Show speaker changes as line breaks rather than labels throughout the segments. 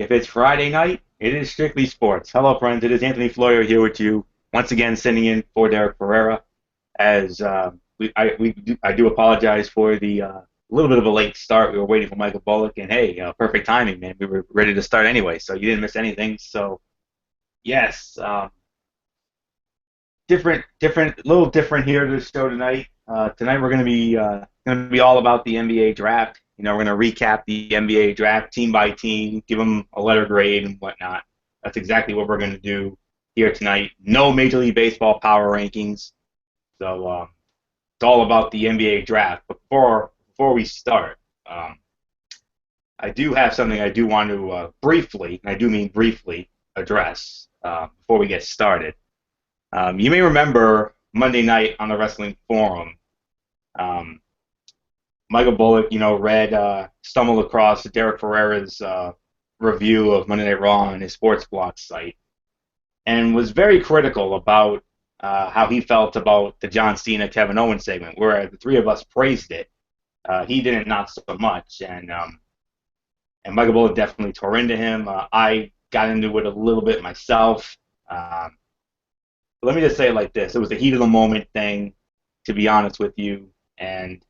If it's Friday night, it is strictly sports. Hello, friends. It is Anthony Floyer here with you once again, sending in for Derek Ferreira. As I do apologize for the little bit of a late start. We were waiting for Michael Bullock, and hey, perfect timing, man. We were ready to start anyway, so you didn't miss anything. So yes, little different here to the show tonight. Tonight we're going to be all about the NBA draft. We're going to recap the NBA draft team by team, give them a letter grade and whatnot. That's exactly what we're going to do here tonight. No Major League Baseball power rankings, so it's all about the NBA draft. But before we start, I do have something I do want to briefly, and I do mean briefly, address before we get started. You may remember Monday night on the Wrestling Forum, Michael Bullock, stumbled across Derek Ferreira's review of Monday Night Raw on his Sports Block site, and was very critical about how he felt about the John Cena Kevin Owens segment, where the three of us praised it. He didn't, not so much, and Michael Bullock definitely tore into him. I got into it a little bit myself. Let me just say it like this: it was a heat of the moment thing, to be honest with you, and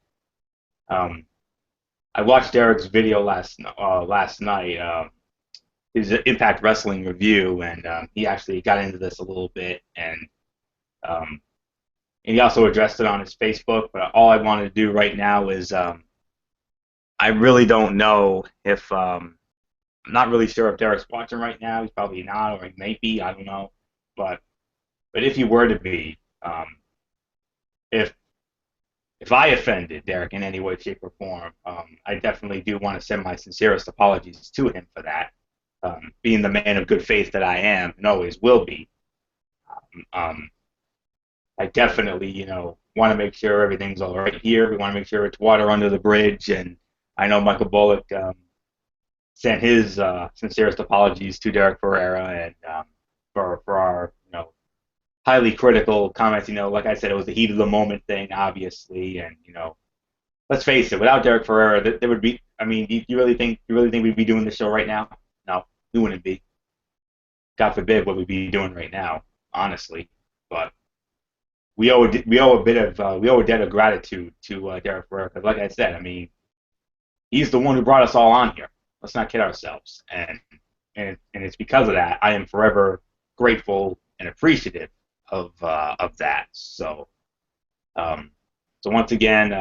I watched Derek's video last night, his Impact Wrestling review, and he actually got into this a little bit, and he also addressed it on his Facebook. But all I wanted to do right now is I really don't know if I'm not really sure if Derek's watching right now. He's probably not, or he may be. I don't know, but if he were to be, if I offended Derek in any way, shape, or form, I definitely do want to send my sincerest apologies to him for that. Being the man of good faith that I am and always will be, I definitely, want to make sure everything's all right here. We want to make sure it's water under the bridge, and I know Michael Bullock sent his sincerest apologies to Derek Ferreira and for our, highly critical comments. Like I said, it was the heat of the moment thing, obviously, and let's face it, without Derek Ferreira, there would be. I mean, do you really think we'd be doing this show right now? No, we wouldn't be. God forbid what we'd be doing right now, honestly. But we owe a debt of gratitude to Derek Ferreira, because, like I said, I mean, he's the one who brought us all on here. Let's not kid ourselves, and it's because of that I am forever grateful and appreciative of that. So once again,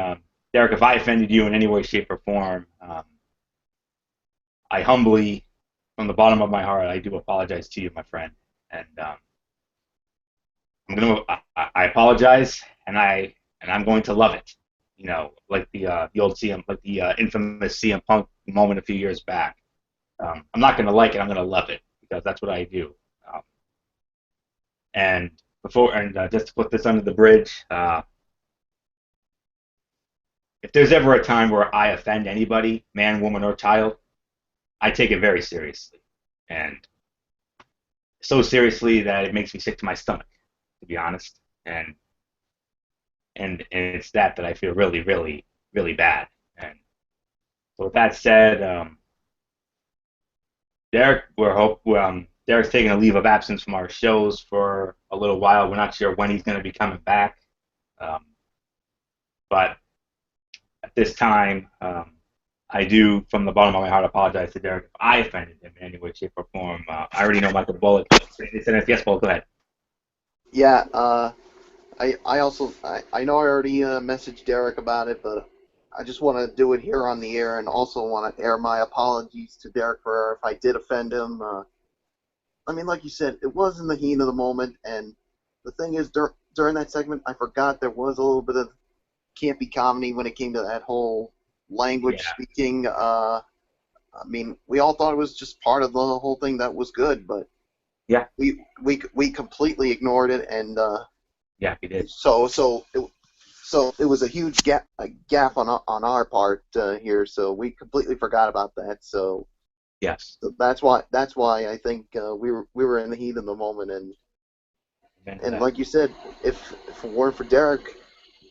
Derek, if I offended you in any way, shape, or form, I humbly, from the bottom of my heart, I do apologize to you, my friend. And I apologize, and I'm going to love it. Like the old CM, like the infamous CM Punk moment a few years back. I'm not going to like it. I'm going to love it, because that's what I do. And just to put this under the bridge, if there's ever a time where I offend anybody, man, woman, or child, I take it very seriously, and so seriously that it makes me sick to my stomach, to be honest. And it's that I feel really, really, really bad. And so with that said, Derek, Derek's taking a leave of absence from our shows for a little while. We're not sure when he's going to be coming back. But at this time, I do, from the bottom of my heart, apologize to Derek if I offended him in any way, shape, or form. I already know Michael Bullock. Yes, Paul, go ahead.
Yeah, I know I already messaged Derek about it, but I just want to do it here on the air, and also want to air my apologies to Derek Ferrer if I did offend him. I mean, like you said, it was in the heat of the moment, and the thing is, during that segment, I forgot there was a little bit of campy comedy when it came to that whole language speaking. I mean, we all thought it was just part of the whole thing that was good, but
yeah,
we completely ignored it, and
yeah, we did.
So it was a huge gap on our part here. So we completely forgot about that. So
yes,
so that's why I think we were in the heat of the moment, and like you said, if it weren't for Derek,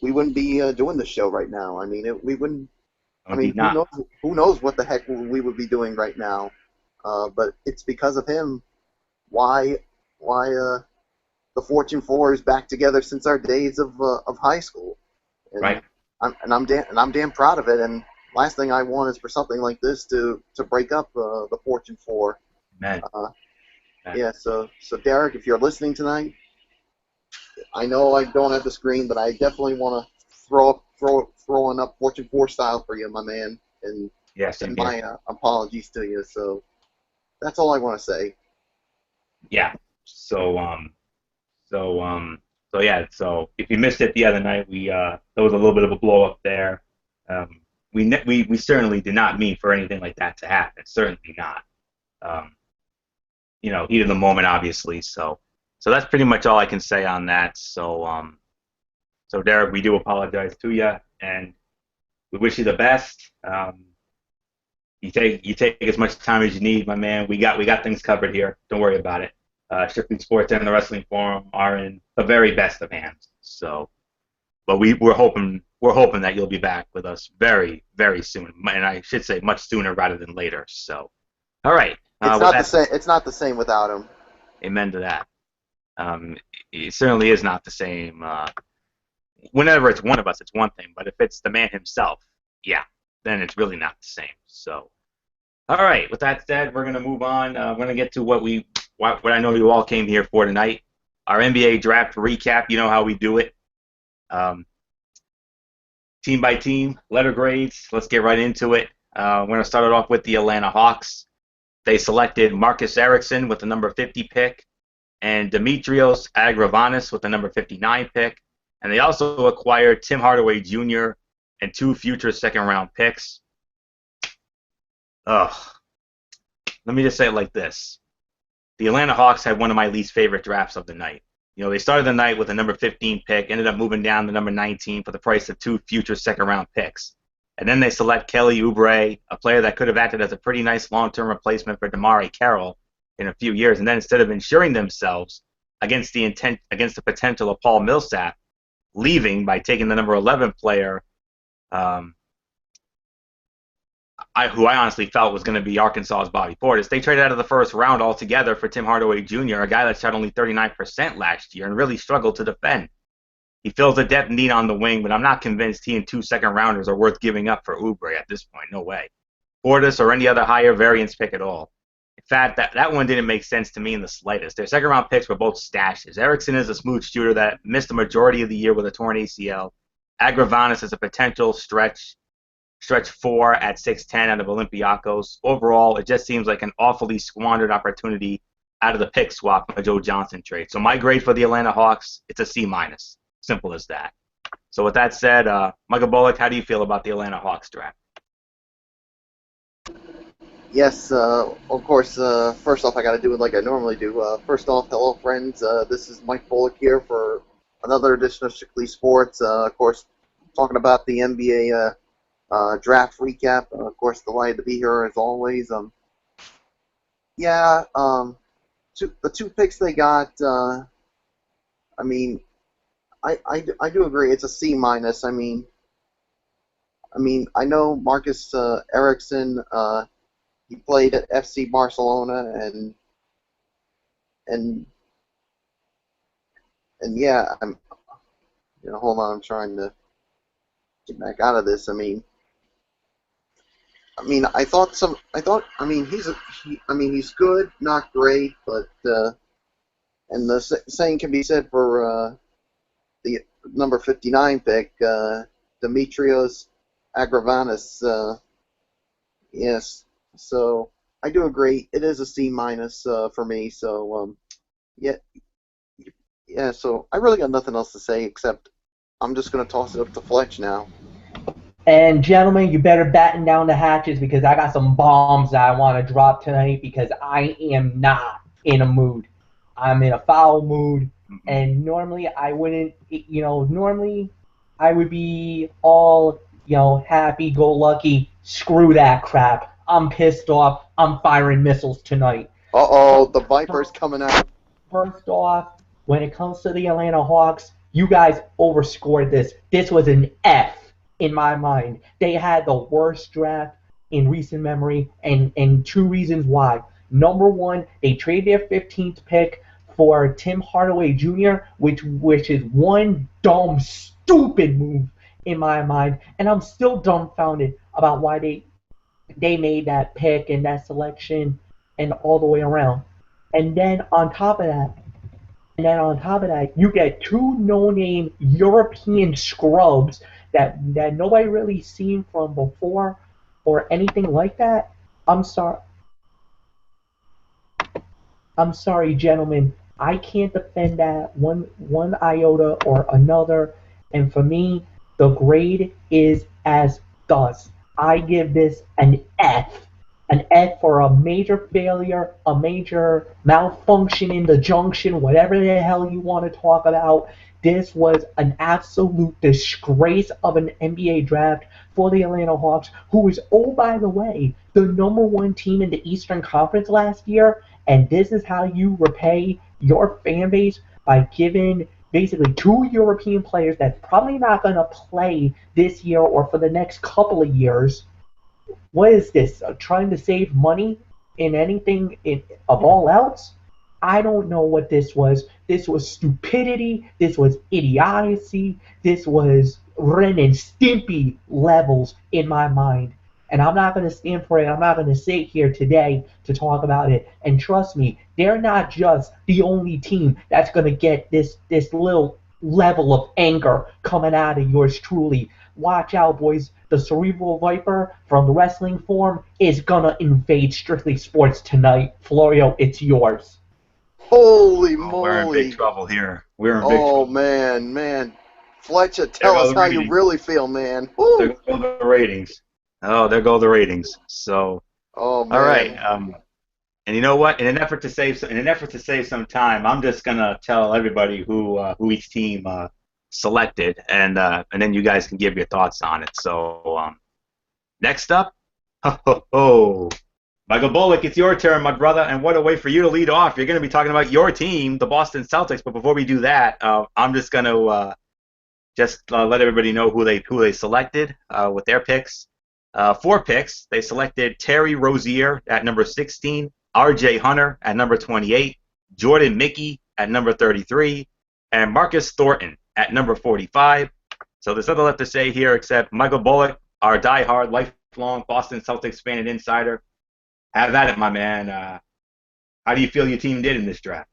we wouldn't be doing this show right now. I mean, we wouldn't. I mean, who knows what the heck we would be doing right now? but it's because of him why the Fortune Four is back together since our days of high school, and
Right.
I'm damn proud of it. And last thing I want is for something like this to break up the Fortune Four.
Man.
Uh,
Man.
yeah, so Derek, if you're listening tonight, I know I don't have the screen, but I definitely want to throw one up Fortune Four style for you, my man, and
Yeah,
send
same here.
my apologies to you. So that's all I want to say.
Yeah. So so um so yeah. So if you missed it the other night, there was a little bit of a blow up there. Um, we certainly did not mean for anything like that to happen. Certainly not. Um, heat of the moment, obviously. So that's pretty much all I can say on that. So Derek, we do apologize to you, and we wish you the best. You take as much time as you need, my man. We got things covered here. Don't worry about it. Strictly Sports and the Wrestling Forum are in the very best of hands. So, but we're hoping that you'll be back with us very very soon, and I should say much sooner rather than later. So, all right.
It's
With
not the
that,
same. It's not the same without him.
amen to that. Um, it certainly is not the same. Whenever it's one of us, it's one thing, but if it's the man himself, yeah, then it's really not the same. So, all right. With that said, we're gonna move on. We're gonna get to what I know you all came here for tonight. Our NBA draft recap. You know how we do it. Um, team by team, letter grades. Let's get right into it. We're gonna start it off with the Atlanta Hawks. They selected Marcus Ericsson with the number 50 pick, and Demetrios Agravanis with the number 59 pick. And they also acquired Tim Hardaway Jr. and 2 future second-round picks. Ugh. Let me just say it like this. The Atlanta Hawks had one of my least favorite drafts of the night. They started the night with a number 15 pick, ended up moving down to number 19 for the price of 2 future second-round picks. And then they select Kelly Oubre, a player that could have acted as a pretty nice long-term replacement for DeMarre Carroll in a few years. And then instead of insuring themselves against the potential of Paul Millsap, leaving by taking the number 11 player, who I honestly felt was going to be Arkansas's Bobby Portis. They traded out of the first round altogether for Tim Hardaway Jr., a guy that shot only 39% last year and really struggled to defend. He fills a depth need on the wing, but I'm not convinced he and 2 second-rounders are worth giving up for Oubre at this point. No way. Portis or any other higher variance pick at all. In fact, that one didn't make sense to me in the slightest. Their second-round picks were both stashes. Ericsson is a smooth shooter that missed the majority of the year with a torn ACL. Agravanis is a potential stretch 4 at 6'10" out of Olympiacos. Overall, it just seems like an awfully squandered opportunity out of the pick swap from a Joe Johnson trade. So my grade for the Atlanta Hawks, it's a C-. Simple as that. So with that said, Michael Bullock, how do you feel about the Atlanta Hawks draft?
Yes, of course. First off, I got to do it like I normally do. First off, hello, friends. This is Mike Bullock here for another edition of Strictly Sports. Of course, talking about the NBA draft recap. Of course, delighted to be here as always. The 2 picks they got. I mean, I do agree. It's a C-. I know Marcus Ericsson. He played at FC Barcelona and yeah. Hold on. I'm trying to get back out of this. He's good, not great, but and the same can be said for the number 59 pick, Demetrios Agravanis. Yes, so I do agree. It is a C- for me. So yeah, yeah. So I really got nothing else to say except I'm just gonna toss it up to Fletch now.
And gentlemen, you better batten down the hatches because I got some bombs that I want to drop tonight because I am not in a mood. I'm in a foul mood, and normally I wouldn't, normally I would be all, happy-go-lucky. Screw that crap. I'm pissed off. I'm firing missiles tonight.
Uh-oh, the Viper's coming out.
First off, when it comes to the Atlanta Hawks, you guys overscored this. This was an F in my mind. They had the worst draft in recent memory, and two reasons why. Number one, they trade their 15th pick for Tim Hardaway Jr., which is one dumb, stupid move in my mind, and I'm still dumbfounded about why they made that pick and that selection and all the way around. And then on top of that, you get two no-name European scrubs that nobody really seen from before or anything like that. I'm sorry. I'm sorry, gentlemen. I can't defend that one iota or another. And for me, the grade is as thus. I give this an F. An F for a major failure, a major malfunction in the junction, whatever the hell you want to talk about. This was an absolute disgrace of an NBA draft for the Atlanta Hawks, who was, oh, by the way, the number one team in the Eastern Conference last year. And this is how you repay your fan base by giving basically two European players that's probably not going to play this year or for the next couple of years. What is this? Trying to save money in anything of all else? I don't know what this was. This was stupidity. This was idiocy. This was Ren and Stimpy levels in my mind. And I'm not going to stand for it. I'm not going to sit here today to talk about it. And trust me, they're not just the only team that's going to get this little level of anger coming out of yours truly. Watch out, boys. The Cerebral Viper from the Wrestling Forum is going to invade Strictly Sports tonight. Florio, it's yours.
Holy moly.
We're in big trouble here. We're in big trouble.
Oh, man. Fletcher, tell us how you really feel, man. Woo.
There go the ratings. Oh, there go the ratings. So,
oh, man.
All right. And you know what? In an effort to save some time, I'm just gonna tell everybody who each team selected, and then you guys can give your thoughts on it. So, next up, Michael Bullock, it's your turn, my brother. And what a way for you to lead off. You're gonna be talking about your team, the Boston Celtics. But before we do that, I'm just gonna let everybody know who they selected with their picks. 4 picks. They selected Terry Rozier at number 16, R.J. Hunter at number 28, Jordan Mickey at number 33, and Marcus Thornton at number 45. So there's nothing left to say here except Michael Bullock, our diehard, lifelong Boston Celtics fan and insider. Have at it, my man. How do you feel your team did in this draft?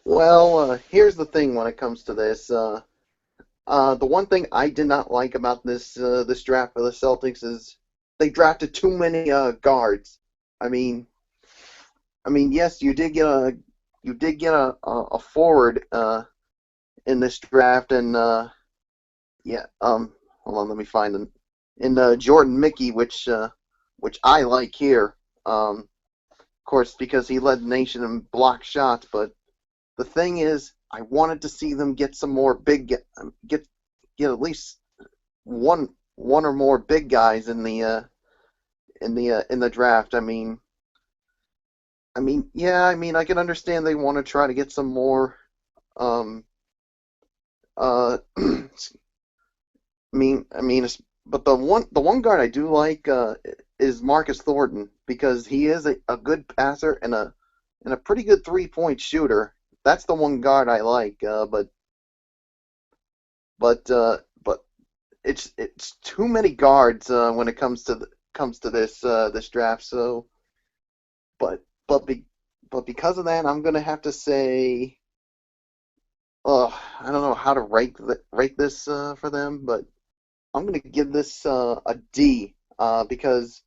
Well, here's the thing when it comes to this. The one thing I did not like about this draft for the Celtics is they drafted too many guards. I mean, yes, you did get a forward in this draft, and hold on, let me find them. In Jordan Mickey, which I like here, of course, because he led the nation in block shots. But the thing is, I wanted to see them get some more get at least one or more big guys in the draft. I can understand they want to try to get some more. But the one guard I do like is Marcus Thornton, because he is a good passer and a pretty good 3-point shooter. That's the one guard I like, but it's too many guards when it comes to this draft. So, but because of that, I'm gonna have to say, I don't know how to rate this for them, but I'm gonna give this a D because,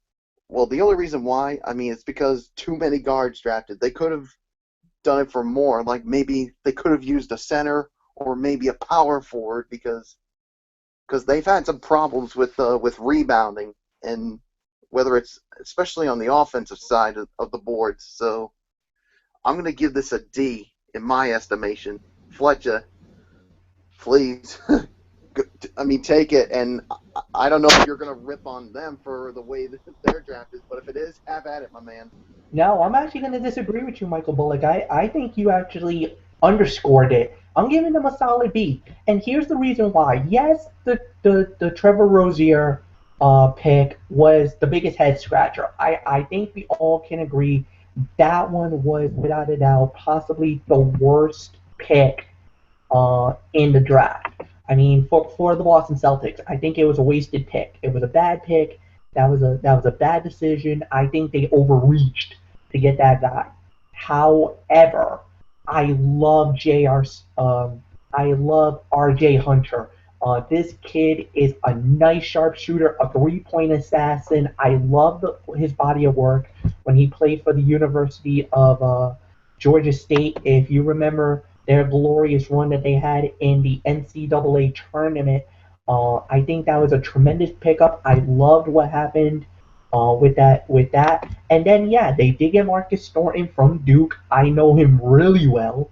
well, the only reason why, it's because too many guards drafted. They could have done it for more. Like maybe they could have used a center or maybe a power forward, because they've had some problems with rebounding, and whether it's especially on the offensive side of the boards. So I'm going to give this a D in my estimation. Fletcher, please, take it. And I don't know if you're going to rip on them for the way that their draft is, but if it is, have at it, my man.
No, I'm actually going to disagree with you, Michael Bullock. I think you actually underscored it. I'm giving them a solid B. And here's the reason why. Yes, the Trevor Rozier pick was the biggest head scratcher. I think we all can agree that one was, without a doubt, possibly the worst pick in the draft. I mean, for the Boston Celtics, I think it was a wasted pick. It was a bad pick. That was a bad decision. I think they overreached to get that guy. However, I love Jr. I love R.J. Hunter. This kid is a nice sharpshooter, a three-point assassin. I love his body of work when he played for the University of Georgia State. If you remember their glorious run that they had in the NCAA tournament, I think that was a tremendous pickup. I loved what happened with that. And then yeah, they did get Marcus Thornton from Duke. I know him really well,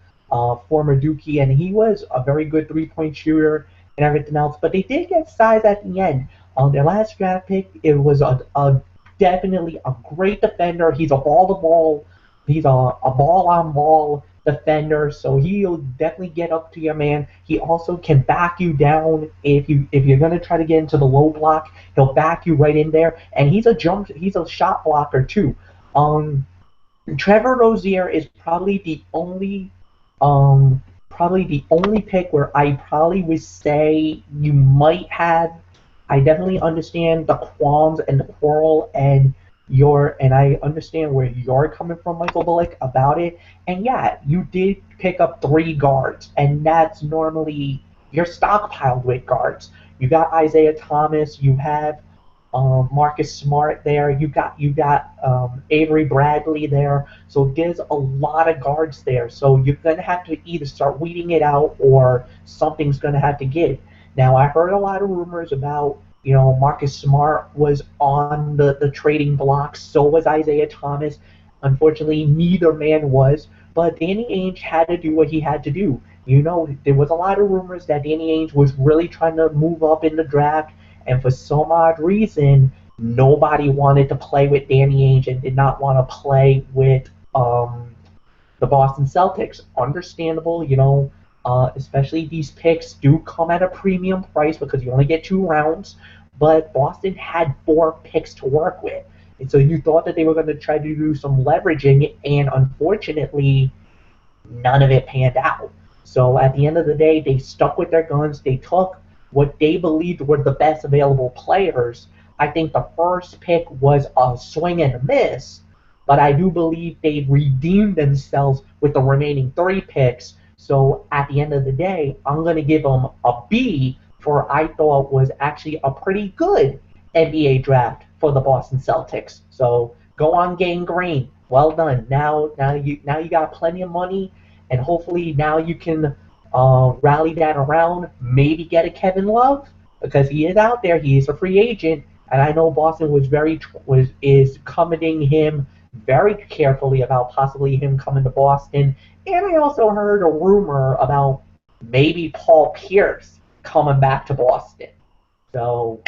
former Dookie, and he was a very good three-point shooter and everything else. But they did get size at the end. On their last draft pick, it was a definitely a great defender. He's a ball to ball. He's a ball on ball defender, so he'll definitely get up to your man. He also can back you down if you're gonna try to get into the low block. He'll back you right in there, and he's a shot blocker too. Um, Trevor Rozier is probably the only pick where I probably would say you might have. I definitely understand the qualms and the quarrel and I understand where you're coming from, Michael Bullock, about it. And yeah, you did pick up three guards, and that's normally you're stockpiled with guards. You got Isaiah Thomas, you have Marcus Smart there. You got Avery Bradley there. So there's a lot of guards there. So you're gonna have to either start weeding it out or something's gonna have to give. Now I heard a lot of rumors about Marcus Smart was on the trading block. So was Isaiah Thomas. Unfortunately, neither man was. But Danny Ainge had to do what he had to do. There was a lot of rumors that Danny Ainge was really trying to move up in the draft, and for some odd reason, nobody wanted to play with Danny Ainge and did not want to play with the Boston Celtics. Understandable, especially these picks do come at a premium price because you only get 2 rounds, but Boston had 4 picks to work with. And so you thought that they were going to try to do some leveraging, and unfortunately, none of it panned out. So at the end of the day, they stuck with their guns. They took what they believed were the best available players. I think the first pick was a swing and a miss, but I do believe they redeemed themselves with the remaining 3 picks. So at the end of the day, I'm going to give them a B for I thought was actually a pretty good NBA draft for the Boston Celtics. So go on, Gang Green. Well done. Now you got plenty of money, and hopefully now you can rally that around. Maybe get a Kevin Love because he is out there. He is a free agent, and I know Boston is coveting him very carefully about possibly him coming to Boston. And I also heard a rumor about maybe Paul Pierce coming back to Boston. So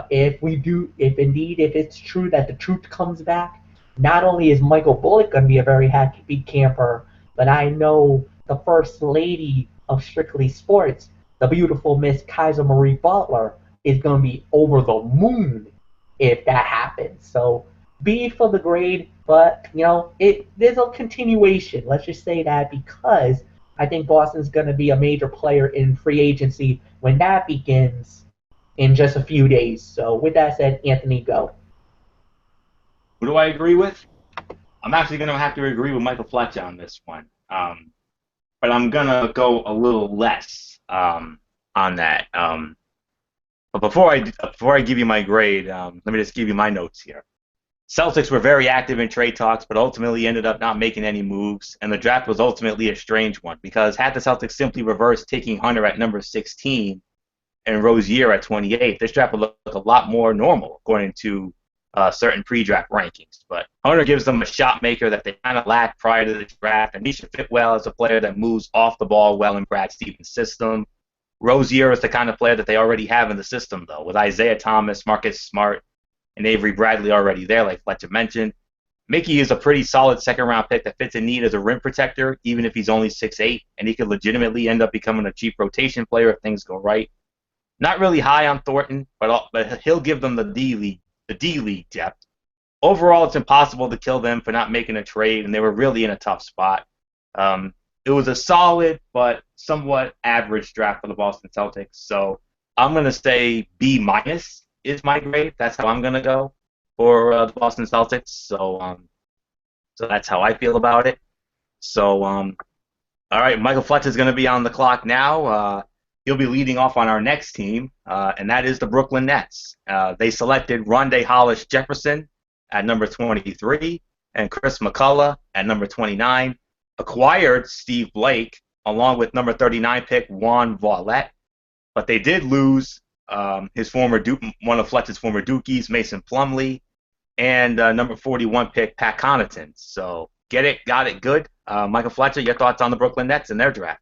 if it's true that the truth comes back, not only is Michael Bullock going to be a very happy camper, but I know the First Lady of Strictly Sports, the beautiful Miss Kaiser Marie Butler, is going to be over the moon if that happens. So B for the grade, but there's a continuation. Let's just say that, because I think Boston's going to be a major player in free agency when that begins in just a few days. So with that said, Anthony, go.
Who do I agree with? I'm actually going to have to agree with Michael Fletcher on this one. But I'm going to go a little less on that. But before I give you my grade, let me just give you my notes here. Celtics were very active in trade talks, but ultimately ended up not making any moves, and the draft was ultimately a strange one, because had the Celtics simply reversed taking Hunter at number 16 and Rozier at 28, this draft would look a lot more normal, according to certain pre-draft rankings. But Hunter gives them a shot maker that they kind of lacked prior to the draft, and he should fit well as a player that moves off the ball well in Brad Stevens' system. Rozier is the kind of player that they already have in the system, though, with Isaiah Thomas, Marcus Smart, and Avery Bradley already there, like Fletcher mentioned. Mickey is a pretty solid second-round pick that fits a need as a rim protector, even if he's only 6'8", and he could legitimately end up becoming a cheap rotation player if things go right. Not really high on Thornton, but he'll give them the D League depth. Overall, it's impossible to kill them for not making a trade, and they were really in a tough spot. Um, it was a solid but somewhat average draft for the Boston Celtics. So I'm gonna say B minus is my grade. That's how I'm gonna go for the Boston Celtics. So that's how I feel about it. So all right, Michael Fletcher's gonna be on the clock now. He'll be leading off on our next team, and that is the Brooklyn Nets. They selected Rondae Hollis Jefferson at number 23 and Chris McCullough at number 29. Acquired Steve Blake along with number 39 pick Juan Vaughlet, but they did lose one of Fletcher's former Dukies, Mason Plumlee, and number 41 pick Pat Connaughton. So get it, got it, good. Michael Fletcher, your thoughts on the Brooklyn Nets and their draft?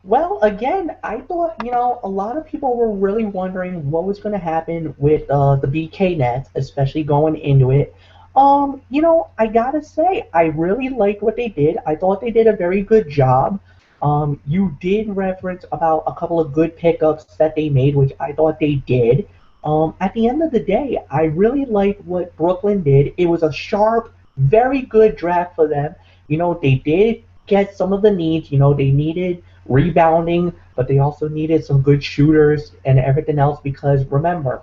Well, again, I thought, a lot of people were really wondering what was going to happen with the BK Nets, especially going into it. I gotta say, I really liked what they did. I thought they did a very good job. You did reference about a couple of good pickups that they made, which I thought they did. At the end of the day, I really liked what Brooklyn did. It was a sharp, very good draft for them. They did get some of the needs. They needed rebounding, but they also needed some good shooters and everything else because remember,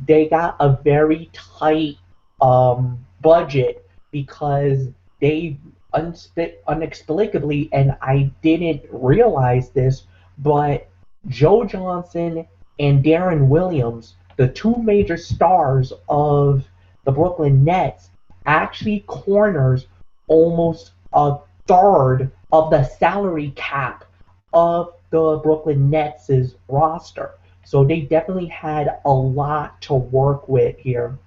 they got a very tight budget because they inexplicably, and I didn't realize this, but Joe Johnson and Darren Williams, the two major stars of the Brooklyn Nets, actually corners almost a third of the salary cap of the Brooklyn Nets' roster. So they definitely had a lot to work with here,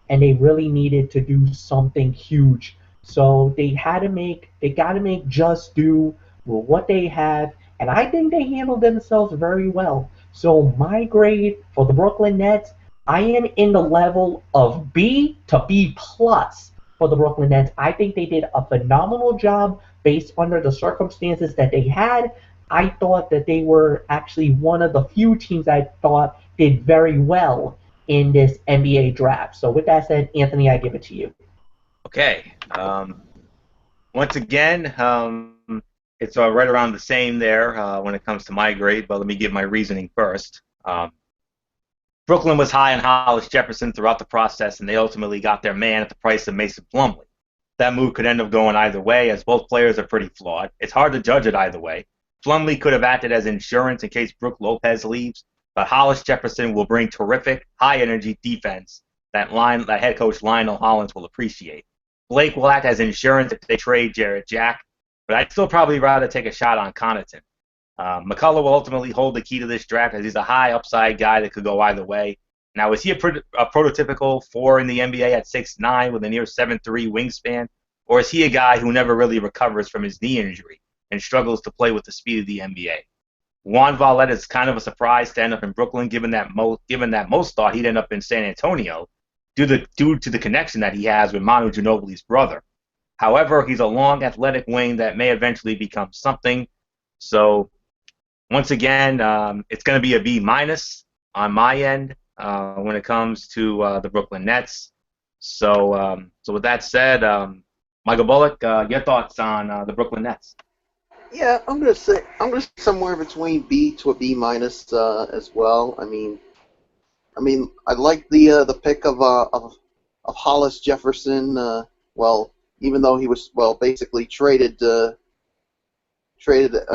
and they really needed to do something huge. So they got to make just do with what they have, and I think they handled themselves very well. So my grade for the Brooklyn Nets, I am in the level of B to B plus for the Brooklyn Nets. I think they did a phenomenal job based under the circumstances that they had. I thought that they were actually one of the few teams I thought did very well in this NBA draft. So with that said, Anthony, I give it to you.
Okay. Once again, it's right around the same there when it comes to my grade, but let me give my reasoning first. Brooklyn was high on Hollis Jefferson throughout the process, and they ultimately got their man at the price of Mason Plumlee. That move could end up going either way, as both players are pretty flawed. It's hard to judge it either way. Plumlee could have acted as insurance in case Brook Lopez leaves, but Hollis Jefferson will bring terrific, high-energy defense that head coach Lionel Hollins will appreciate. Blake will act as insurance if they trade Jarrett Jack, but I'd still probably rather take a shot on Connaughton. McCullough will ultimately hold the key to this draft as he's a high upside guy that could go either way. Now, is he a prototypical 4 in the NBA at 6'9" with a near 7'3" wingspan, or is he a guy who never really recovers from his knee injury and struggles to play with the speed of the NBA? Juan Vaughlet is kind of a surprise to end up in Brooklyn, given that most thought he'd end up in San Antonio due to the connection that he has with Manu Ginobili's brother. However, he's a long, athletic wing that may eventually become something. So, once again, it's going to be a B minus on my end when it comes to the Brooklyn Nets. So with that said, Michael Bullock, your thoughts on the Brooklyn Nets?
Yeah, I'm gonna say somewhere between B to a B minus as well. I mean, I like the pick of Hollis Jefferson. Well, even though he was basically traded. I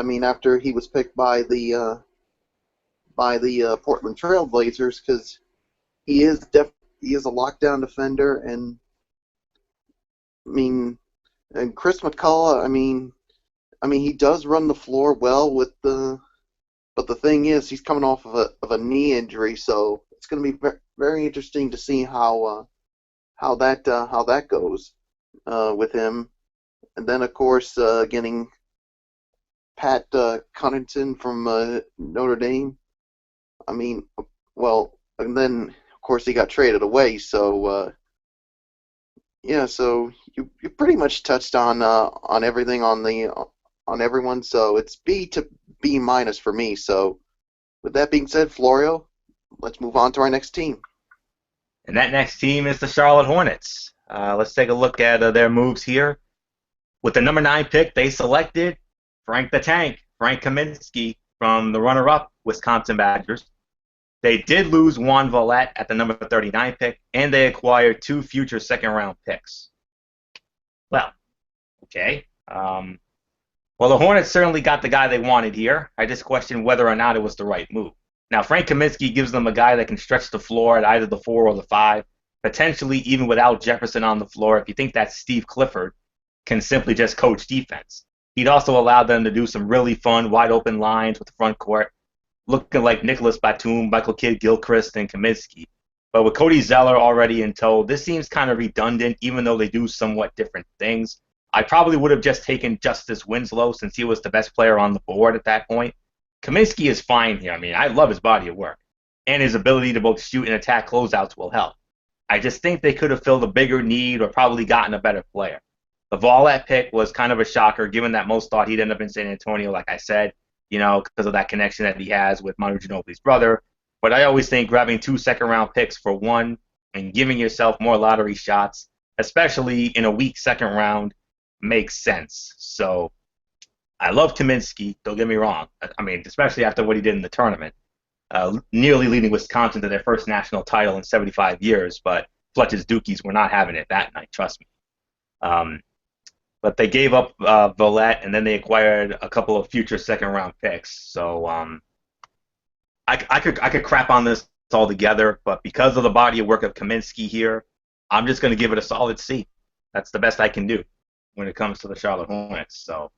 mean, after he was picked by the Portland Trail Blazers, because he is a lockdown defender, and and Chris McCullough. I mean, he does run the floor well but the thing is, he's coming off of a knee injury, so it's going to be very interesting to see how that goes with him. And then, of course, getting Pat Connaughton from Notre Dame. I mean, and then of course he got traded away. So yeah, so you pretty much touched on everything on everyone. So it's B to B minus for me. So with that being said, Florio, let's move on to our next team.
And that next team is the Charlotte Hornets. Let's take a look at their moves here. With the number 9 pick, they selected Frank the Tank, Frank Kaminsky, from the runner-up Wisconsin Badgers. They did lose Juan Vallette at the number 39 pick, and they acquired 2 future second-round picks. Well, okay. Well, the Hornets certainly got the guy they wanted here. I just question whether or not it was the right move. Now, Frank Kaminsky gives them a guy that can stretch the floor at either the 4 or the 5, potentially even without Jefferson on the floor. If you think that Steve Clifford can simply just coach defense. He'd also allow them to do some really fun, wide-open lines with the front court, looking like Nicholas Batum, Michael Kidd-Gilchrist, and Kaminsky. But with Cody Zeller already in tow, this seems kind of redundant, even though they do somewhat different things. I probably would have just taken Justice Winslow since he was the best player on the board at that point. Kaminsky is fine here. I mean, I love his body of work. And his ability to both shoot and attack closeouts will help. I just think they could have filled a bigger need or probably gotten a better player. The Vallette pick was kind of a shocker, given that most thought he'd end up in San Antonio, like I said, because of that connection that he has with Manu Ginobili's brother. But I always think grabbing 2 second-round picks for one and giving yourself more lottery shots, especially in a weak second round, makes sense. So I love Kaminsky, don't get me wrong. I mean, especially after what he did in the tournament, nearly leading Wisconsin to their first national title in 75 years, but Fletcher's Dukies were not having it that night, trust me. But they gave up Vallette, and then they acquired a couple of future second-round picks. So I could crap on this altogether, but because of the body of work of Kaminsky here, I'm just going to give it a solid C. That's the best I can do when it comes to the Charlotte Hornets. So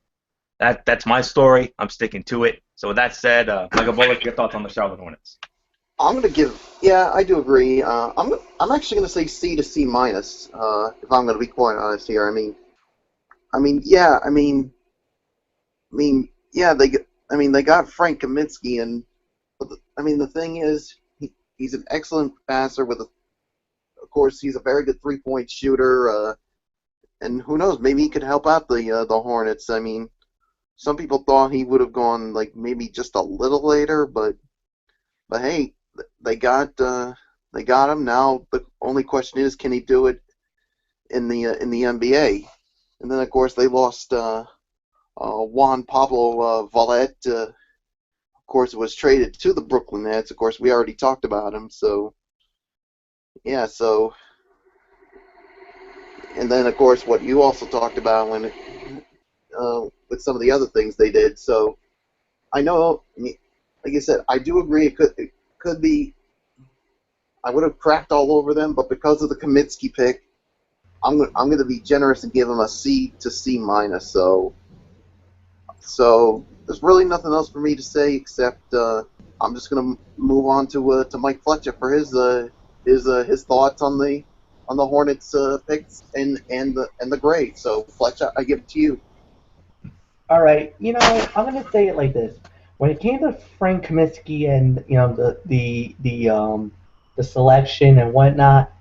that's my story. I'm sticking to it. So with that said, Michael Bullock, your thoughts on the Charlotte Hornets?
I'm going to give, yeah, I do agree. I'm actually going to say C to C minus, if I'm going to be quite honest here. They got Frank Kaminsky, and the thing is, he's an excellent passer of course, he's a very good 3-point shooter, and who knows, maybe he could help out the Hornets. I mean, some people thought he would have gone maybe just a little later, but hey, they got him. Now the only question is, can he do it in the NBA? And then of course they lost Juan Pablo Vallette. Of course, it was traded to the Brooklyn Nets. Of course, we already talked about him. So yeah, and then of course what you also talked about when with some of the other things they did. So I know, like I said, I do agree. It could be. I would have cracked all over them, but because of the Kaminsky pick, I'm going to be generous and give him a C to C minus. So there's really nothing else for me to say except I'm just going to move on to Mike Fletcher for his thoughts on the Hornets picks and the grade. So Fletcher, I give it to you.
All right, I'm going to say it like this. When it came to Frank Kaminsky and the selection and whatnot,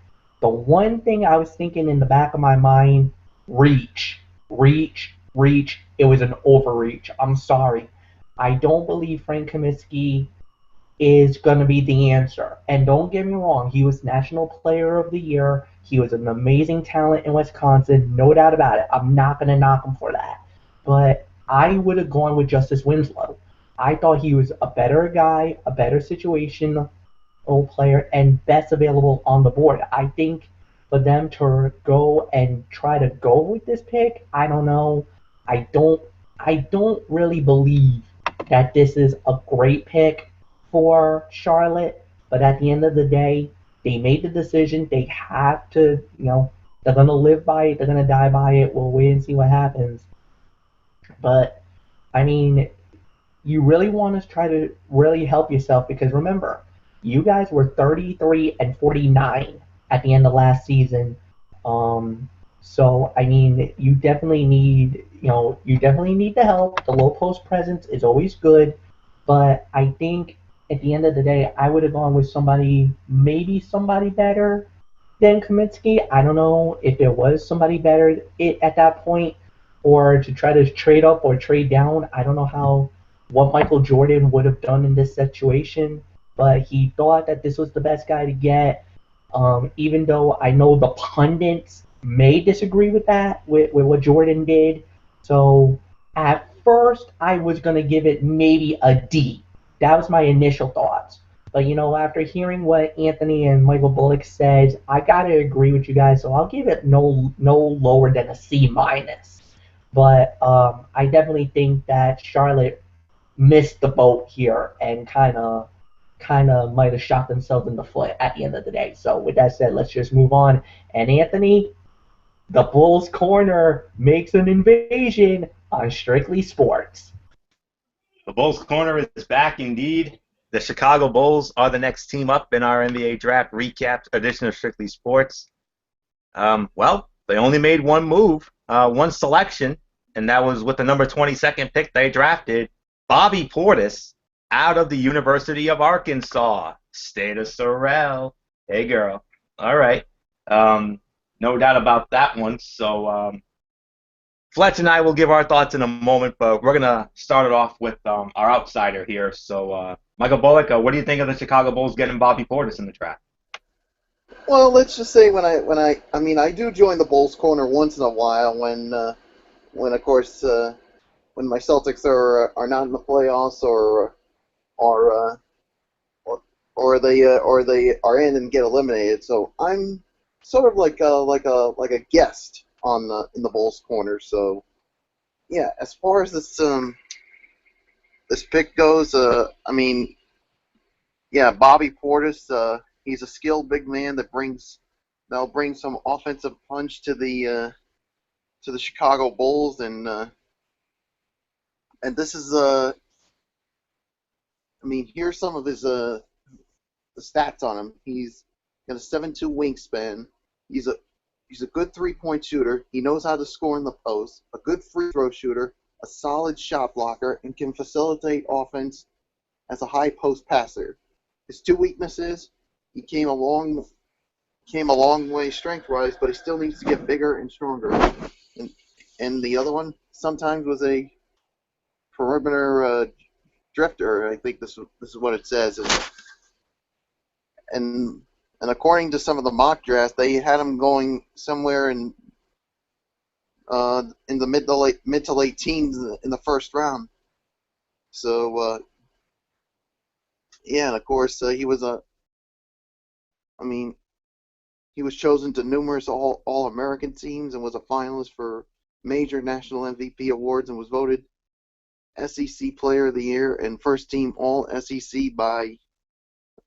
the one thing I was thinking in the back of my mind, reach. It was an overreach. I'm sorry. I don't believe Frank Kaminsky is going to be the answer. And don't get me wrong, he was National Player of the Year. He was an amazing talent in Wisconsin, no doubt about it. I'm not going to knock him for that. But I would have gone with Justice Winslow. I thought he was a better guy, a better situational player, and best available on the board. I think for them to go and try to go with this pick, I don't know. I don't really believe that this is a great pick for Charlotte, but at the end of the day, they made the decision. They have to, they're going to live by it. They're going to die by it. We'll wait and see what happens. But, you really want to try to really help yourself because remember, you guys were 33 and 49 at the end of last season. So, you definitely need, the help. The low post presence is always good, but I think at the end of the day, I would have gone with maybe somebody better than Kaminsky. I don't know if there was somebody better at that point, or to try to trade up or trade down. I don't know how what Michael Jordan would have done in this situation, but he thought that this was the best guy to get. Even though I know the pundits may disagree with that, with what Jordan did. So at first, I was going to give it maybe a D. That was my initial thoughts. But after hearing what Anthony and Michael Bullock said, I gotta agree with you guys. So I'll give it no lower than a C minus. But I definitely think that Charlotte missed the boat here and kind of might have shot themselves in the foot at the end of the day. So with that said, let's just move on. And Anthony, the Bulls Corner makes an invasion on Strictly Sports.
The Bulls Corner is back indeed. The Chicago Bulls are the next team up in our NBA Draft Recap edition of Strictly Sports. Well, they only made one move, one selection, and that was with the number 22nd pick they drafted, Bobby Portis, out of the University of Arkansas, state of Sorrel. Hey, girl. All right. No doubt about that one. So Fletch and I will give our thoughts in a moment, but we're going to start it off with our outsider here. So, Michael Bullock, what do you think of the Chicago Bulls getting Bobby Portis in the draft?
Well, let's just say I do join the Bulls Corner once in a while when of course when my Celtics are not in the playoffs or they are in and get eliminated. So I'm sort of like a guest in the Bulls Corner. So yeah, as far as this pick goes, Bobby Portis, he's a skilled big man that'll bring some offensive punch to the Chicago Bulls, and this is here's some of his the stats on him. He's got a 7'2" wingspan. He's a good three-point shooter. He knows how to score in the post. A good free throw shooter. A solid shot blocker, and can facilitate offense as a high post passer. His two weaknesses: he came a long way strength-wise, but he still needs to get bigger and stronger. And the other one sometimes was a perimeter drifter. I think this is what it says. And according to some of the mock drafts, they had him going somewhere in the mid to late teens in the first round. So and of course he was chosen to numerous All-American teams and was a finalist for major national MVP awards and was voted SEC Player of the Year and First Team All-SEC by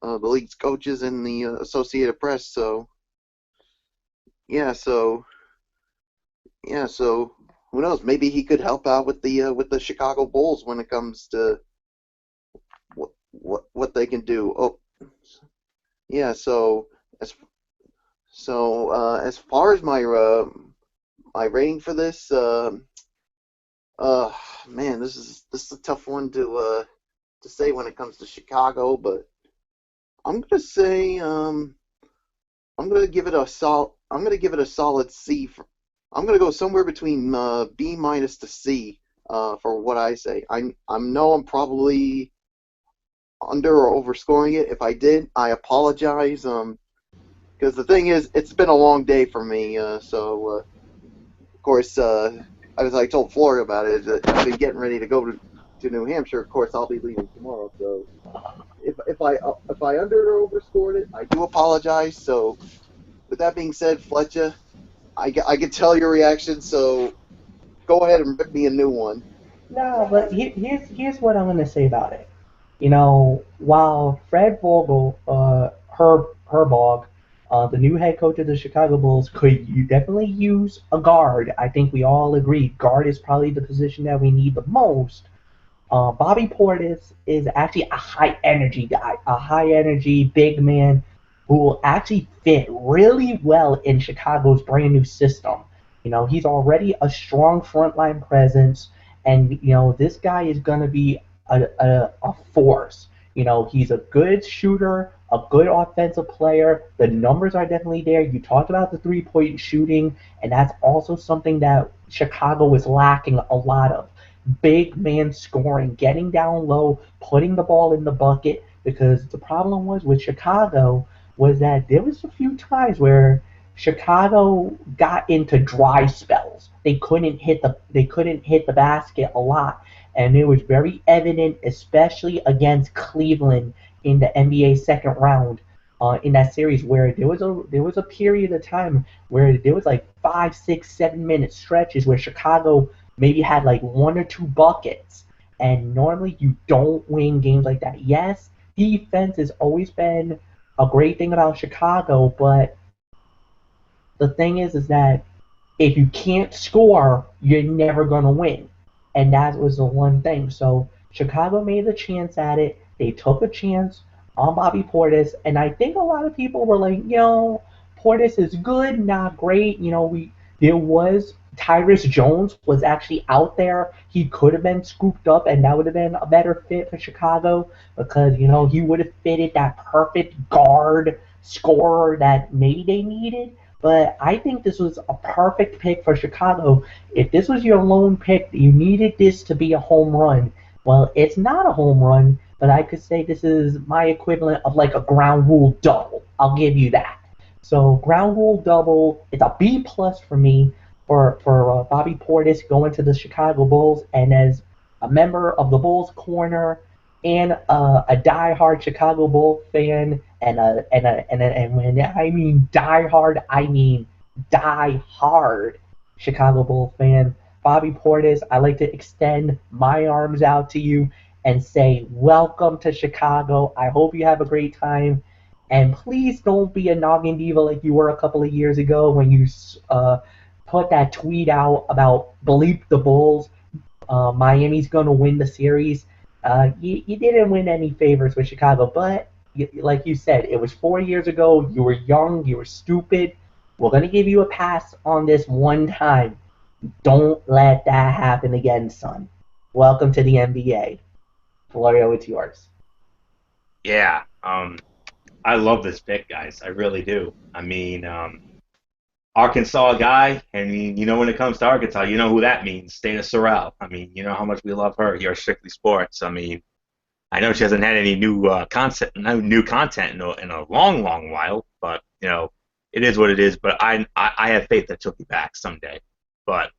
the league's coaches and the Associated Press. So who knows? Maybe he could help out with the Chicago Bulls when it comes to what they can do. Oh, yeah. So as far as my rating for this, man, this is a tough one to say when it comes to Chicago, but I'm gonna say I'm gonna give it a solid C. I'm gonna go somewhere between B minus to C for what I say. I know I'm probably under or overscoring it. If I did, I apologize. Because the thing is, it's been a long day for me. So of course, as I told Florida about it, I've been getting ready to go to New Hampshire. Of course, I'll be leaving tomorrow. So if I under or overscored it, I do apologize. So with that being said, Fletcher, I can tell your reaction. So go ahead and rip me a new one.
No, but here's what I'm going to say about it. While Fred Vogel, Herbog, the new head coach of the Chicago Bulls, could definitely use a guard. I think we all agree guard is probably the position that we need the most. Bobby Portis is actually a high-energy guy, a high-energy big man who will actually fit really well in Chicago's brand-new system. He's already a strong frontline presence, and, this guy is going to be a force. He's a good shooter, a good offensive player. The numbers are definitely there. You talked about the three-point shooting, and that's also something that Chicago is lacking a lot of. big man scoring, getting down low, putting the ball in the bucket. Because the problem was with Chicago was that there was a few times where Chicago got into dry spells. They couldn't hit the basket a lot, and it was very evident, especially against Cleveland in the NBA second round. In that series, where there was a period of time where there was like 5, 6, 7 minute stretches where Chicago maybe had like one or two buckets, and normally you don't win games like that. Yes, defense has always been a great thing about Chicago, but the thing is that if you can't score, you're never gonna win, and that was the one thing. So Chicago made a chance at it. They took a chance on Bobby Portis, and I think a lot of people were like, Portis is good, not great. There was Tyrus Jones was actually out there. He could have been scooped up, and that would have been a better fit for Chicago because he would have fitted that perfect guard scorer that maybe they needed. But I think this was a perfect pick for Chicago. If this was your lone pick, you needed this to be a home run. Well, it's not a home run, but I could say this is my equivalent of like a ground rule double. I'll give you that. So ground rule double, it's a B plus for me for Bobby Portis going to the Chicago Bulls, and as a member of the Bulls corner and a diehard Chicago Bull fan, and when I mean diehard, I mean diehard Chicago Bull fan. Bobby Portis, I like to extend my arms out to you and say, welcome to Chicago. I hope you have a great time. And please don't be a noggin diva like you were a couple of years ago when you put that tweet out about bleep the Bulls. Miami's going to win the series. You didn't win any favors with Chicago, but like you said, it was 4 years ago. You were young. You were stupid. We're going to give you a pass on this one time. Don't let that happen again, son. Welcome to the NBA. Florio, it's yours.
Yeah, I love this pick, guys. I really do. I mean, Arkansas guy. I mean, when it comes to Arkansas, you know who that means. Dana Sorrell. I mean, you know how much we love her here at Strictly Sports. I mean, I know she hasn't had any new content in a long, long while, but it is what it is. But I have faith that she'll be back someday. But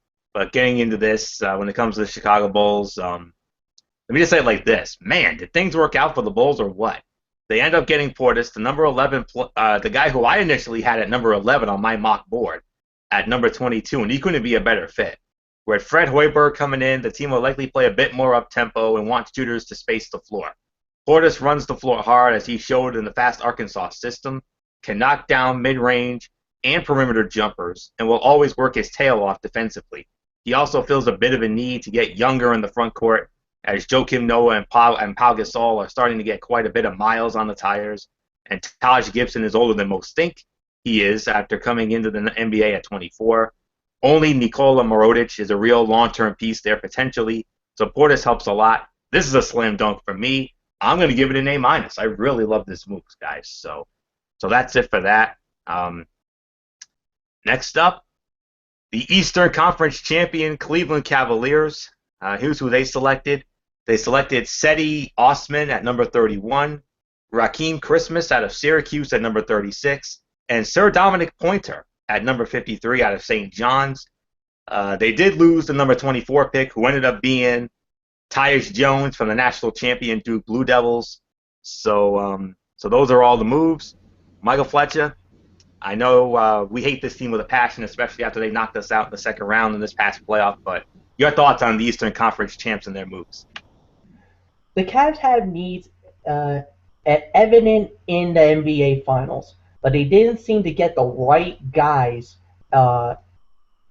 getting into this, when it comes to the Chicago Bulls, let me just say it like this: man, did things work out for the Bulls or what? They end up getting Portis, the number 11, the guy who I initially had at number 11 on my mock board, at number 22, and he couldn't be a better fit. With Fred Hoiberg coming in, the team will likely play a bit more up-tempo and want shooters to space the floor. Portis runs the floor hard, as he showed in the fast Arkansas system, can knock down mid-range and perimeter jumpers, and will always work his tail off defensively. He also feels a bit of a need to get younger in the front court, as Joakim Noah and Pau Gasol are starting to get quite a bit of miles on the tires, and Taj Gibson is older than most think he is after coming into the NBA at 24. Only Nikola Mirotic is a real long-term piece there potentially, so Portis helps a lot. This is a slam dunk for me. I'm going to give it an A-. I really love this move, guys. So that's it for that. Next up, the Eastern Conference champion Cleveland Cavaliers. Here's who they selected. They selected Cedi Osman at number 31, Rakeem Christmas out of Syracuse at number 36, and Sir Dominic Pointer at number 53 out of St. John's. They did lose the number 24 pick, who ended up being Tyus Jones from the national champion Duke Blue Devils. So those are all the moves. Michael Fletcher, I know we hate this team with a passion, especially after they knocked us out in the second round in this past playoff, but your thoughts on the Eastern Conference champs and their moves?
The Cavs have needs evident in the NBA Finals, but they didn't seem to get the right guys to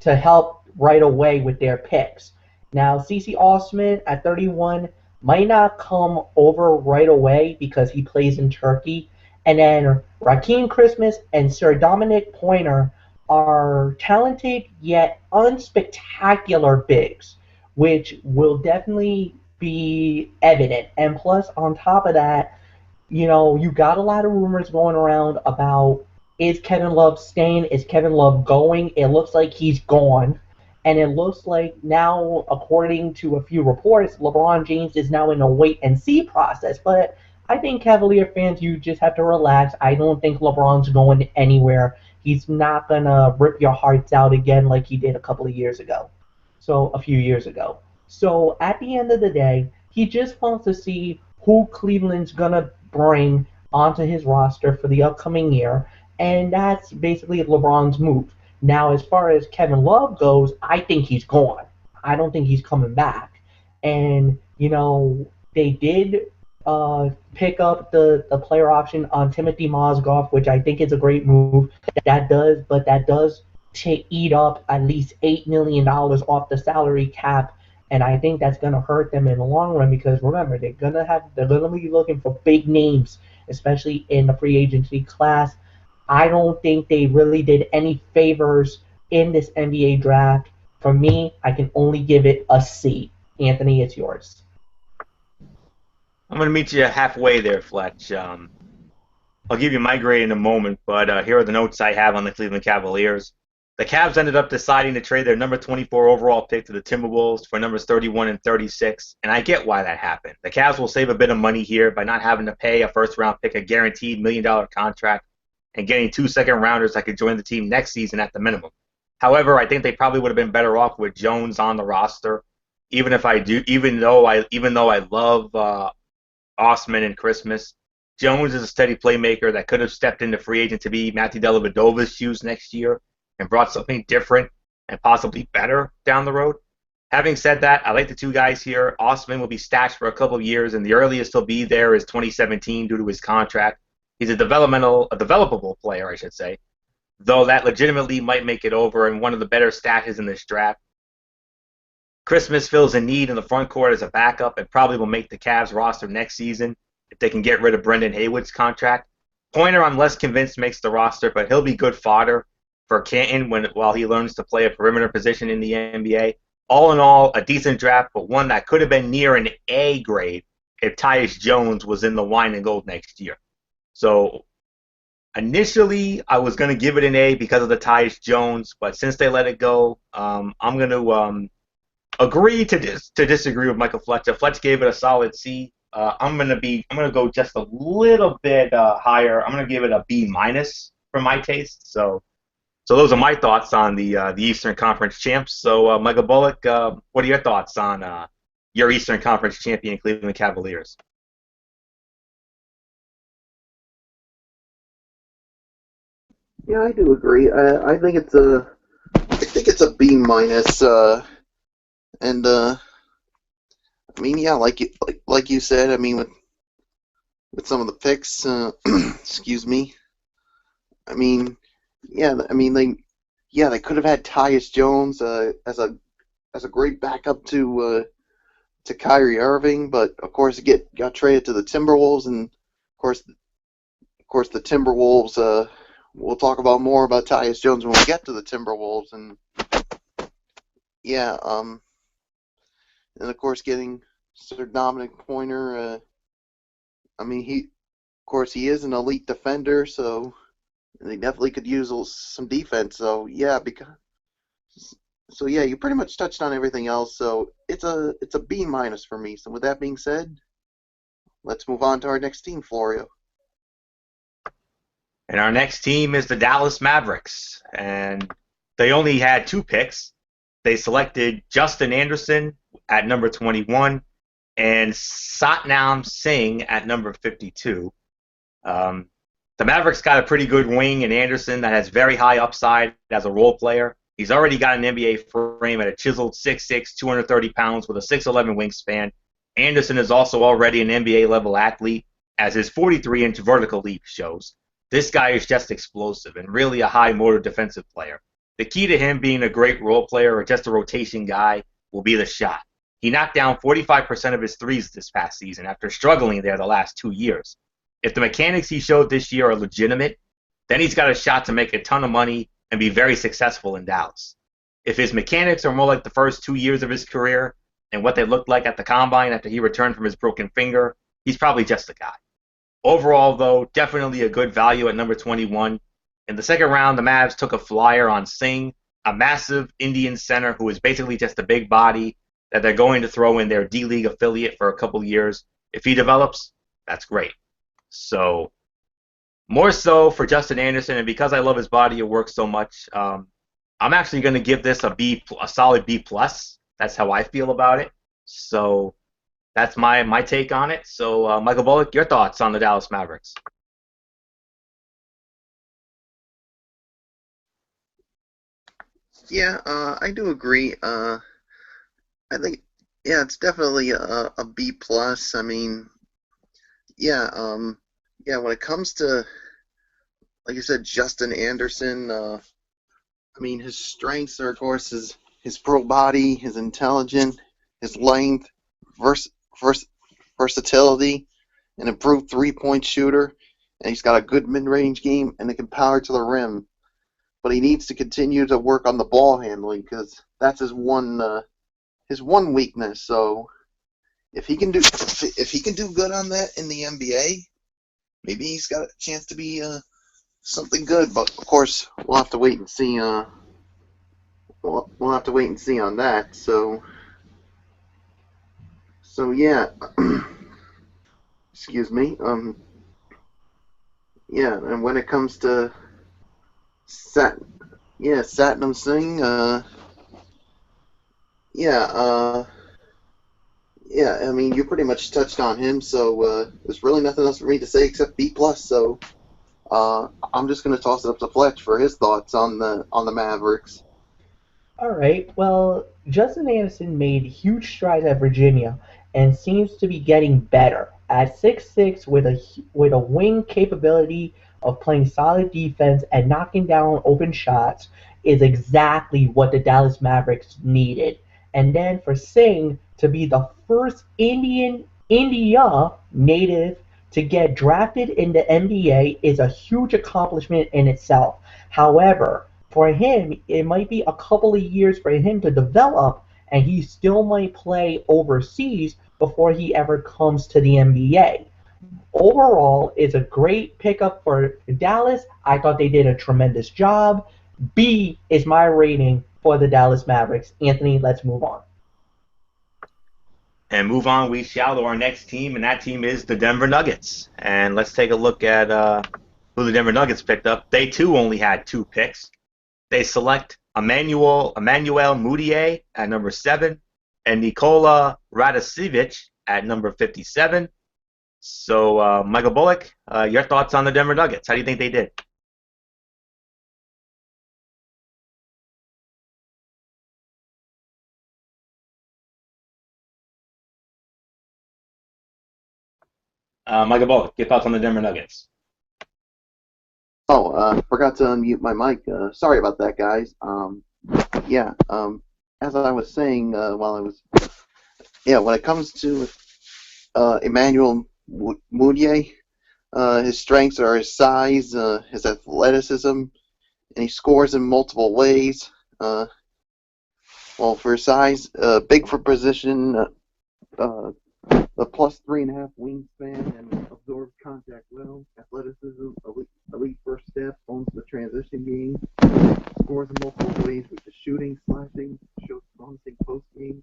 help right away with their picks. Now, Cedi Osman at 31 might not come over right away because he plays in Turkey, and then Rakeem Christmas and Sir Dominic Pointer are talented yet unspectacular bigs, which will definitely be evident. And plus, on top of that, you got a lot of rumors going around about, is Kevin Love staying? Is Kevin Love going? It looks like he's gone. And it looks like now, according to a few reports, LeBron James is now in a wait and see process. But I think Cavalier fans, you just have to relax. I don't think LeBron's going anywhere. He's not gonna rip your hearts out again like he did a few years ago. So at the end of the day, he just wants to see who Cleveland's gonna bring onto his roster for the upcoming year, and that's basically LeBron's move. Now, as far as Kevin Love goes, I think he's gone. I don't think he's coming back. And they did pick up the player option on Timothy Mozgov, which I think is a great move. That does eat up at least $8 million off the salary cap, and I think that's gonna hurt them in the long run because remember they're gonna be looking for big names, especially in the free agency class. I don't think they really did any favors in this NBA draft. For me, I can only give it a C. Anthony, it's yours.
I'm going to meet you halfway there, Fletch. I'll give you my grade in a moment, but here are the notes I have on the Cleveland Cavaliers. The Cavs ended up deciding to trade their number 24 overall pick to the Timberwolves for numbers 31 and 36, and I get why that happened. The Cavs will save a bit of money here by not having to pay a first-round pick a guaranteed $1 million contract and getting 2 second-rounders that could join the team next season at the minimum. However, I think they probably would have been better off with Jones on the roster. Even though I love Osman and Christmas, Jones is a steady playmaker that could have stepped into free agent to be Matthew Dellavedova's shoes next year and brought something different and possibly better down the road. Having said that, I like the two guys here. Osman will be stashed for a couple of years, and the earliest he'll be there is 2017 due to his contract. He's a developable player, I should say, though that legitimately might make it over and one of the better stashes in this draft. Christmas fills a need in the front court as a backup and probably will make the Cavs roster next season if they can get rid of Brendan Haywood's contract. Pointer, I'm less convinced makes the roster, but he'll be good fodder for Canton while he learns to play a perimeter position in the NBA. All in all, a decent draft, but one that could have been near an A grade if Tyus Jones was in the wine and gold next year. So initially, I was going to give it an A because of the Tyus Jones, but since they let it go, I'm going to agree to disagree with Michael Fletcher. Fletch gave it a solid C. I'm going to go just a little bit higher. I'm going to give it a B minus for my taste. So those are my thoughts on the Eastern Conference champs. So Michael Bullock, what are your thoughts on your Eastern Conference champion Cleveland Cavaliers?
Yeah, I do agree. I think it's a B minus. And I mean, yeah, like you said, I mean, with some of the picks, excuse me. I mean, yeah, they could have had Tyus Jones as a great backup to Kyrie Irving, but of course it got traded to the Timberwolves, and of course the Timberwolves. We'll talk about more about Tyus Jones when we get to the Timberwolves, and yeah, and of course getting Sir Dominic Pointer. I mean, he is an elite defender, so they definitely could use some defense. So yeah, you pretty much touched on everything else. So it's a B minus for me. So with that being said, let's move on to our next team, Florio.
And our next team is the Dallas Mavericks, and they only had 2 picks. They selected Justin Anderson at number 21 and Satnam Singh at number 52. The Mavericks got a pretty good wing in Anderson that has very high upside as a role player. He's already got an NBA frame at a chiseled 6'6", 230 pounds with a 6'11 wingspan. Anderson is also already an NBA-level athlete, as his 43-inch vertical leap shows. This guy is just explosive and really a high-motor defensive player. The key to him being a great role player or just a rotation guy will be the shot. He knocked down 45% of his threes this past season after struggling there the last 2 years. If the mechanics he showed this year are legitimate, then he's got a shot to make a ton of money and be very successful in Dallas. If his mechanics are more like the first 2 years of his career and what they looked like at the Combine after he returned from his broken finger, he's probably just a guy. Overall, though, definitely a good value at number 21. In the second round, the Mavs took a flyer on Singh. a massive Indian center who is basically just a big body that they're going to throw in their D-League affiliate for a couple years. If he develops, that's great. So more so for Justin Anderson, and because I love his body of work so much, I'm actually going to give this a solid B plus. That's how I feel about it. So that's my take on it. So Michael Bullock, your thoughts on the Dallas Mavericks?
Yeah, I do agree. I think, yeah, it's definitely a B plus. I mean, yeah, yeah. When it comes to, like you said, Justin Anderson, I mean, his strengths are, of course, his pro body, his intelligence, his length, vers, vers, versatility, an improved three-point shooter, and he's got a good mid-range game and he can power to the rim. But he needs to continue to work on the ball handling because that's his one weakness. So if he can do good on that in the NBA, maybe he's got a chance to be something good. But of course, we'll have to wait and see. We'll have to wait and see on that. So yeah. Excuse me. Yeah, and when it comes to Satnam Singh. Yeah. Yeah. I mean, you pretty much touched on him, so there's really nothing else for me to say except B plus. So I'm just gonna toss it up to Fletch for his thoughts on the Mavericks.
All right. Well, Justin Anderson made huge strides at Virginia and seems to be getting better. At 6'6", with a wing capability of playing solid defense and knocking down open shots is exactly what the Dallas Mavericks needed. And then for Singh to be the first India native to get drafted in the NBA is a huge accomplishment in itself. However, for him, it might be a couple of years for him to develop, and he still might play overseas before he ever comes to the NBA. Overall, it's a great pickup for Dallas. I thought they did a tremendous job. B is my rating for the Dallas Mavericks. Anthony, let's move on.
And move on, we shall to our next team, and that team is the Denver Nuggets. And let's take a look at who the Denver Nuggets picked up. They too only had 2 picks. They select Emmanuel Mudiay at number 7 and Nikola Radosevich at number 57. So, Michael Bullock, your thoughts on the Denver Nuggets? How do you think they did? Michael Bullock, your thoughts on the Denver Nuggets?
Oh, forgot to unmute my mic. Sorry about that, guys. Yeah. As I was saying when it comes to Emmanuel Mudiay, his strengths are his size, his athleticism, and he scores in multiple ways. Well, for his size, big for position, a plus 3.5 wingspan, and absorbs contact well. Athleticism, elite first step, owns the transition game, scores in multiple ways with the shooting, slashing, shows promising post game.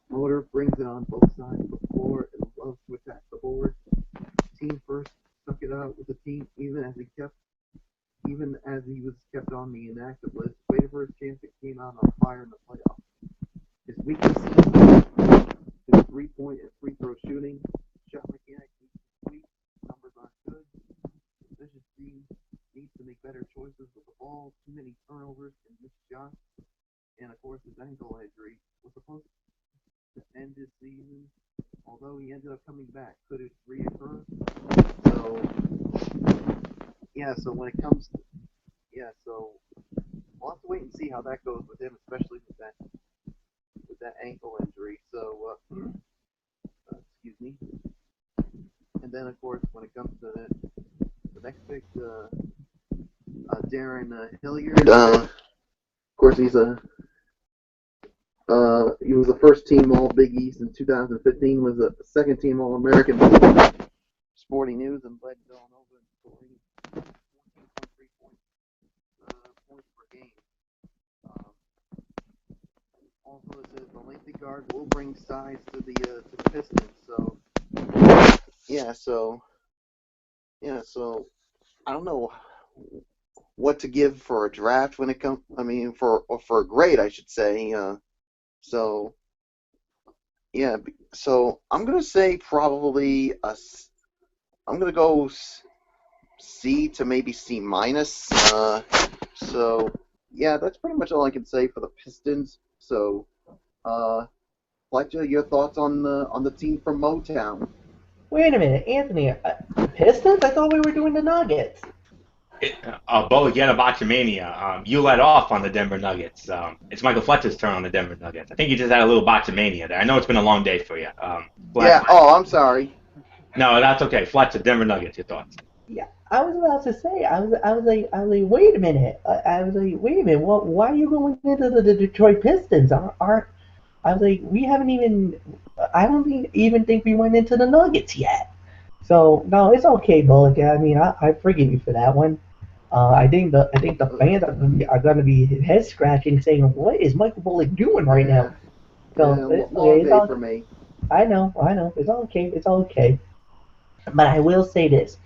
Motor brings it on both sides of the floor and loves to attack the board. Team first, stuck it out with the team even as he was kept on the inactive list. Waited for his chance and came out on fire in the playoffs. His weaknesses: his three-point and free throw shooting, shot mechanics weak, numbers aren't good. Position team needs to make better choices with the ball. Too many turnovers and missed shots. And of course, his ankle injury was supposed to end his season. Although he ended up coming back, could it reoccur? So yeah. So when it comes to we'll have to wait and see how that goes with him, especially with that ankle injury. So excuse me. And then of course, when it comes to the next pick, Darren Hilliard. Of course, he was the first team All Big East in 2015. Was a second team All American. Sporting News and led Villanova in scoring 14.3 points per game. guard will bring size to the Pistons. So yeah, so I don't know what to give for a draft when it comes. I mean, for a grade, I should say. So yeah, so I'm gonna say probably I'm gonna go C to maybe C minus. So yeah, that's pretty much all I can say for the Pistons. So, Fletcher, your thoughts on the team from Motown?
Wait a minute, Anthony. Pistons? I thought we were doing the Nuggets.
Again, Botchamania. You let off on the Denver Nuggets. It's Michael Fletcher's turn on the Denver Nuggets. I think you just had a little Botchamania there. I know it's been a long day for you.
Yeah. Oh, I'm sorry.
No, that's okay. Fletcher, Denver Nuggets. Your thoughts?
Yeah, I was about to say. I was like, wait a minute. I was like, wait a minute. What? Why are you going into the Detroit Pistons? I was like, we haven't even. I don't even think we went into the Nuggets yet. So no, it's okay, Bullock. I mean, I forgive you for that one. I think the fans are going to be head scratching, saying, "What is Michael Bullock doing right now?" So
Long day for me.
I know. It's okay. It's okay. But I will say this: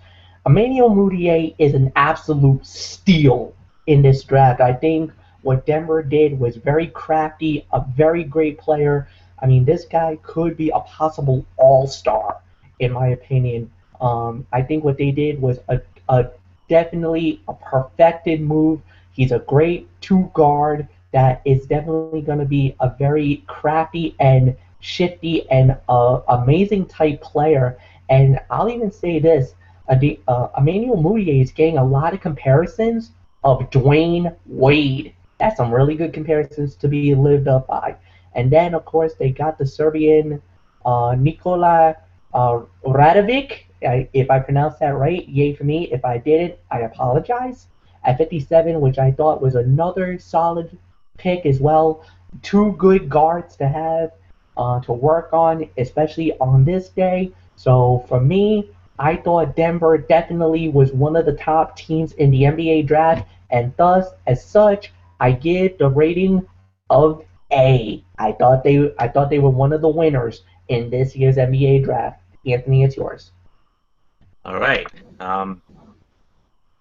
Emmanuel Mudiay is an absolute steal in this draft. I think what Denver did was very crafty, a very great player. I mean, this guy could be a possible all-star, in my opinion. I think what they did was a definitely a perfected move. He's a great two guard that is definitely going to be a very crafty and shifty and amazing type player. And I'll even say this: Emmanuel Mudiay is getting a lot of comparisons of Dwayne Wade. That's some really good comparisons to be lived up by. And then, of course, they got the Serbian Nikola Radovic. If I pronounced that right, yay for me. If I didn't, I apologize. At 57, which I thought was another solid pick as well. Two good guards to have to work on, especially on this day. So for me, I thought Denver definitely was one of the top teams in the NBA draft, and thus, as such, I give the rating of A. I thought they were one of the winners in this year's NBA draft. Anthony, it's yours.
All right.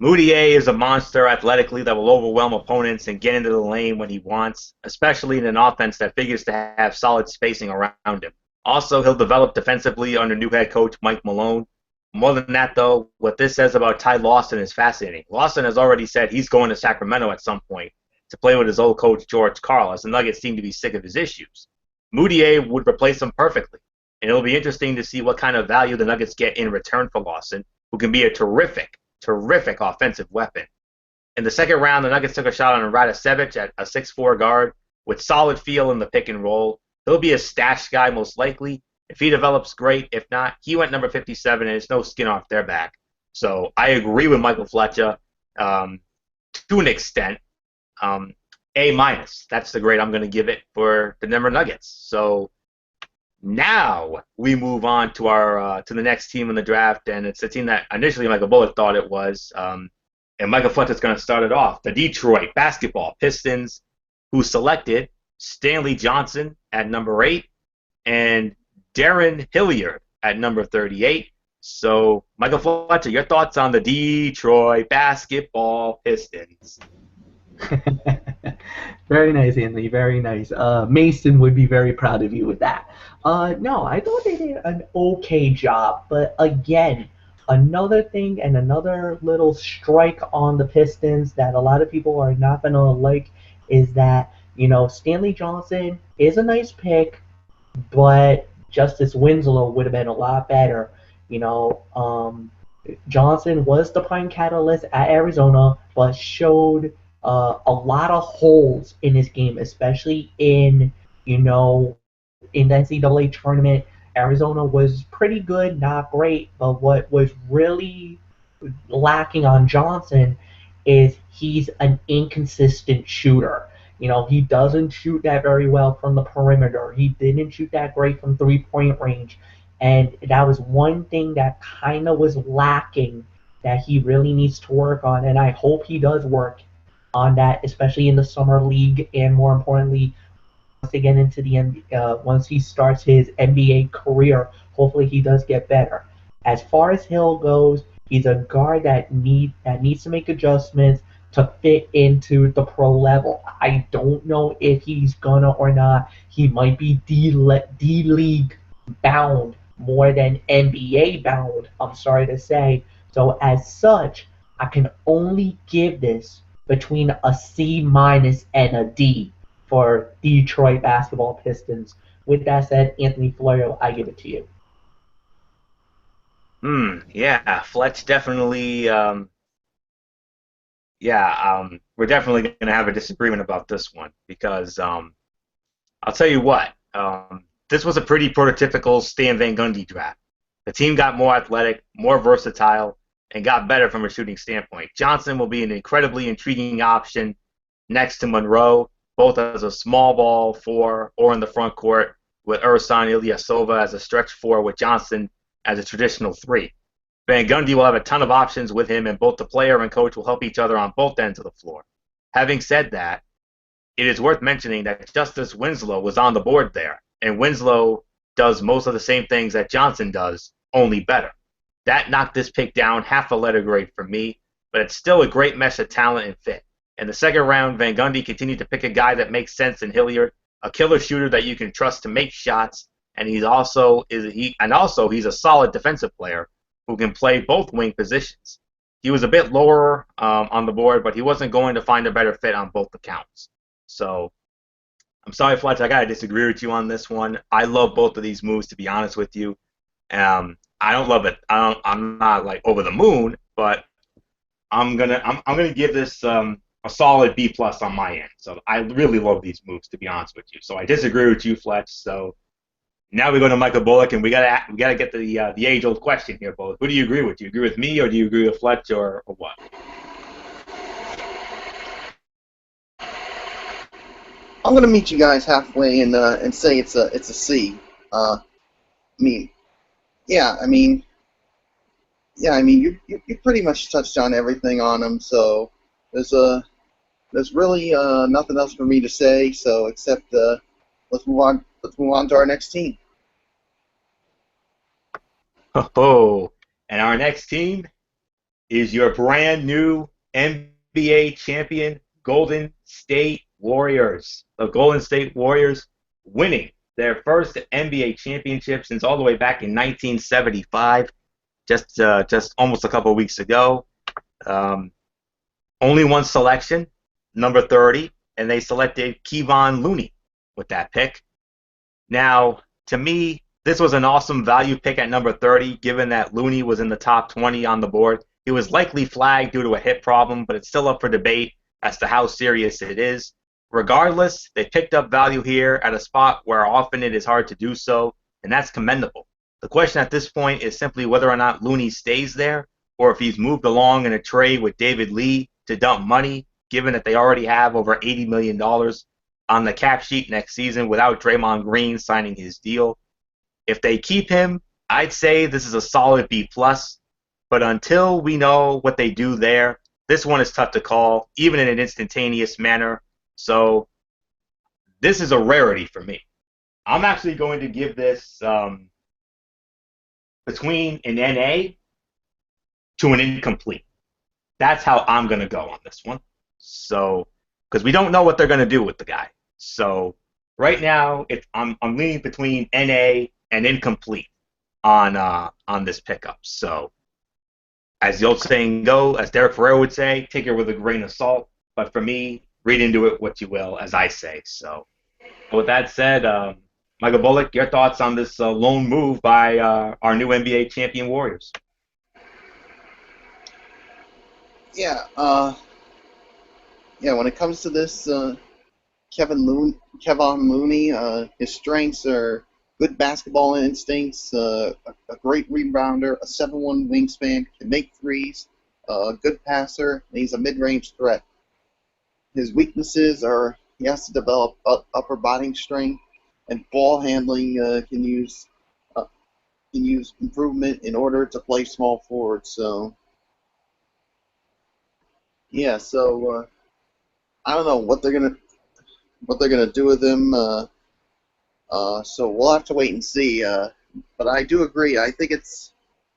Mudiay is a monster athletically that will overwhelm opponents and get into the lane when he wants, especially in an offense that figures to have solid spacing around him. Also, he'll develop defensively under new head coach Mike Malone. More than that, though, what this says about Ty Lawson is fascinating. Lawson has already said he's going to Sacramento at some point to play with his old coach George Karl, as the Nuggets seem to be sick of his issues. Mudiay would replace him perfectly, and it'll be interesting to see what kind of value the Nuggets get in return for Lawson, who can be a terrific offensive weapon. In the second round, the Nuggets took a shot on Radicevic at a 6'4 guard with solid feel in the pick and roll. He'll be a stash guy most likely. If he develops, great. If not, he went number 57, and it's no skin off their back. So I agree with Michael Fletcher to an extent. A minus. That's the grade I'm going to give it for the Denver Nuggets. So now we move on to our to the next team in the draft, and it's a team that initially Michael Bullock thought it was. And Michael Fletcher's going to start it off. The Detroit Basketball Pistons, who selected Stanley Johnson at number 8 and Darren Hilliard at number 38. So, Michael Fletcher, your thoughts on the Detroit Basketball Pistons?
Very nice, Anthony. Very nice. Mason would be very proud of you with that. No, I thought they did an okay job, but again, another thing and another little strike on the Pistons that a lot of people are not going to like is that, Stanley Johnson is a nice pick, but Justice Winslow would have been a lot better. Johnson was the prime catalyst at Arizona, but showed a lot of holes in his game, especially in the NCAA tournament. Arizona was pretty good, not great, but what was really lacking on Johnson is he's an inconsistent shooter. He doesn't shoot that very well from the perimeter. He didn't shoot that great from three-point range. And that was one thing that kind of was lacking that he really needs to work on. And I hope he does work on that, especially in the summer league, and more importantly, to get into the once he starts his NBA career. Hopefully, he does get better. As far as Hill goes, he's a guard that needs to make adjustments to fit into the pro level. I don't know if he's gonna or not. He might be D League bound more than NBA bound. I'm sorry to say. So as such, I can only give this between a C minus and a D for Detroit basketball Pistons. With that said, Anthony Florio, I give it to you.
Yeah, Fletch definitely. Yeah, we're definitely going to have a disagreement about this one because I'll tell you what. This was a pretty prototypical Stan Van Gundy draft. The team got more athletic, more versatile, and got better from a shooting standpoint. Johnson will be an incredibly intriguing option next to Monroe, both as a small ball four or in the front court, with Ersan Ilyasova as a stretch four, with Johnson as a traditional three. Van Gundy will have a ton of options with him, and both the player and coach will help each other on both ends of the floor. Having said that, it is worth mentioning that Justice Winslow was on the board there, and Winslow does most of the same things that Johnson does, only better. That knocked this pick down half a letter grade for me, but it's still a great mesh of talent and fit. In the second round, Van Gundy continued to pick a guy that makes sense in Hilliard, a killer shooter that you can trust to make shots, and he's a solid defensive player who can play both wing positions. He was a bit lower on the board, but he wasn't going to find a better fit on both accounts. So I'm sorry, Fletch, I gotta disagree with you on this one. I love both of these moves, to be honest with you. I don't love it. I'm not like over the moon, but I'm gonna give this a solid B plus on my end. So I really love these moves, to be honest with you. So I disagree with you, Fletch. So now we go to Michael Bullock, and we gotta get the age old question here, Bullock. Who do you agree with? Do you agree with me, or do you agree with Fletch, or what?
I'm gonna meet you guys halfway and say it's a C. I mean, yeah, I mean, you pretty much touched on everything on them. So there's really nothing else for me to say. So except let's move on. Let's move on to our next team.
Oh, and our next team is your brand new NBA champion, Golden State Warriors. The Golden State Warriors winning their first NBA championship since all the way back in 1975, just almost a couple of weeks ago. Only one selection, number 30, and they selected Kevon Looney with that pick. Now, to me, this was an awesome value pick at number 30, given that Looney was in the top 20 on the board. He was likely flagged due to a hip problem, but it's still up for debate as to how serious it is. Regardless, they picked up value here at a spot where often it is hard to do so, and that's commendable. The question at this point is simply whether or not Looney stays there, or if he's moved along in a trade with David Lee to dump money, given that they already have over $80 million on the cap sheet next season without Draymond Green signing his deal. If they keep him, I'd say this is a solid B+, but until we know what they do there, this one is tough to call, even in an instantaneous manner. So this is a rarity for me. I'm actually going to give this between an NA to an incomplete. That's how I'm going to go on this one. So, because we don't know what they're going to do with the guy. So right now, I'm leaning between NA and incomplete on this pickup. So, as the old saying goes, as Derek Ferrer would say, take it with a grain of salt. But for me, read into it what you will, as I say. So, with that said, Michael Bullock, your thoughts on this lone move by our new NBA champion Warriors?
Yeah, when it comes to this, Kevon Looney, his strengths are good basketball instincts, a great rebounder, a 7'1" wingspan, can make threes, a good passer, and he's a mid-range threat. His weaknesses are he has to develop upper body strength, and ball handling can use improvement in order to play small forward. So, yeah, so I don't know what they're gonna. what they're gonna do with him. So we'll have to wait and see. But I do agree. I think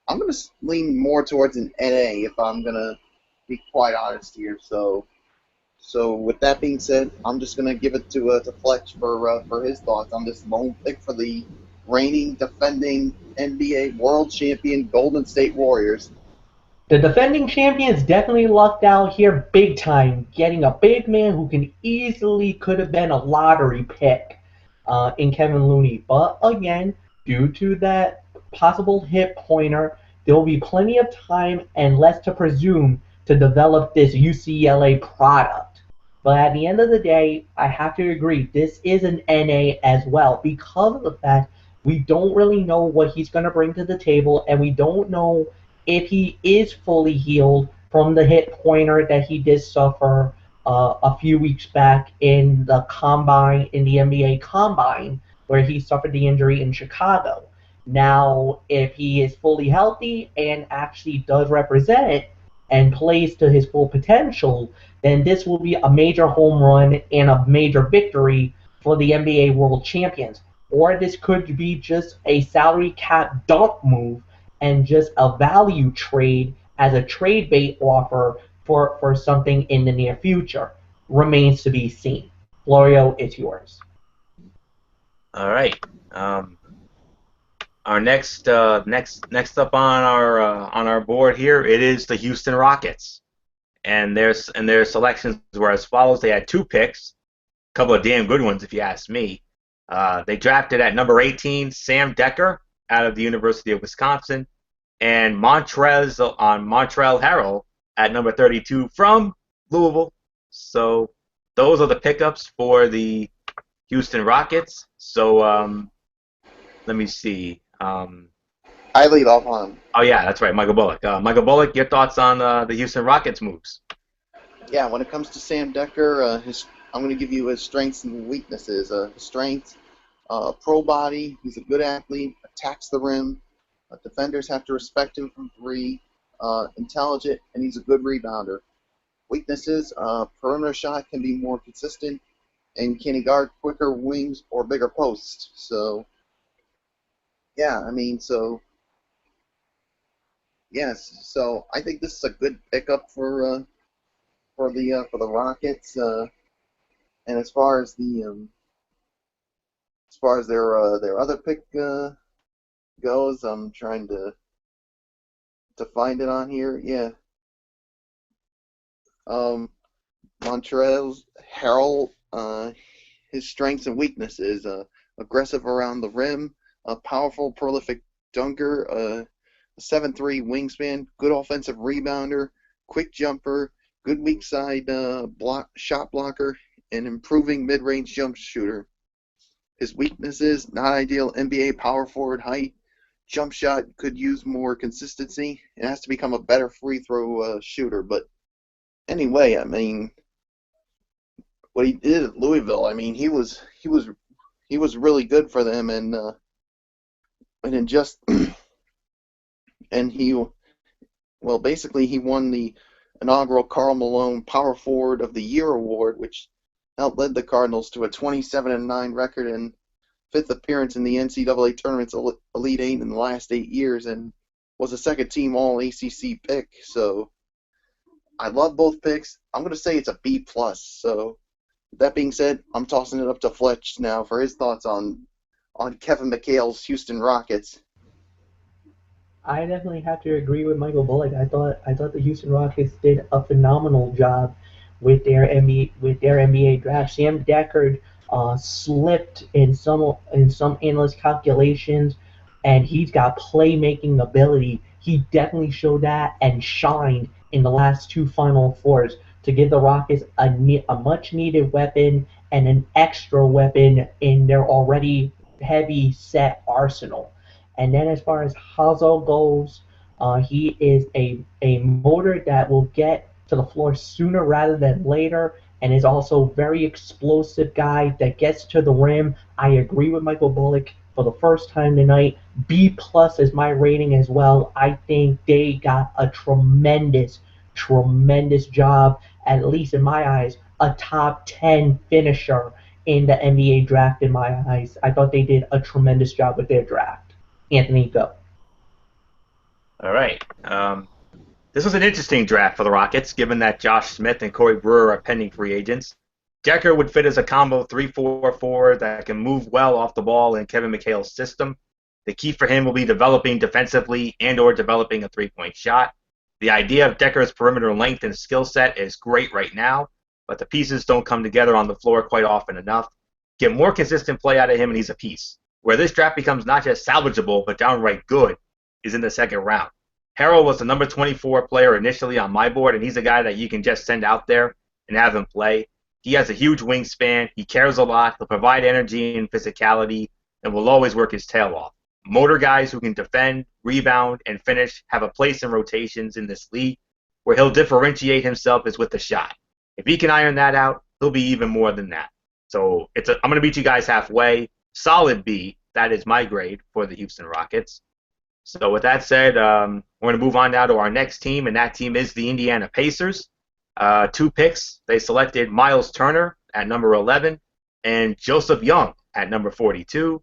I'm gonna lean more towards an NA if I'm gonna be quite honest here. So with that being said, I'm just gonna give it to Fletch for his thoughts on this lone pick for the reigning, defending NBA World Champion Golden State Warriors.
The defending champions definitely lucked out here big time, getting a big man who could have been a lottery pick in Kevin Looney. But again, due to that possible hip pointer, there will be plenty of time and less to presume to develop this UCLA product. But at the end of the day, I have to agree, this is an NA as well because of the fact we don't really know what he's going to bring to the table, and we don't know if he is fully healed from the hip pointer that he did suffer a few weeks back in the combine, in the NBA combine, where he suffered the injury in Chicago. Now, if he is fully healthy and actually does represent it and plays to his full potential, then this will be a major home run and a major victory for the NBA World Champions. Or this could be just a salary cap dump move and just a value trade as a trade bait offer for something in the near future. Remains to be seen. Florio, it's yours.
All right. Our next up on our board here, it is the Houston Rockets, and their selections were as follows. They had 2 picks, a couple of damn good ones if you ask me. They drafted at number 18 Sam Decker out of the University of Wisconsin, and Montrezl Harrell at number 32 from Louisville. So those are the pickups for the Houston Rockets. So let me see.
I lead off on him.
Oh yeah, that's right, Michael Bullock. Michael Bullock, your thoughts on the Houston Rockets moves?
Yeah, when it comes to Sam Decker, I'm going to give you his strengths and weaknesses. His strengths, pro body, he's a good athlete, attacks the rim. Defenders have to respect him from 3. Intelligent, and he's a good rebounder. Weaknesses, perimeter shot can be more consistent, and can he guard quicker wings or bigger posts? So, yeah, I mean, yes. So I think this is a good pickup for the Rockets. And as far as their other pick goes, I'm trying to find it on here. Yeah. Montrezl Harrell, his strengths and weaknesses: aggressive around the rim, a powerful, prolific dunker, a 7'3" wingspan, good offensive rebounder, quick jumper, good weak side shot blocker, and improving mid-range jump shooter. His weaknesses: not ideal NBA power forward height, jump shot could use more consistency, it has to become a better free throw shooter. But anyway, I mean, what he did at Louisville, I mean, he was really good for them, and in just and basically he won the inaugural Karl Malone Power Forward of the Year award, which helped lead the Cardinals to a 27-9 record and 5th appearance in the NCAA tournament's Elite 8 in the last 8 years, and was a second-team All-ACC pick. So I love both picks. I'm going to say it's a B+. So that being said, I'm tossing it up to Fletch now for his thoughts on Kevin McHale's Houston Rockets.
I definitely have to agree with Michael Bullock. I thought the Houston Rockets did a phenomenal job with their NBA draft. Sam Decker slipped in some analyst calculations, and he's got playmaking ability. He definitely showed that and shined in the last 2 Final Fours to give the Rockets a much-needed weapon and an extra weapon in their already heavy set arsenal. And then as far as Hazel goes, he is a motor that will get to the floor sooner rather than later, and is also very explosive guy that gets to the rim. I agree with Michael Bullock for the first time tonight. B+ is my rating as well. I think they got a tremendous job, at least in my eyes, a top 10 finisher in the NBA draft in my eyes. I thought they did a tremendous job with their draft. Anthony, go.
All right. This was an interesting draft for the Rockets, given that Josh Smith and Corey Brewer are pending free agents. Decker would fit as a combo 3-4 forward that can move well off the ball in Kevin McHale's system. The key for him will be developing defensively and or developing a three-point shot. The idea of Decker's perimeter length and skill set is great right now, but the pieces don't come together on the floor quite often enough. Get more consistent play out of him and he's a piece. Where this draft becomes not just salvageable but downright good is in the second round. Harrell was the number 24 player initially on my board, and he's a guy that you can just send out there and have him play. He has a huge wingspan. He cares a lot. He'll provide energy and physicality and will always work his tail off. Motor guys who can defend, rebound, and finish have a place in rotations in this league. Where he'll differentiate himself is with the shot. If he can iron that out, he'll be even more than that. So I'm going to beat you guys halfway. Solid B. That is my grade for the Houston Rockets. So with that said, we're going to move on now to our next team, and that team is the Indiana Pacers. 2 picks. They selected Miles Turner at number 11 and Joseph Young at number 42.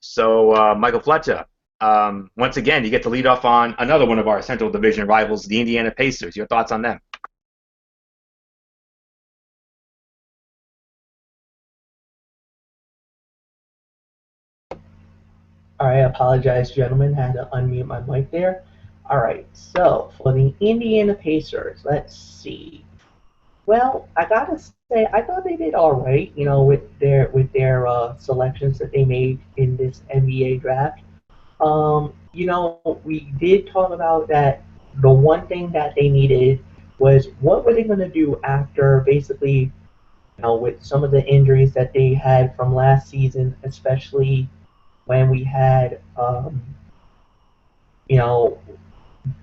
So, Michael Fletcher, once again, you get to lead off on another one of our Central Division rivals, the Indiana Pacers. Your thoughts on them?
I apologize, gentlemen. Had to unmute my mic there. All right. So for the Indiana Pacers, let's see. Well, I gotta say, I thought they did all right. With their selections that they made in this NBA draft. We did talk about that. The one thing that they needed was what were they going to do after basically, with some of the injuries that they had from last season, especially when we had,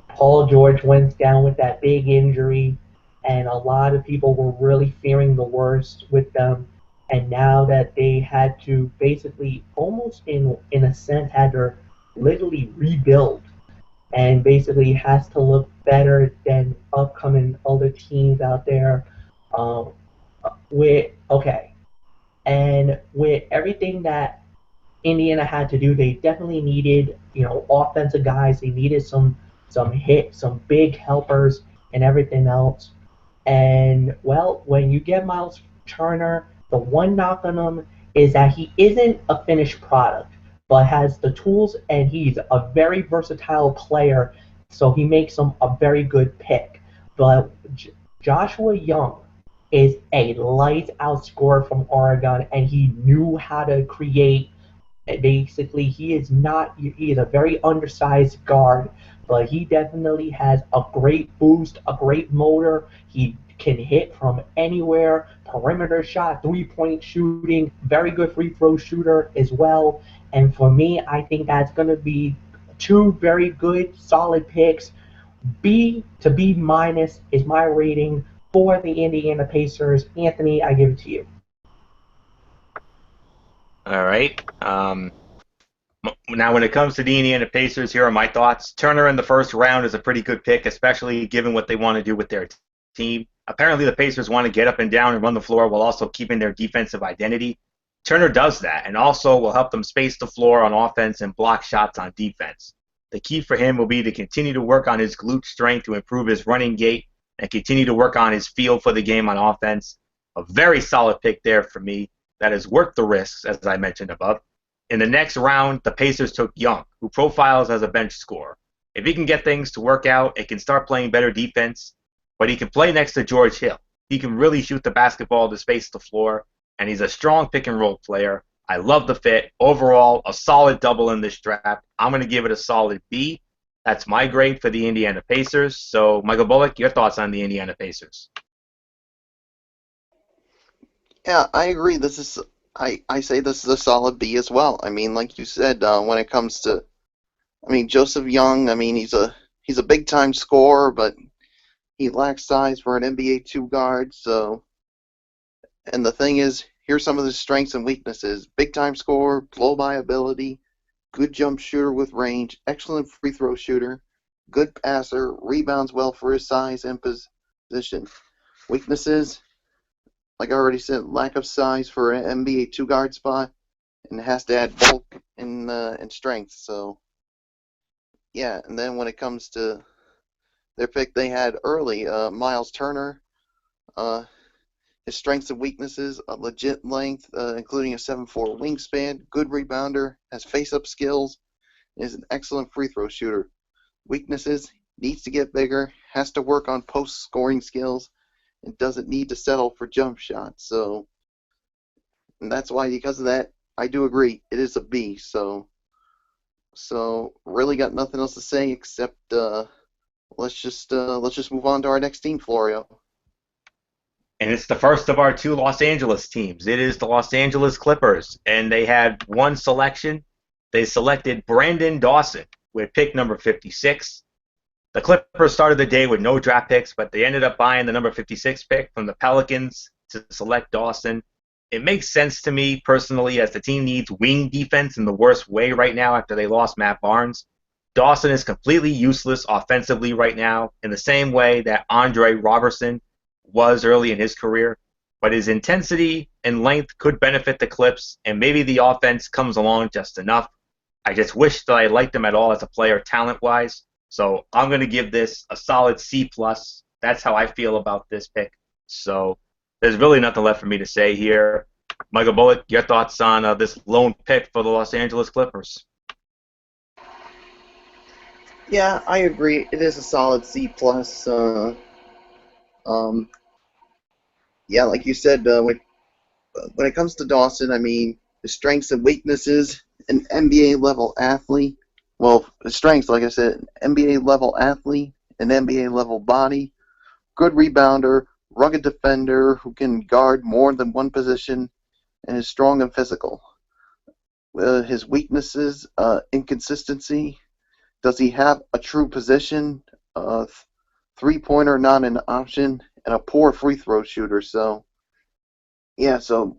Paul George went down with that big injury, and a lot of people were really fearing the worst with them. And now that they had to basically, almost in a sense, had to literally rebuild, and basically has to look better than upcoming other teams out there. And with everything that Indiana had to do, they definitely needed, offensive guys. They needed some big helpers and everything else. And well, when you get Miles Turner, the one knock on him is that he isn't a finished product, but has the tools, and he's a very versatile player, so he makes him a very good pick. But Joshua Young is a lights-out scorer from Oregon, and he knew how to create. Basically, he is a very undersized guard, but he definitely has a great boost, a great motor. He can hit from anywhere, perimeter shot, three-point shooting, very good free throw shooter as well. And for me, I think that's going to be 2 very good, solid picks. B to B minus is my rating for the Indiana Pacers. Anthony, I give it to you.
All right. Now, when it comes to the Indiana Pacers, here are my thoughts. Turner in the first round is a pretty good pick, especially given what they want to do with their team. Apparently, the Pacers want to get up and down and run the floor while also keeping their defensive identity. Turner does that, and also will help them space the floor on offense and block shots on defense. The key for him will be to continue to work on his glute strength to improve his running gait and continue to work on his feel for the game on offense. A very solid pick there for me. That is worth the risks, as I mentioned above. In the next round, the Pacers took Young, who profiles as a bench scorer. If he can get things to work out, it can start playing better defense, but he can play next to George Hill. He can really shoot the basketball to space the floor, and he's a strong pick-and-roll player. I love the fit. Overall, a solid double in this draft. I'm going to give it a solid B. That's my grade for the Indiana Pacers. So, Michael Bullock, your thoughts on the Indiana Pacers?
Yeah, I agree. I say this is a solid B as well. I mean, like you said, when it comes to, Joseph Young, he's a big time scorer, but he lacks size for an NBA 2 guard. So, and the thing is, here's some of his strengths and weaknesses: big time scorer, blow by ability, good jump shooter with range, excellent free throw shooter, good passer, rebounds well for his size and position. Weaknesses: like I already said, lack of size for an NBA two guard spot, and has to add bulk and strength. So yeah, and then when it comes to their pick they had early, Miles Turner, uh, his strengths and weaknesses: legit length, including a 7'4" wingspan, good rebounder, has face-up skills, and is an excellent free throw shooter. Weaknesses: needs to get bigger, has to work on post-scoring skills, and doesn't need to settle for jump shots. So, and that's why, because of that, I do agree it is a B. So really got nothing else to say except let's just move on to our next team, Florio.
And it's the first of our two Los Angeles teams. It is the Los Angeles Clippers, and they had one selection. They selected Brandon Dawson with pick number 56. The Clippers started the day with no draft picks, but they ended up buying the number 56 pick from the Pelicans to select Dawson. It makes sense to me personally, as the team needs wing defense in the worst way right now after they lost Matt Barnes. Dawson is completely useless offensively right now, in the same way that Andre Robertson was early in his career. But his intensity and length could benefit the Clips, and maybe the offense comes along just enough. I just wish that I liked him at all as a player talent-wise. So I'm going to give this a solid C+. That's how I feel about this pick. So there's really nothing left for me to say here. Michael Bullock, your thoughts on this lone pick for the Los Angeles Clippers?
Yeah, I agree. It is a solid C+. Yeah, like you said, when it comes to Dawson, I mean, his strengths and weaknesses: an NBA level athlete. Well, his strengths, like I said, an NBA level athlete, an NBA level body, good rebounder, rugged defender who can guard more than one position, and is strong and physical. His weaknesses: inconsistency. Does he have a true position? Three-pointer not an option, and a poor free throw shooter. So, yeah. So,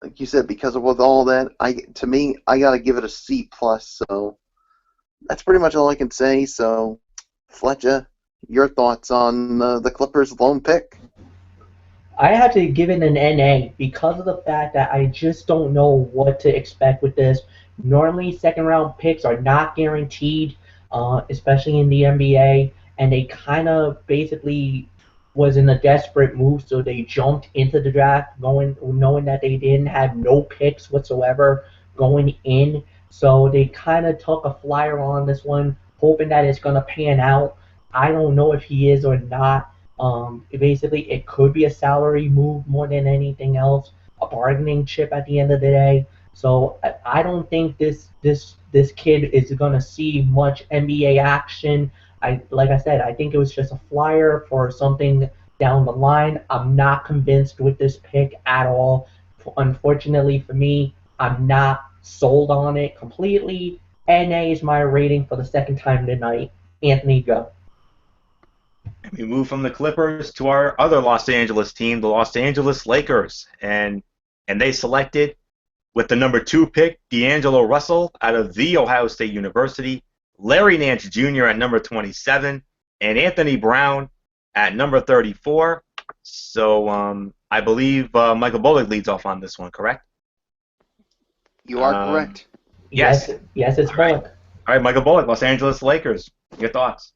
like you said, because of with all that, I gotta give it a C+. So that's pretty much all I can say. So, Fletcher, your thoughts on the Clippers' lone pick?
I had to give it an NA because of the fact that I just don't know what to expect with this. Normally, second round picks are not guaranteed, especially in the NBA, and they kind of basically was in a desperate move, so they jumped into the draft, knowing that they didn't have no picks whatsoever going in. So they kind of took a flyer on this one, hoping that it's gonna pan out. I don't know if he is or not. Basically, it could be a salary move more than anything else, a bargaining chip at the end of the day. So I don't think this kid is gonna see much NBA action. Like I said, I think it was just a flyer for something down the line. I'm not convinced with this pick at all. Unfortunately for me, I'm not sold on it completely. NA is my rating for the second time tonight. Anthony, go.
We move from the Clippers to our other Los Angeles team, the Los Angeles Lakers, and they selected with the number 2 pick D'Angelo Russell out of The Ohio State University, Larry Nance Jr. at number 27, and Anthony Brown at number 34. So I believe Michael Bullock leads off on this one, correct?
You are correct.
Yes.
Yes, it's Bullock.
All right, Michael Bullock, Los Angeles Lakers. Your thoughts?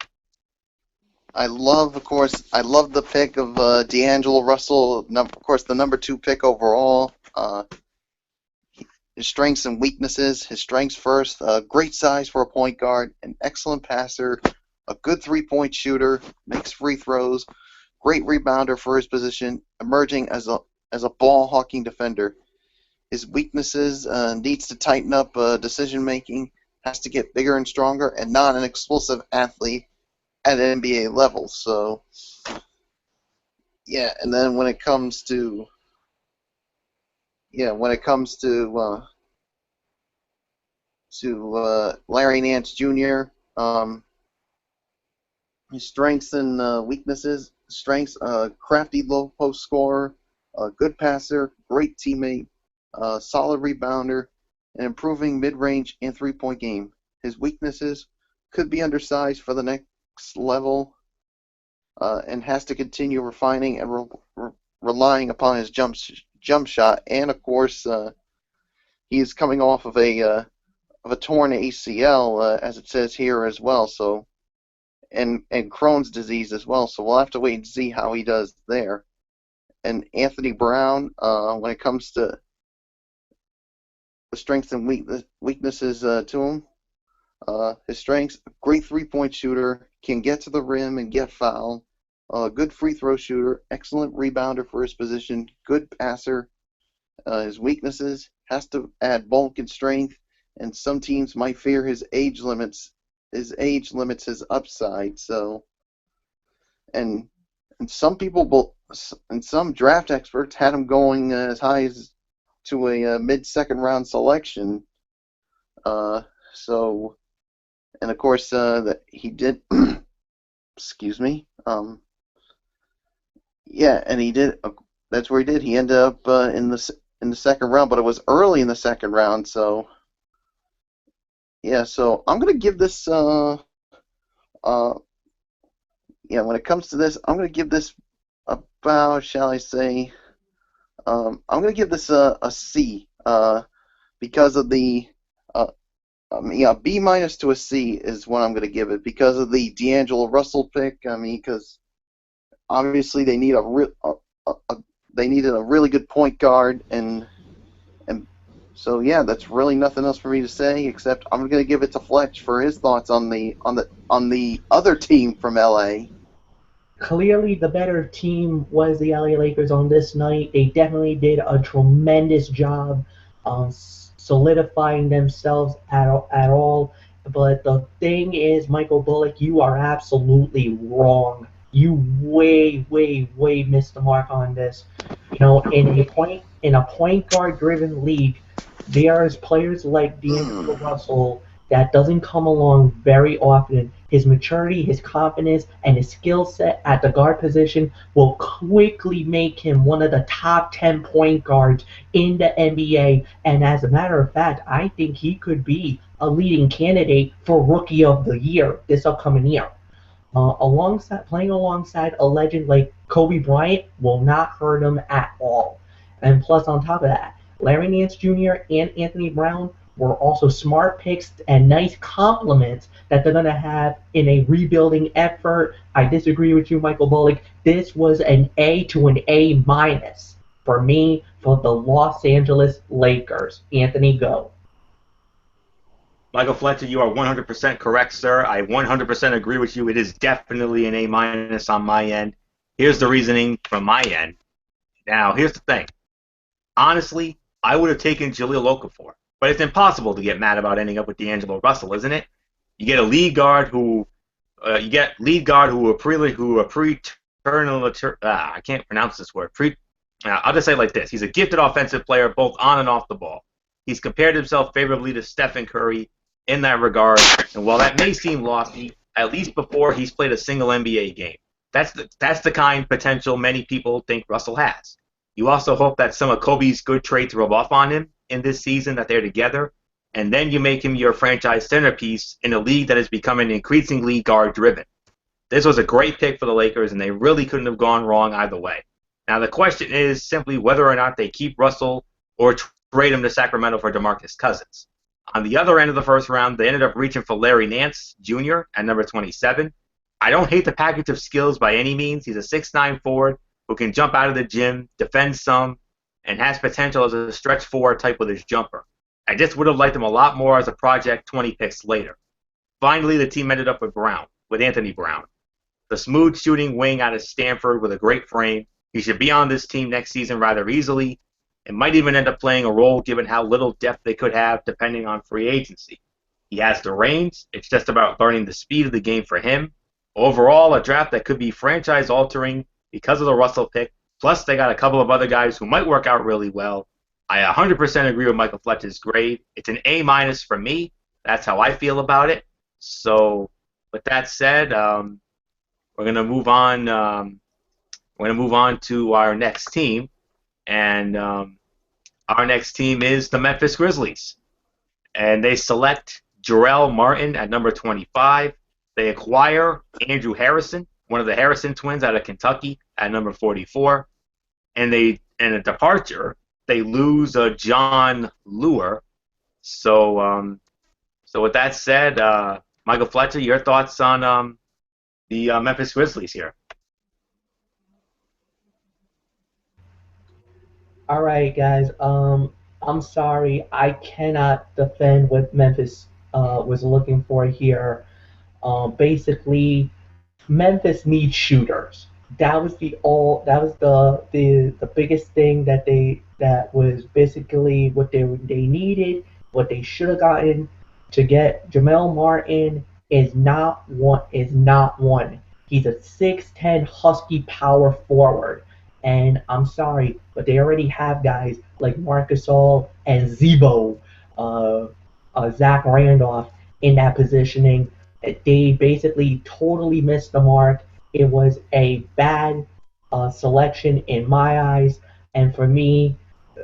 I love the pick of D'Angelo Russell. Of course, the number 2 pick overall. His strengths and weaknesses. His strengths first: great size for a point guard, an excellent passer, a good three-point shooter, makes free throws, great rebounder for his position, emerging as a ball-hawking defender. His weaknesses: needs to tighten up decision making, has to get bigger and stronger, and not an explosive athlete at NBA level. So, yeah. And then when it comes to Larry Nance Jr., his strengths and weaknesses: strengths: crafty low post scorer, good passer, great teammate, solid rebounder, and improving mid-range and three-point game. His weaknesses: could be undersized for the next level, and has to continue refining and relying upon his jump shot, and of course he is coming off of a torn ACL, as it says here as well. So and Crohn's disease as well. So we'll have to wait and see how he does there. And Anthony Brown, when it comes to the strengths and weaknesses to him, his strengths: great three-point shooter, can get to the rim and get fouled, good free throw shooter, excellent rebounder for his position, good passer. His weaknesses: has to add bulk and strength, and some teams might fear his age limits. His age limits his upside. So, and some people and some draft experts had him going as high as to a mid-second round selection. So, and of course that he did. Excuse me. Yeah, and he did. That's where he did. He ended up in the second round, but it was early in the second round. So, yeah. So I'm gonna give this. Yeah. When it comes to this, I'm gonna give this about, shall I say, I'm gonna give this a C. Because of the. Yeah, B minus to a C is what I'm gonna give it because of the D'Angelo Russell pick. I mean, because obviously they need they needed a really good point guard, and so yeah, that's really nothing else for me to say except I'm gonna give it to Fletch for his thoughts on the other team from LA.
Clearly, the better team was the LA Lakers on this night. They definitely did a tremendous job solidifying themselves at all. But the thing is, Michael Bullock, you are absolutely wrong. You way missed the mark on this. You know, in a point guard driven league, there's players like D'Angelo Russell that doesn't come along very often. His maturity, his confidence, and his skill set at the guard position will quickly make him one of the top 10 point guards in the NBA. And as a matter of fact, I think he could be a leading candidate for Rookie of the Year this upcoming year. Playing alongside a legend like Kobe Bryant will not hurt him at all. And plus, on top of that, Larry Nance Jr. and Anthony Brown were also smart picks and nice compliments that they're going to have in a rebuilding effort. I disagree with you, Michael Bullock. This was an A to an A minus for me for the Los Angeles Lakers. Anthony, go.
Michael Fletcher, you are 100% correct, sir. I 100% agree with you. It is definitely an A minus on my end. Here's the reasoning from my end. Now, here's the thing. Honestly, I would have taken Jahlil Okafor, but it's impossible to get mad about ending up with D'Angelo Russell, isn't it? You get a lead guard who, I can't pronounce this word. I'll just say it like this: he's a gifted offensive player, both on and off the ball. He's compared himself favorably to Stephen Curry in that regard, and while that may seem lofty, at least before he's played a single NBA game. That's the kind potential many people think Russell has. You also hope that some of Kobe's good traits rub off on him in this season, that they're together, and then you make him your franchise centerpiece in a league that is becoming increasingly guard-driven. This was a great pick for the Lakers, and they really couldn't have gone wrong either way. Now the question is simply whether or not they keep Russell or trade him to Sacramento for DeMarcus Cousins. On the other end of the first round, they ended up reaching for Larry Nance Jr. at number 27. I don't hate the package of skills by any means. He's a 6'9" forward who can jump out of the gym, defend some, and has potential as a stretch four type with his jumper. I just would have liked him a lot more as a project 20 picks later. Finally, the team ended up with Anthony Brown. The smooth shooting wing out of Stanford with a great frame. He should be on this team next season rather easily, and might even end up playing a role given how little depth they could have depending on free agency. He has the range. It's just about learning the speed of the game for him. Overall, a draft that could be franchise-altering because of the Russell pick, plus they got a couple of other guys who might work out really well. I 100% agree with Michael Fletcher's grade. It's an A- for me. That's how I feel about it. So, with that said, we're gonna move on. We're gonna move on to our next team, and our next team is the Memphis Grizzlies, and they select Jarrell Martin at number 25. They acquire Andrew Harrison, one of the Harrison twins out of Kentucky, at number 44. and a departure, they lose John Lure. So so with that said, Michael Fletcher, your thoughts on the Memphis Grizzlies here?
All right, guys. I'm sorry, I cannot defend what Memphis was looking for here. Basically, Memphis needs shooters. That was the all. That was the biggest thing that was basically what they needed. What they should have gotten to get Jamel Martin is not one. He's a 6'10" husky power forward. And I'm sorry, but they already have guys like Marc Gasol and Zebo, Zach Randolph in that positioning. They basically totally missed the mark. It was a bad selection in my eyes, and for me,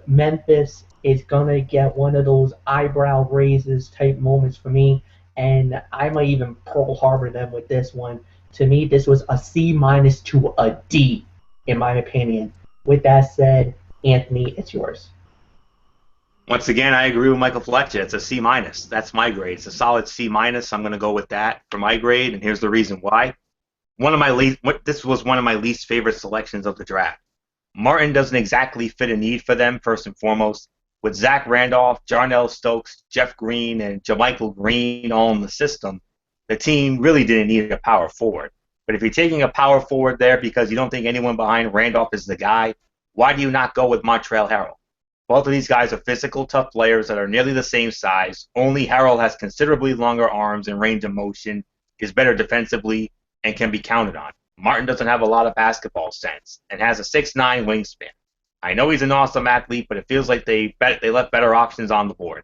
Memphis is gonna get one of those eyebrow raises type moments for me, and I might even Pearl Harbor them with this one. To me, this was a C minus to a D, in my opinion. With that said, Anthony, it's yours.
Once again, I agree with Michael Fletcher. It's a C minus. That's my grade. It's a solid C minus. I'm going to go with that for my grade, and here's the reason why. This was one of my least favorite selections of the draft. Martin doesn't exactly fit a need for them, first and foremost. With Zach Randolph, Jarnell Stokes, Jeff Green, and JaMychal Green all in the system, the team really didn't need a power forward. But if you're taking a power forward there because you don't think anyone behind Randolph is the guy, why do you not go with Montrezl Harrell? Both of these guys are physical, tough players that are nearly the same size. Only Harrell has considerably longer arms and range of motion, is better defensively, and can be counted on. Martin doesn't have a lot of basketball sense and has a 6'9" wingspan. I know he's an awesome athlete, but it feels like they left better options on the board.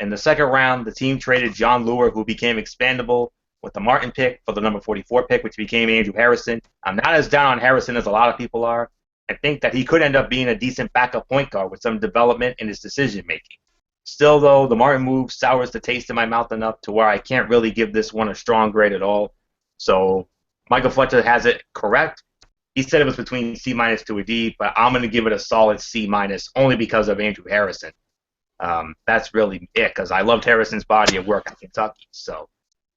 In the second round, the team traded John Lure, who became expandable, with the Martin pick for the number 44 pick, which became Andrew Harrison. I'm not as down on Harrison as a lot of people are. I think that he could end up being a decent backup point guard with some development in his decision-making. Still, though, the Martin move sours the taste in my mouth enough to where I can't really give this one a strong grade at all. So Michael Fletcher has it correct. He said it was between C minus to a D, but I'm going to give it a solid C minus only because of Andrew Harrison. That's really it, because I loved Harrison's body of work at Kentucky. So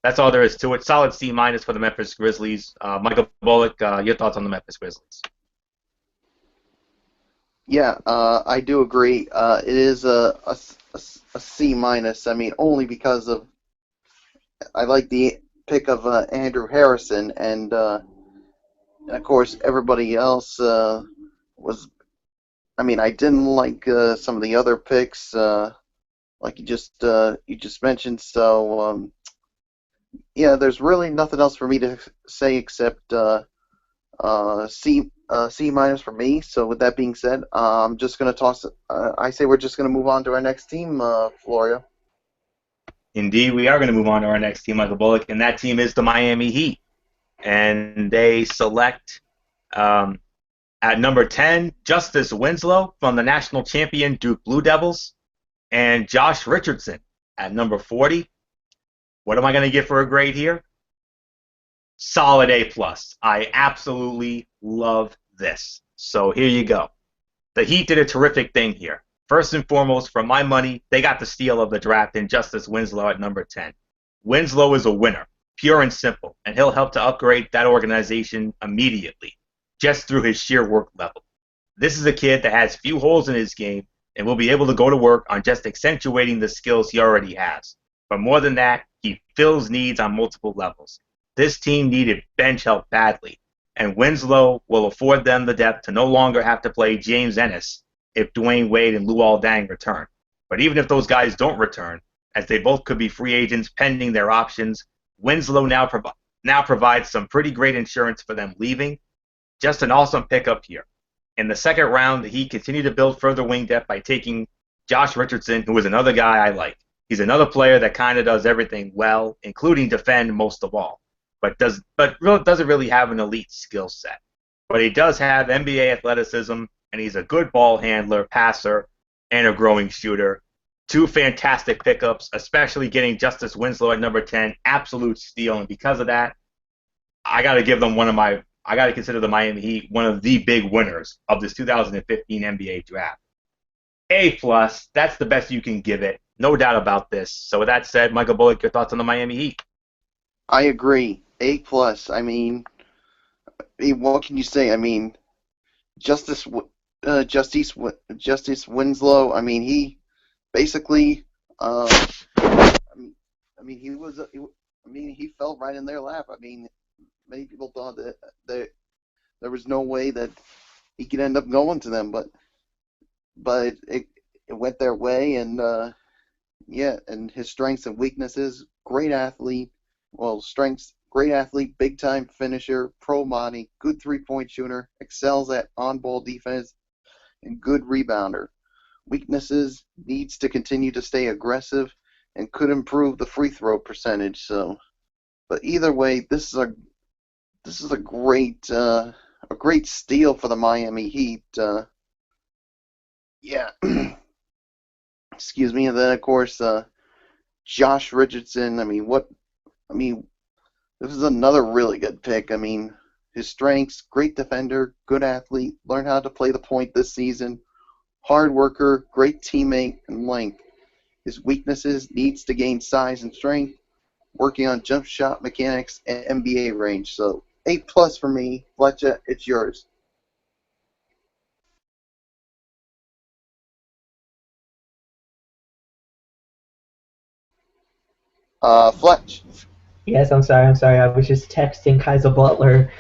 that's all there is to it. Solid C minus for the Memphis Grizzlies. Michael Bullock, your thoughts on the Memphis Grizzlies?
Yeah, I do agree. It is a C minus. I mean, only because of I like the pick of Andrew Harrison, and of course everybody else was. I mean, I didn't like some of the other picks, like you just mentioned. So yeah, there's really nothing else for me to say except C minus for me. So with that being said, I'm just gonna toss it. I say we're just gonna move on to our next team, Florio.
Indeed, we are going to move on to our next team, Michael Bullock, and that team is the Miami Heat. And they select at number 10, Justice Winslow from the national champion Duke Blue Devils, and Josh Richardson at number 40. What am I going to give for a grade here? Solid A+. I absolutely love this. So here you go. The Heat did a terrific thing here. First and foremost, for my money, they got the steal of the draft in Justice Winslow at number 10. Winslow is a winner, pure and simple, and he'll help to upgrade that organization immediately, just through his sheer work level. This is a kid that has few holes in his game and will be able to go to work on just accentuating the skills he already has. But more than that, he fills needs on multiple levels. This team needed bench help badly, and Winslow will afford them the depth to no longer have to play James Ennis if Dwayne Wade and Luol Deng return. But even if those guys don't return, as they both could be free agents pending their options, Winslow now provides some pretty great insurance for them leaving. Just an awesome pickup here. In the second round, the Heat continue to build further wing depth by taking Josh Richardson, who is another guy I like. He's another player that kind of does everything well, including defend most of all, but doesn't really have an elite skill set. But he does have NBA athleticism, and he's a good ball handler, passer, and a growing shooter. Two fantastic pickups, especially getting Justice Winslow at number 10, absolute steal. And because of that, I got to give them one of my I got to consider the Miami Heat one of the big winners of this 2015 NBA draft. A plus, that's the best you can give it. No doubt about this. So with that said, Michael Bullock, your thoughts on the Miami Heat?
I agree. A plus. What can you say? Justice Winslow. He basically. He fell right in their lap. Many people thought that there was no way that he could end up going to them, but it went their way, and and his strengths and weaknesses: great athlete. Well, strengths: great athlete, big time finisher, pro body, good 3-point shooter, excels at on-ball defense, and good rebounder. Weaknesses: needs to continue to stay aggressive and could improve the free throw percentage. So, but either way, this is a great steal for the Miami Heat. Excuse me. And then of course, Josh Richardson. This is another really good pick. His strengths: great defender, good athlete, learned how to play the point this season, hard worker, great teammate, and length. His weaknesses: needs to gain size and strength, working on jump shot mechanics and NBA range. So A plus for me. Fletcher, it's yours. Fletch.
Yes, I'm sorry. I was just texting Kaiser Butler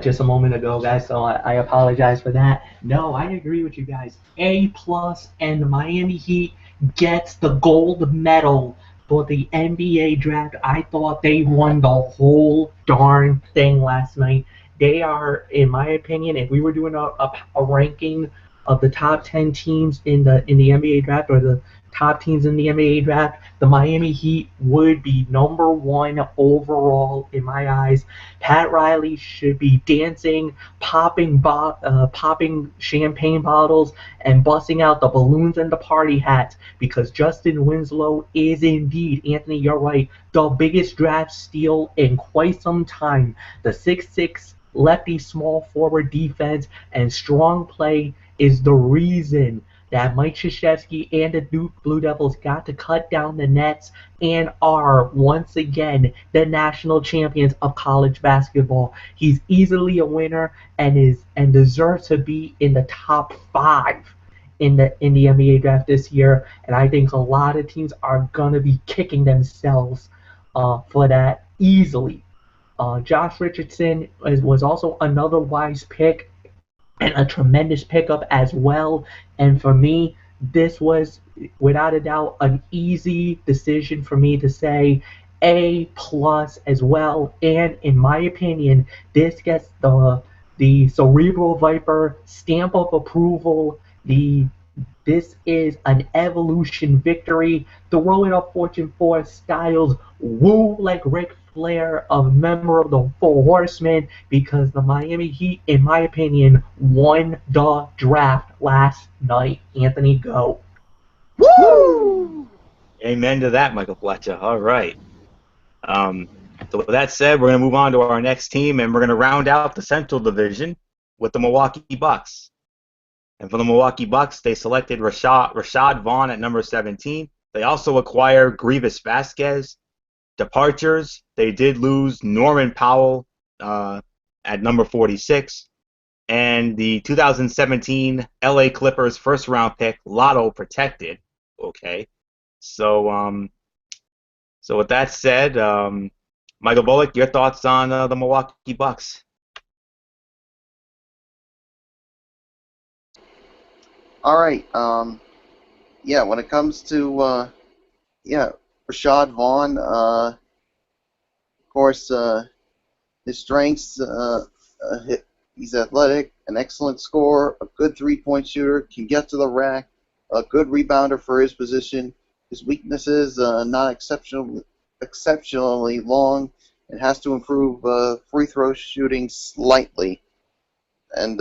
just a moment ago, guys. So I apologize for that. No, I agree with you guys. A plus, and the Miami Heat gets the gold medal for the NBA draft. I thought they won the whole darn thing last night. They are, in my opinion, if we were doing a ranking of the top 10 teams in the NBA draft, or the top teams in the NBA draft, the Miami Heat would be number one overall in my eyes. Pat Riley should be dancing, popping champagne bottles, and busting out the balloons and the party hats, because Justin Winslow is indeed, Anthony, you're right, the biggest draft steal in quite some time. The 6'6" lefty small forward defense and strong play is the reason that Mike Krzyzewski and the Duke Blue Devils got to cut down the nets and are once again the national champions of college basketball. He's easily a winner and deserves to be in the top 5 in the NBA draft this year. And I think a lot of teams are gonna be kicking themselves for that easily. Josh Richardson was also another wise pick and a tremendous pickup as well. And for me, this was without a doubt an easy decision for me to say A plus as well. And in my opinion, this gets the Cerebral Viper stamp of approval. This is an evolution victory. Throw it up Fortune 4 Styles. Woo like Ric Flair, a member of the Four Horsemen, because the Miami Heat, in my opinion, won the draft last night. Anthony, go.
Woo!
Amen to that, Michael Fletcher. All right. So with that said, we're going to move on to our next team, and we're going to round out the Central Division with the Milwaukee Bucks. And for the Milwaukee Bucks, they selected Rashad Vaughn at number 17. They also acquired Grievous Vasquez. Departures, they did lose Norman Powell at number 46. And the 2017 LA Clippers first round pick, Lotto protected. Okay. So with that said, Michael Bullock, your thoughts on the Milwaukee Bucks?
All right. When it comes to Rashad Vaughn, of course, his strengths: he's athletic, an excellent scorer, a good 3-point shooter, can get to the rack, a good rebounder for his position. His weaknesses: not exceptionally long, and has to improve free throw shooting slightly. And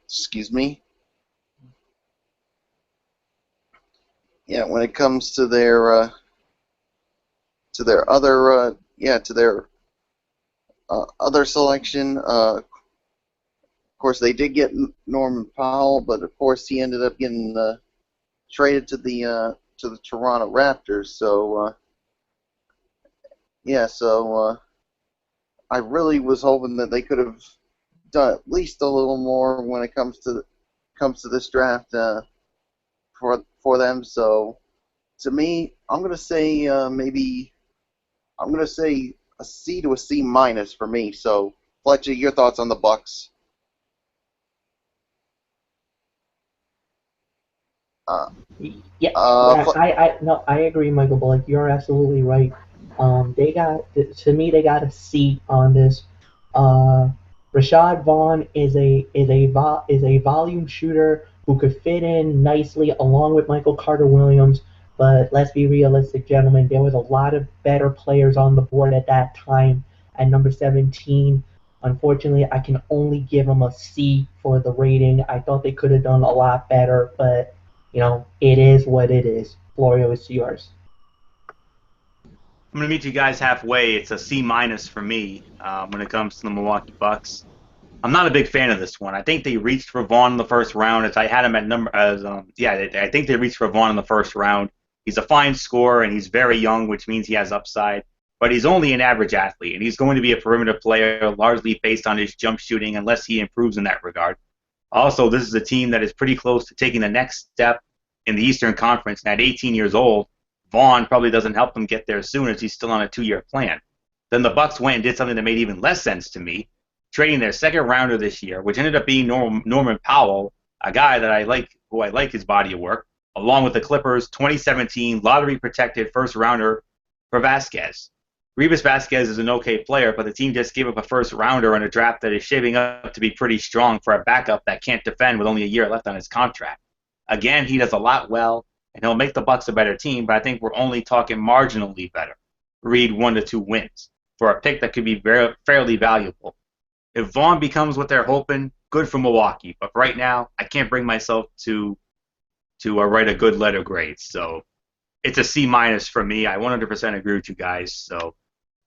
excuse me. Yeah, when it comes to their other selection, of course, they did get Norman Powell, but of course he ended up getting traded to the Toronto Raptors. So yeah, so I really was hoping that they could have done at least a little more when it comes to this draft for them. So to me, I'm gonna say I'm gonna say a C to a C minus for me. So Fletcher, your thoughts on the Bucks? Uh,
Yeah,
uh,
yeah, no, I agree, Michael Bullock. You're absolutely right. To me, they got a seat on this. Uh, Rashad Vaughn is a volume shooter who could fit in nicely along with Michael Carter Williams. But let's be realistic, gentlemen. There was a lot of better players on the board at that time. At number 17, unfortunately, I can only give them a C for the rating. I thought they could have done a lot better, but it is what it is. Florio, it's yours.
I'm going to meet you guys halfway. It's a C minus for me when it comes to the Milwaukee Bucks. I'm not a big fan of this one. I think they reached for Vaughn in the first round. I had him at I think they reached for Vaughn in the first round. He's a fine scorer and he's very young, which means he has upside. But he's only an average athlete, and he's going to be a perimeter player largely based on his jump shooting unless he improves in that regard. Also, this is a team that is pretty close to taking the next step in the Eastern Conference. And at 18 years old, Vaughn probably doesn't help them get there soon as he's still on a 2-year plan. Then the Bucks went and did something that made even less sense to me, trading their second rounder this year, which ended up being Norman Powell, a guy that I like his body of work, along with the Clippers' 2017 lottery-protected first rounder for Vasquez. Rivas Vasquez is an okay player, but the team just gave up a first rounder in a draft that is shaping up to be pretty strong for a backup that can't defend with only a year left on his contract. Again, he does a lot well, and he'll make the Bucks a better team, but I think we're only talking marginally better. Read 1 to 2 wins for a pick that could be fairly valuable. If Vaughn becomes what they're hoping, good for Milwaukee. But right now, I can't bring myself to write a good letter grade. So it's a C minus for me. I 100% agree with you guys. So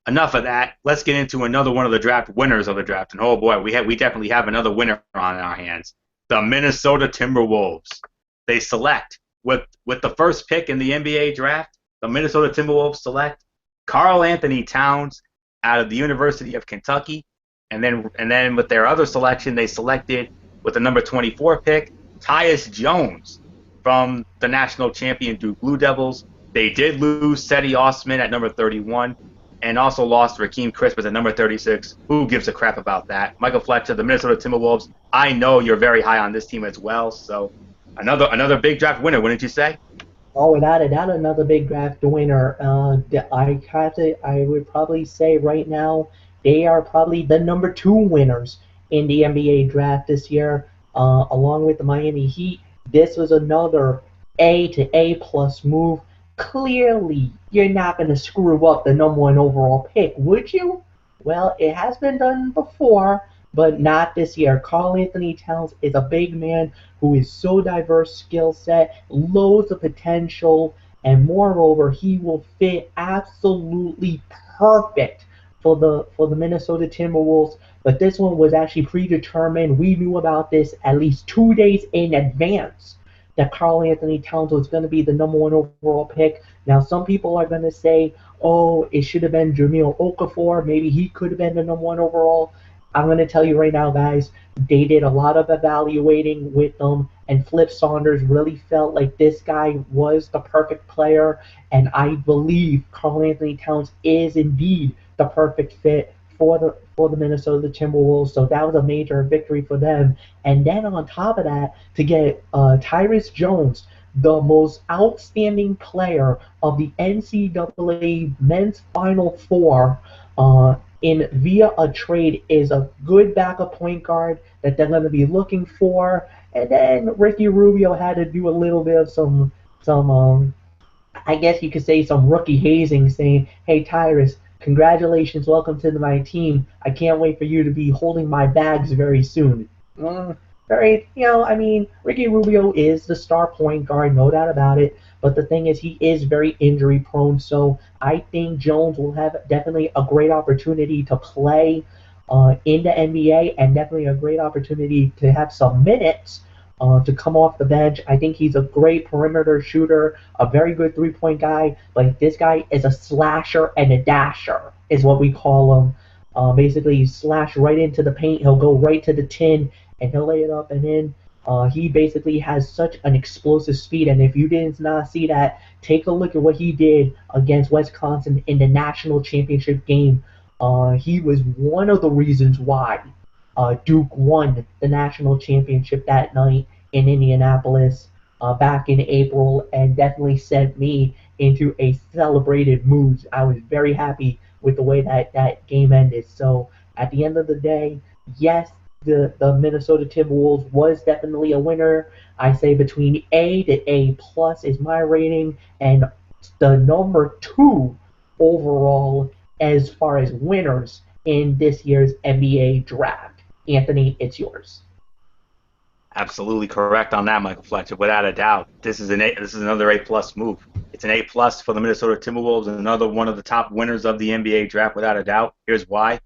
enough of that. Let's get into another one of the draft winners of the draft. And oh boy, we definitely have another winner on our hands. The Minnesota Timberwolves. They select with the first pick in the NBA draft. The Minnesota Timberwolves select Karl Anthony Towns out of the University of Kentucky. And then with their other selection, they selected with the number 24 pick, Tyus Jones from the national champion Duke Blue Devils. They did lose Cedi Osman at number 31 and also lost Rakeem Crispus at number 36. Who gives a crap about that? Michael Fletcher, the Minnesota Timberwolves. I know you're very high on this team as well. So another big draft winner, wouldn't you say?
Oh, without a doubt, another big draft winner. I would probably say right now they are probably the number 2 winners in the NBA draft this year, along with the Miami Heat. This was another A to A plus move. Clearly, you're not going to screw up the number 1 overall pick, would you? Well, it has been done before, but not this year. Karl Anthony Towns is a big man who is so diverse skill set, loads of potential, and moreover, he will fit absolutely perfect for the Minnesota Timberwolves. But this one was actually predetermined. We knew about this at least 2 days in advance that Karl Anthony Towns was going to be the number 1 overall pick. Now, some people are going to say, oh, it should have been Jahlil Okafor. Maybe he could have been the number 1 overall. I'm going to tell you right now, guys, they did a lot of evaluating with them, and Flip Saunders really felt like this guy was the perfect player, and I believe Karl Anthony Towns is indeed the perfect fit for the Minnesota Timberwolves. So that was a major victory for them. And then on top of that, to get Tyus Jones, the most outstanding player of the NCAA Men's Final Four, via a trade, is a good backup point guard that they're going to be looking for. And then Ricky Rubio had to do a little bit of some I guess you could say some rookie hazing, saying, hey, Tyrus, congratulations, welcome to my team. I can't wait for you to be holding my bags very soon. Ricky Rubio is the star point guard, no doubt about it. But the thing is, he is very injury prone, so I think Jones will have definitely a great opportunity to play in the NBA and definitely a great opportunity to have some minutes to come off the bench. I think he's a great perimeter shooter, a very good 3-point guy. But this guy is a slasher and a dasher, is what we call him. Basically, you slash right into the paint. He'll go right to the tin and he'll lay it up and in. He basically has such an explosive speed, and if you did not see that, take a look at what he did against Wisconsin in the national championship game. He was one of the reasons why Duke won the national championship that night in Indianapolis back in April, and definitely sent me into a celebrated mood. I was very happy with the way that game ended. So at the end of the day, yes, the Minnesota Timberwolves was definitely a winner. I say between A to A plus is my rating, and the number 2 overall as far as winners in this year's NBA draft. Anthony, it's yours.
Absolutely correct on that, Michael Fletcher. Without a doubt, this is another A+ move. It's an A+ for the Minnesota Timberwolves and another one of the top winners of the NBA draft, without a doubt. Here's why.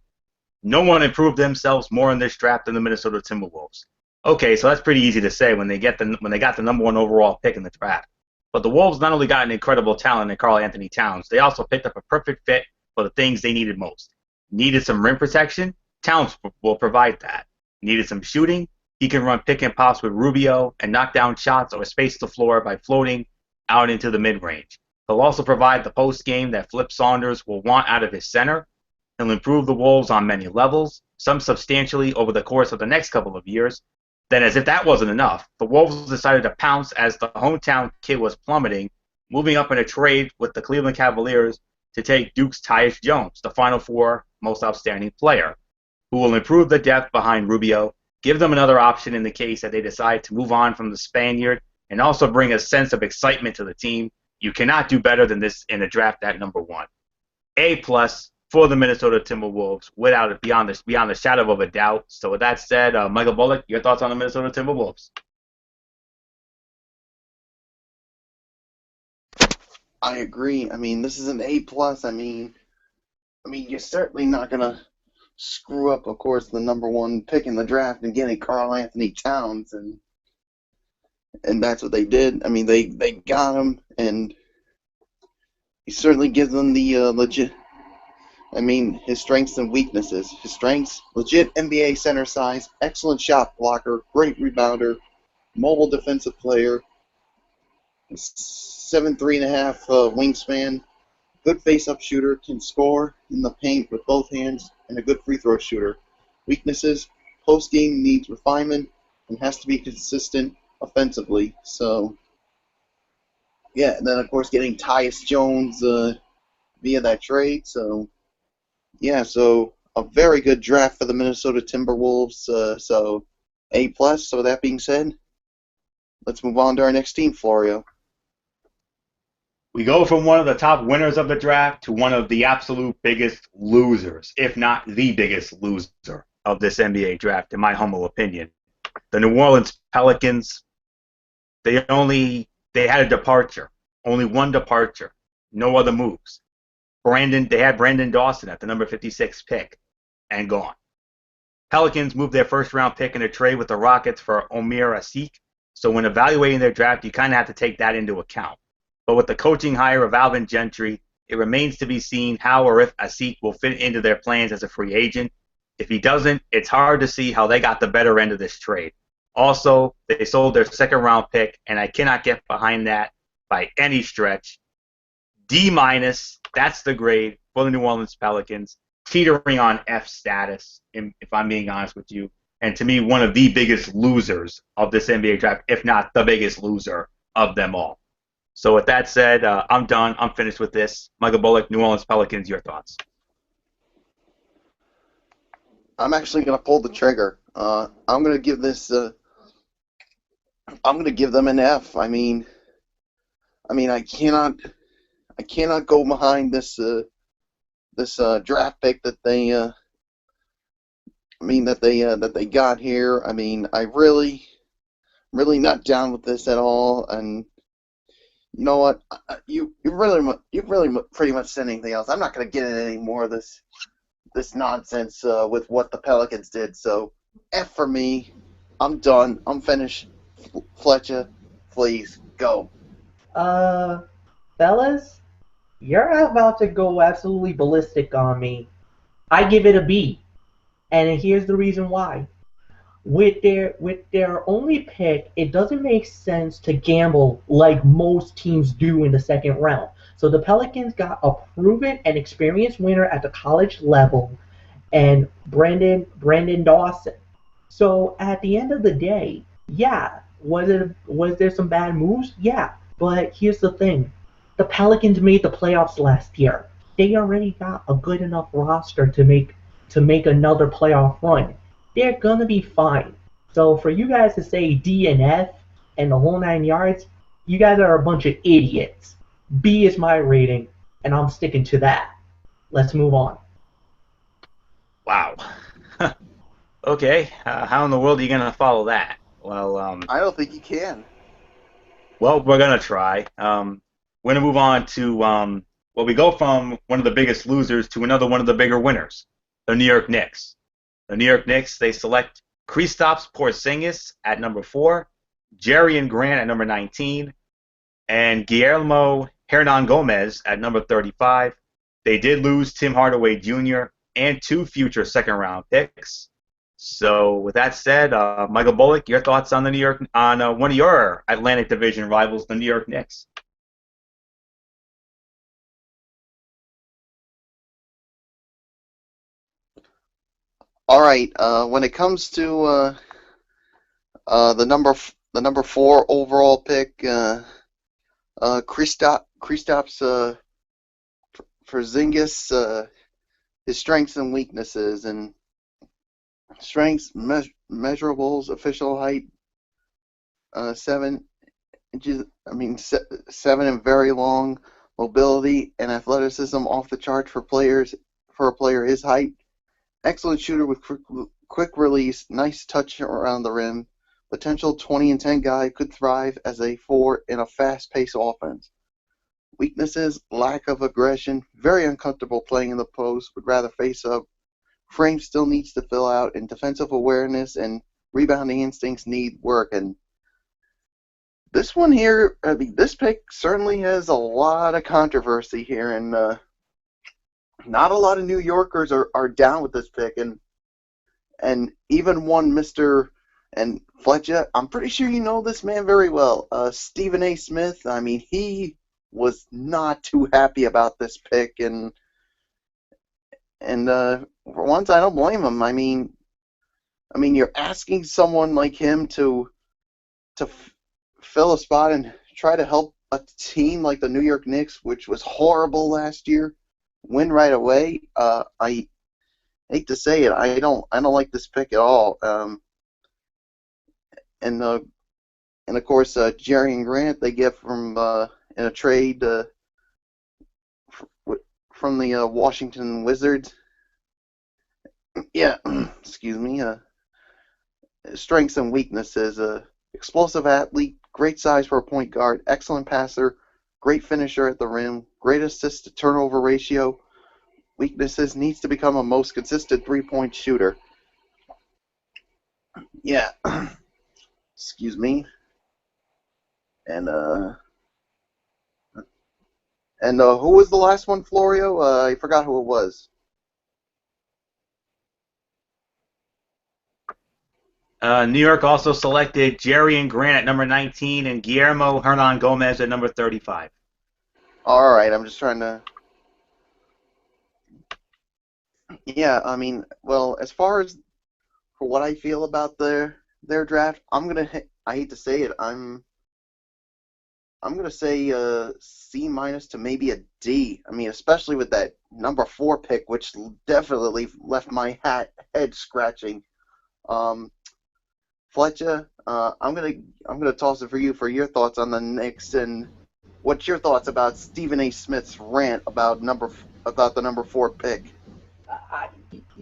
No one improved themselves more in this draft than the Minnesota Timberwolves. Okay, so that's pretty easy to say when they got the number 1 overall pick in the draft. But the Wolves not only got an incredible talent in Karl Anthony Towns, they also picked up a perfect fit for the things they needed most. Needed some rim protection? Towns will provide that. Needed some shooting? He can run pick and pops with Rubio and knock down shots or space the floor by floating out into the mid-range. He'll also provide the post game that Flip Saunders will want out of his center. He'll improve the Wolves on many levels, some substantially over the course of the next couple of years. Then, as if that wasn't enough, the Wolves decided to pounce as the hometown kid was plummeting, moving up in a trade with the Cleveland Cavaliers to take Duke's Tyus Jones, the Final Four most outstanding player, who will improve the depth behind Rubio, give them another option in the case that they decide to move on from the Spaniard, and also bring a sense of excitement to the team. You cannot do better than this in a draft at number 1. A+ for the Minnesota Timberwolves, beyond the shadow of a doubt. So with that said, Michael Bullock, your thoughts on the Minnesota Timberwolves?
I agree. I mean, this is an A+. You're certainly not gonna screw up, of course, the number 1 pick in the draft and getting Karl Anthony Towns, and that's what they did. I mean, they got him, and he certainly gives them the legit. I mean, his strengths and weaknesses. His strengths: legit NBA center size, excellent shot blocker, great rebounder, mobile defensive player, 7'3.5" wingspan, good face-up shooter, can score in the paint with both hands, and a good free throw shooter. Weaknesses: post-game needs refinement and has to be consistent offensively. So, yeah, and then of course getting Tyus Jones via that trade. So, yeah, so a very good draft for the Minnesota Timberwolves. So, A+. So with that being said, let's move on to our next team, Florio.
We go from one of the top winners of the draft to one of the absolute biggest losers, if not the biggest loser of this NBA draft, in my humble opinion. The New Orleans Pelicans, they had a departure, only one departure, no other moves. They had Brandon Dawson at the number 56 pick and gone. Pelicans moved their first-round pick in a trade with the Rockets for Omer Asik, so when evaluating their draft, you kind of have to take that into account. But with the coaching hire of Alvin Gentry, it remains to be seen how or if Asik will fit into their plans as a free agent. If he doesn't, it's hard to see how they got the better end of this trade. Also, they sold their second-round pick, and I cannot get behind that by any stretch. D-, that's the grade for the New Orleans Pelicans, teetering on F status, if I'm being honest with you. And to me, one of the biggest losers of this NBA draft, if not the biggest loser of them all. So with that said, I'm done. I'm finished with this. Michael Bullock, New Orleans Pelicans, your thoughts?
I'm actually going to pull the trigger. I'm going to give this. I'm going to give them an F. I cannot go behind this draft pick that they got here. I mean, I really not down with this at all. And You know what? You really pretty much said anything else. I'm not going to get into any more of this nonsense with what the Pelicans did. So, F for me. I'm done. I'm finished. Fletcher, please go.
Uh, fellas, you're about to go absolutely ballistic on me. I give it a B, and here's the reason why. With their only pick, it doesn't make sense to gamble like most teams do in the second round. So the Pelicans got a proven and experienced winner at the college level, and Brandon Dawson. So at the end of the day, yeah, was there some bad moves? Yeah, but here's the thing: the Pelicans made the playoffs last year. They already got a good enough roster to make another playoff run. They're gonna be fine. So for you guys to say D and F and the whole 9 yards, you guys are a bunch of idiots. B is my rating, and I'm sticking to that. Let's move on.
Wow. Okay. How in the world are you gonna follow that? Well,
I don't think you can.
we're gonna try. We're gonna move on to well, we go from one of the biggest losers to another one of the bigger winners, the New York Knicks. The New York Knicks, they select Kristaps Porzingis at number 4, Jerry and Grant at number 19, and Guillermo Hernan Gomez at number 35. They did lose Tim Hardaway Jr. and 2 future second-round picks. So, with that said, Michael Bullock, your thoughts on the New York on one of your Atlantic Division rivals, the New York Knicks?
All right. When it comes to the number 4 overall pick, Kristaps Porzingis, his strengths and weaknesses, and strengths measurables, official height 7 inches. 7 and very long, mobility and athleticism off the chart for a player his height. Excellent shooter with quick release, nice touch around the rim. Potential 20 and 10 guy, could thrive as a 4 in a fast-paced offense. Weaknesses: lack of aggression, very uncomfortable playing in the post, would rather face up. Frame still needs to fill out, and defensive awareness and rebounding instincts need work. And this one here, this pick certainly has a lot of controversy here, and not a lot of New Yorkers are down with this pick, and even one Mr. and Fletcher, I'm pretty sure you know this man very well, Stephen A. Smith. I mean, he was not too happy about this pick, and for once, I don't blame him. I mean, you're asking someone like him to fill a spot and try to help a team like the New York Knicks, which was horrible last year, win right away. I hate to say it, I don't like this pick at all. And of course, Jerry and Grant they get from in a trade from the Washington Wizards. Yeah, excuse me. Strengths and weaknesses: explosive athlete, great size for a point guard, excellent passer, great finisher at the rim, great assist to turnover ratio. Weaknesses: needs to become a most consistent 3-point shooter. Yeah. Excuse me. And who was the last one, Florio? I forgot who it was.
New York also selected Jerry and Grant at number 19 and Guillermo Hernan Gomez at number 35.
All right, I'm just trying to. Yeah, I mean, well, as far as for what I feel about their draft, I hate to say it, I'm gonna say C minus to maybe a D. I mean, especially with that number 4 pick, which definitely left my head scratching. Fletcher, I'm gonna toss it for you for your thoughts on the Knicks, and what's your thoughts about Stephen A. Smith's rant about the number 4 pick?
I,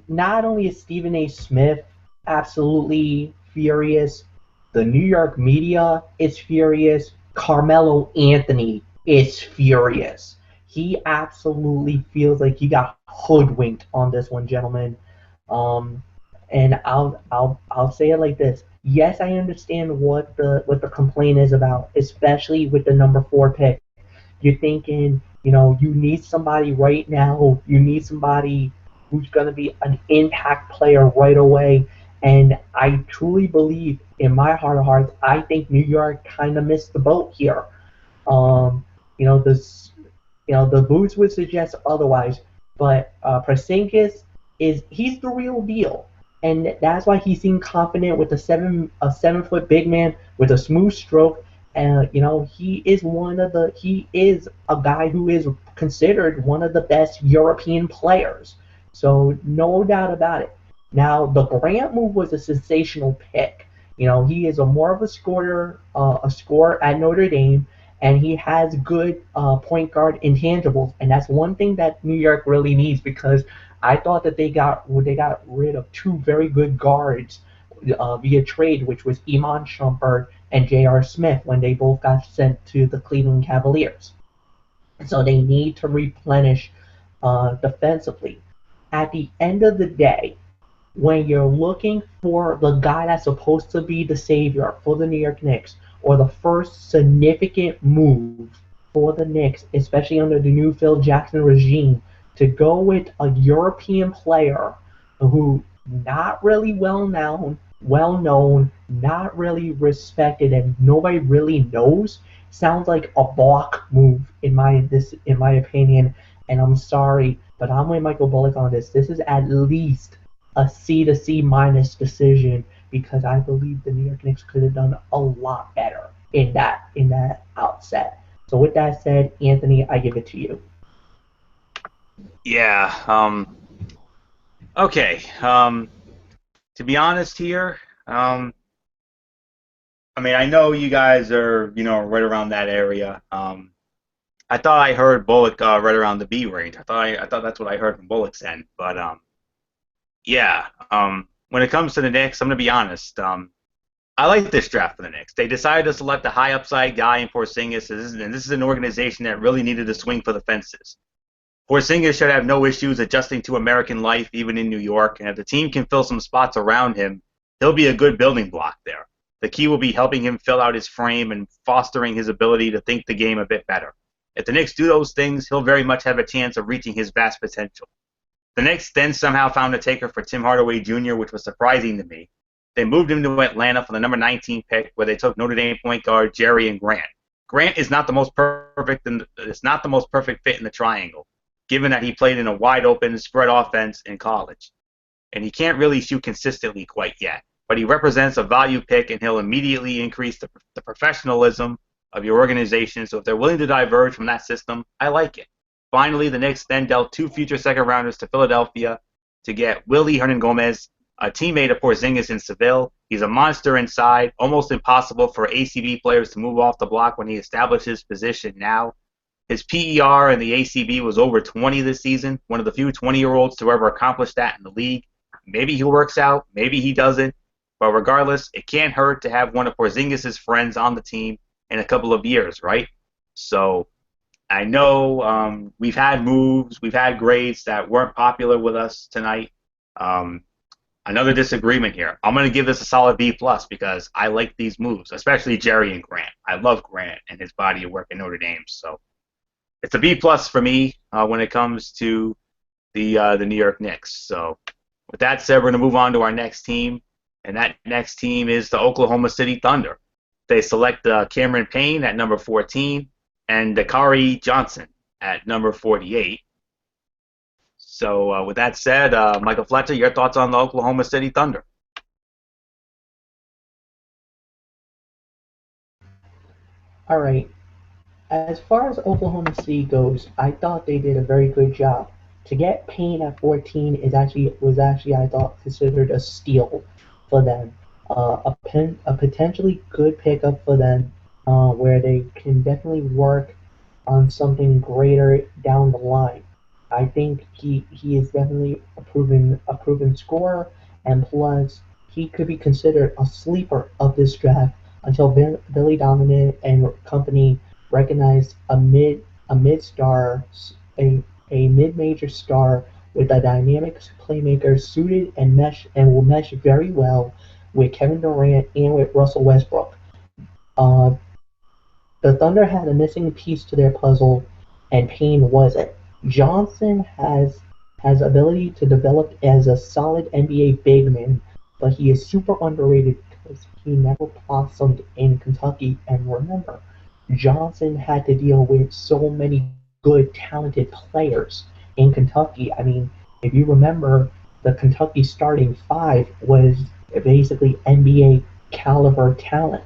Not only is Stephen A. Smith absolutely furious, the New York media is furious, Carmelo Anthony is furious. He absolutely feels like he got hoodwinked on this one, gentlemen. Um, and I'll say it like this. Yes, I understand what the complaint is about, especially with the number 4 pick. You're thinking, you need somebody right now. You need somebody who's going to be an impact player right away. And I truly believe, in my heart of hearts, I think New York kind of missed the boat here. Um, you know, this, the boots would suggest otherwise, but Porzingis he's the real deal, and that's why he seemed confident with a 7 foot big man with a smooth stroke. And he is a guy who is considered one of the best European players. So no doubt about it. Now the Grant move was a sensational pick. He is a more of a scorer at Notre Dame, and he has good point guard intangibles, and that's one thing that New York really needs, because I thought that they got rid of 2 very good guards via trade, which was Iman Shumpert and J.R. Smith when they both got sent to the Cleveland Cavaliers. So they need to replenish defensively. At the end of the day, when you're looking for the guy that's supposed to be the savior for the New York Knicks, or the first significant move for the Knicks, especially under the new Phil Jackson regime, to go with a European player who not really well known, not really respected, and nobody really knows, sounds like a block move in my opinion. And I'm sorry, but I'm with Michael Bullock on this. This is at least a C to C minus decision, because I believe the New York Knicks could have done a lot better in that outset. So with that said, Anthony, I give it to you.
Yeah. Okay. To be honest here, I mean, I know you guys are, right around that area. I thought I heard Bullock right around the B range. I thought that's what I heard from Bullock's end. But yeah. When it comes to the Knicks, I'm gonna be honest. I like this draft for the Knicks. They decided to select a high upside guy in Porzingis, and this is an organization that really needed to swing for the fences. Porzingis should have no issues adjusting to American life, even in New York, and if the team can fill some spots around him, he'll be a good building block there. The key will be helping him fill out his frame and fostering his ability to think the game a bit better. If the Knicks do those things, he'll very much have a chance of reaching his vast potential. The Knicks then somehow found a taker for Tim Hardaway Jr., which was surprising to me. They moved him to Atlanta for the number 19 pick, where they took Notre Dame point guard Jerry and Grant. Grant is not the most perfect, it's not the most perfect fit in the triangle, given that he played in a wide open spread offense in college, and he can't really shoot consistently quite yet. But he represents a value pick, and he'll immediately increase the professionalism of your organization. So if they're willing to diverge from that system, I like it. Finally, the Knicks then dealt 2 future second-rounders to Philadelphia to get Willy Hernangomez, a teammate of Porzingis in Seville. He's a monster inside, almost impossible for ACB players to move off the block when he established his position now. His PER in the ACB was over 20 this season, one of the few 20-year-olds to ever accomplish that in the league. Maybe he works out, maybe he doesn't, but regardless, it can't hurt to have one of Porzingis' friends on the team in a couple of years, right? So I know we've had moves, we've had grades that weren't popular with us tonight. Another disagreement here. I'm going to give this a solid B+ because I like these moves, especially Jerry and Grant. I love Grant and his body of work at Notre Dame. So it's a B+ for me when it comes to the New York Knicks. So with that said, we're going to move on to our next team, and that next team is the Oklahoma City Thunder. They select Cameron Payne at number 14 and Dakari Johnson at number 48. So with that said, Michael Fletcher, your thoughts on the Oklahoma City Thunder?
All right. As far as Oklahoma City goes, I thought they did a very good job. To get Payne at 14 was actually I thought considered a steal for them, a potentially good pickup for them, where they can definitely work on something greater down the line. I think he is definitely a proven scorer, and plus he could be considered a sleeper of this draft until Billy Donovan and company recognized a mid star a mid major star with a dynamic playmaker suited and will mesh very well with Kevin Durant and with Russell Westbrook. Uh, the Thunder had a missing piece to their puzzle, and Payne was it. Johnson has ability to develop as a solid NBA big man, but he is super underrated because he never blossomed in Kentucky. And remember, Johnson had to deal with so many good, talented players in Kentucky. I mean, if you remember, the Kentucky starting five was basically NBA caliber talent.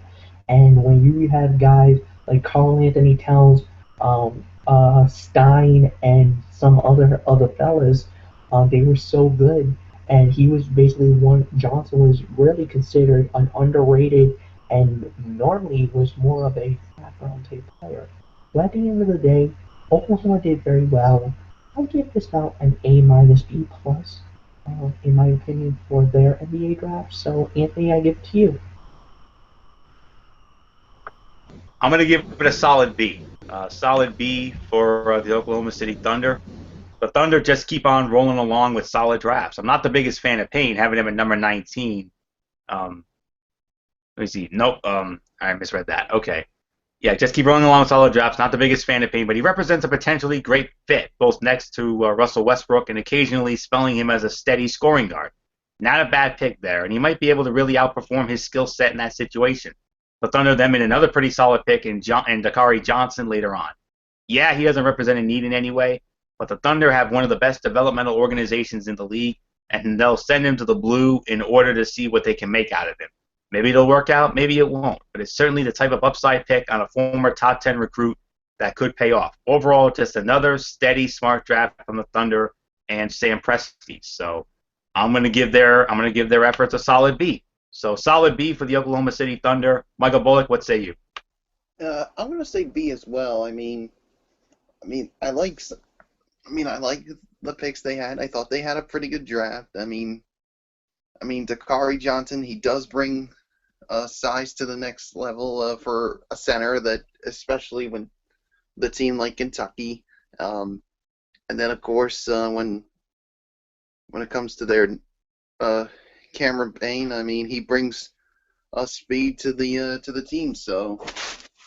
And when you have guys like Carl Anthony Towns, Stein, and some other fellas, they were so good. And he was basically one. Johnson was really considered an underrated and normally was more of a background type player. But at the end of the day, Oklahoma did very well. I'll give this about an A minus B plus, in my opinion, for their NBA draft. So Anthony, I give it to you.
I'm going to give it a solid B. Solid B for the Oklahoma City Thunder. The Thunder just keep on rolling along with solid drafts. I'm not the biggest fan of Payne, having him at number 19. Let me see. Nope. I misread that. Okay. Yeah, just keep rolling along with solid drafts. Not the biggest fan of Payne, but he represents a potentially great fit, both next to Russell Westbrook and occasionally spelling him as a steady scoring guard. Not a bad pick there, and he might be able to really outperform his skill set in that situation. The Thunder then made another pretty solid pick in Dakari Johnson later on. Yeah, he doesn't represent a need in any way, but the Thunder have one of the best developmental organizations in the league, and they'll send him to the Blue in order to see what they can make out of him. Maybe it'll work out, maybe it won't, but it's certainly the type of upside pick on a former top 10 recruit that could pay off. Overall, just another steady, smart draft from the Thunder and Sam Presti. So I'm going to give their efforts a solid B. So solid B for the Oklahoma City Thunder. Michael Bullock, what say you?
I'm gonna say B as well. I mean, I like the picks they had. I thought they had a pretty good draft. I mean, Dakari Johnson, he does bring size to the next level for a center, that especially when the team like Kentucky, and then of course when it comes to their Cameron Payne, I mean, he brings speed to the team. So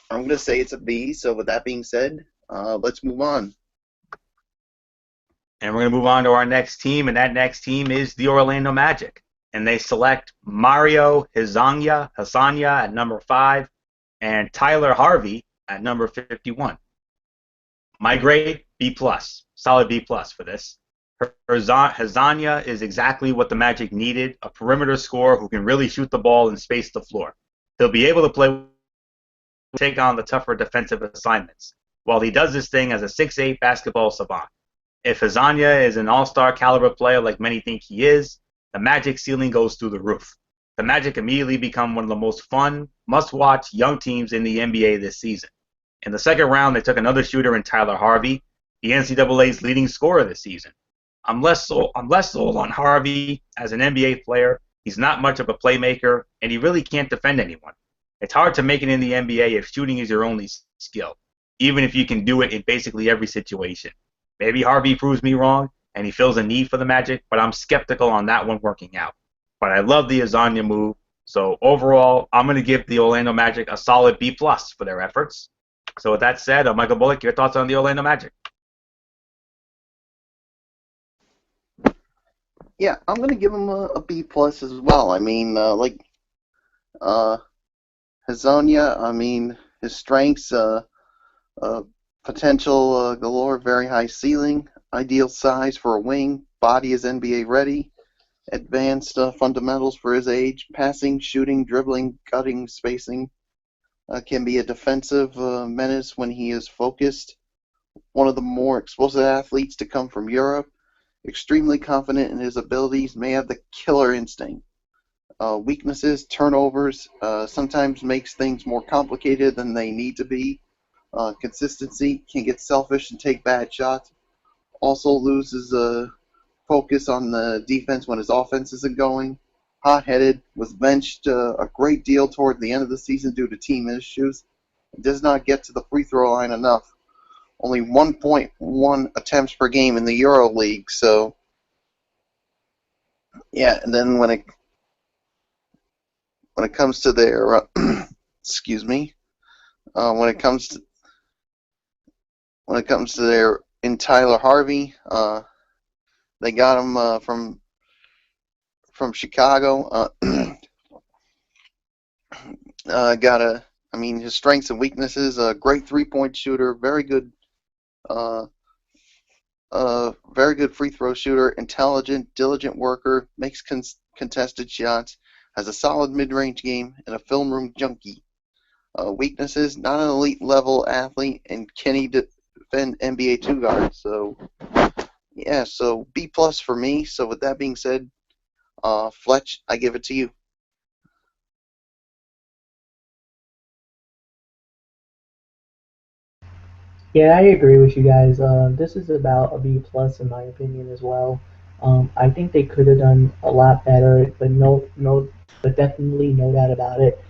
I'm gonna say it's a B. So with that being said, let's move on.
And we're going to move on to our next team, and that next team is the Orlando Magic. And they select Mario Hezonja at number 5 and Tyler Harvey at number 51. My grade, B+. Solid B+ for this. Hezonja is exactly what the Magic needed, a perimeter scorer who can really shoot the ball and space the floor. He'll be able to take on the tougher defensive assignments, while he does this thing as a 6'8" basketball savant. If Hezonja is an all-star caliber player like many think he is, the Magic ceiling goes through the roof. The Magic immediately become one of the most fun, must-watch young teams in the NBA this season. In the second round, they took another shooter in Tyler Harvey, the NCAA's leading scorer this season. I'm less sold on Harvey as an NBA player. He's not much of a playmaker, and he really can't defend anyone. It's hard to make it in the NBA if shooting is your only skill, even if you can do it in basically every situation. Maybe Harvey proves me wrong, and he fills a need for the Magic, but I'm skeptical on that one working out. But I love the Hezonja move, so overall, I'm going to give the Orlando Magic a solid B+ for their efforts. So with that said, Michael Bullock, your thoughts on the Orlando Magic?
Yeah, I'm gonna give him a B+ as well. I mean, Hezonja, I mean, his strengths, potential galore, very high ceiling, ideal size for a wing, body is NBA ready, advanced fundamentals for his age, passing, shooting, dribbling, cutting, spacing, can be a defensive menace when he is focused, one of the more explosive athletes to come from Europe, extremely confident in his abilities, may have the killer instinct. Weaknesses, turnovers, sometimes makes things more complicated than they need to be. Consistency, can get selfish and take bad shots. Also loses focus on the defense when his offense isn't going. hot-headed, was benched a great deal toward the end of the season due to team issues. He does not get to the free throw line enough. Only 1.1 attempts per game in the EuroLeague. So, yeah. And then when it comes to their excuse me, when it comes to their in Tyler Harvey, they got him from Chicago. His strengths and weaknesses: a great three-point shooter, very good free throw shooter, intelligent, diligent worker, makes contested shots, has a solid mid-range game, and a film room junkie. Weaknesses: not an elite level athlete, and can he defend NBA 2 guards? So, yeah, so B+ for me. So with that being said, Fletch, I give it to you.
Yeah, I agree with you guys. This is about a B plus in my opinion as well. I think they could have done a lot better, but but definitely no doubt about it.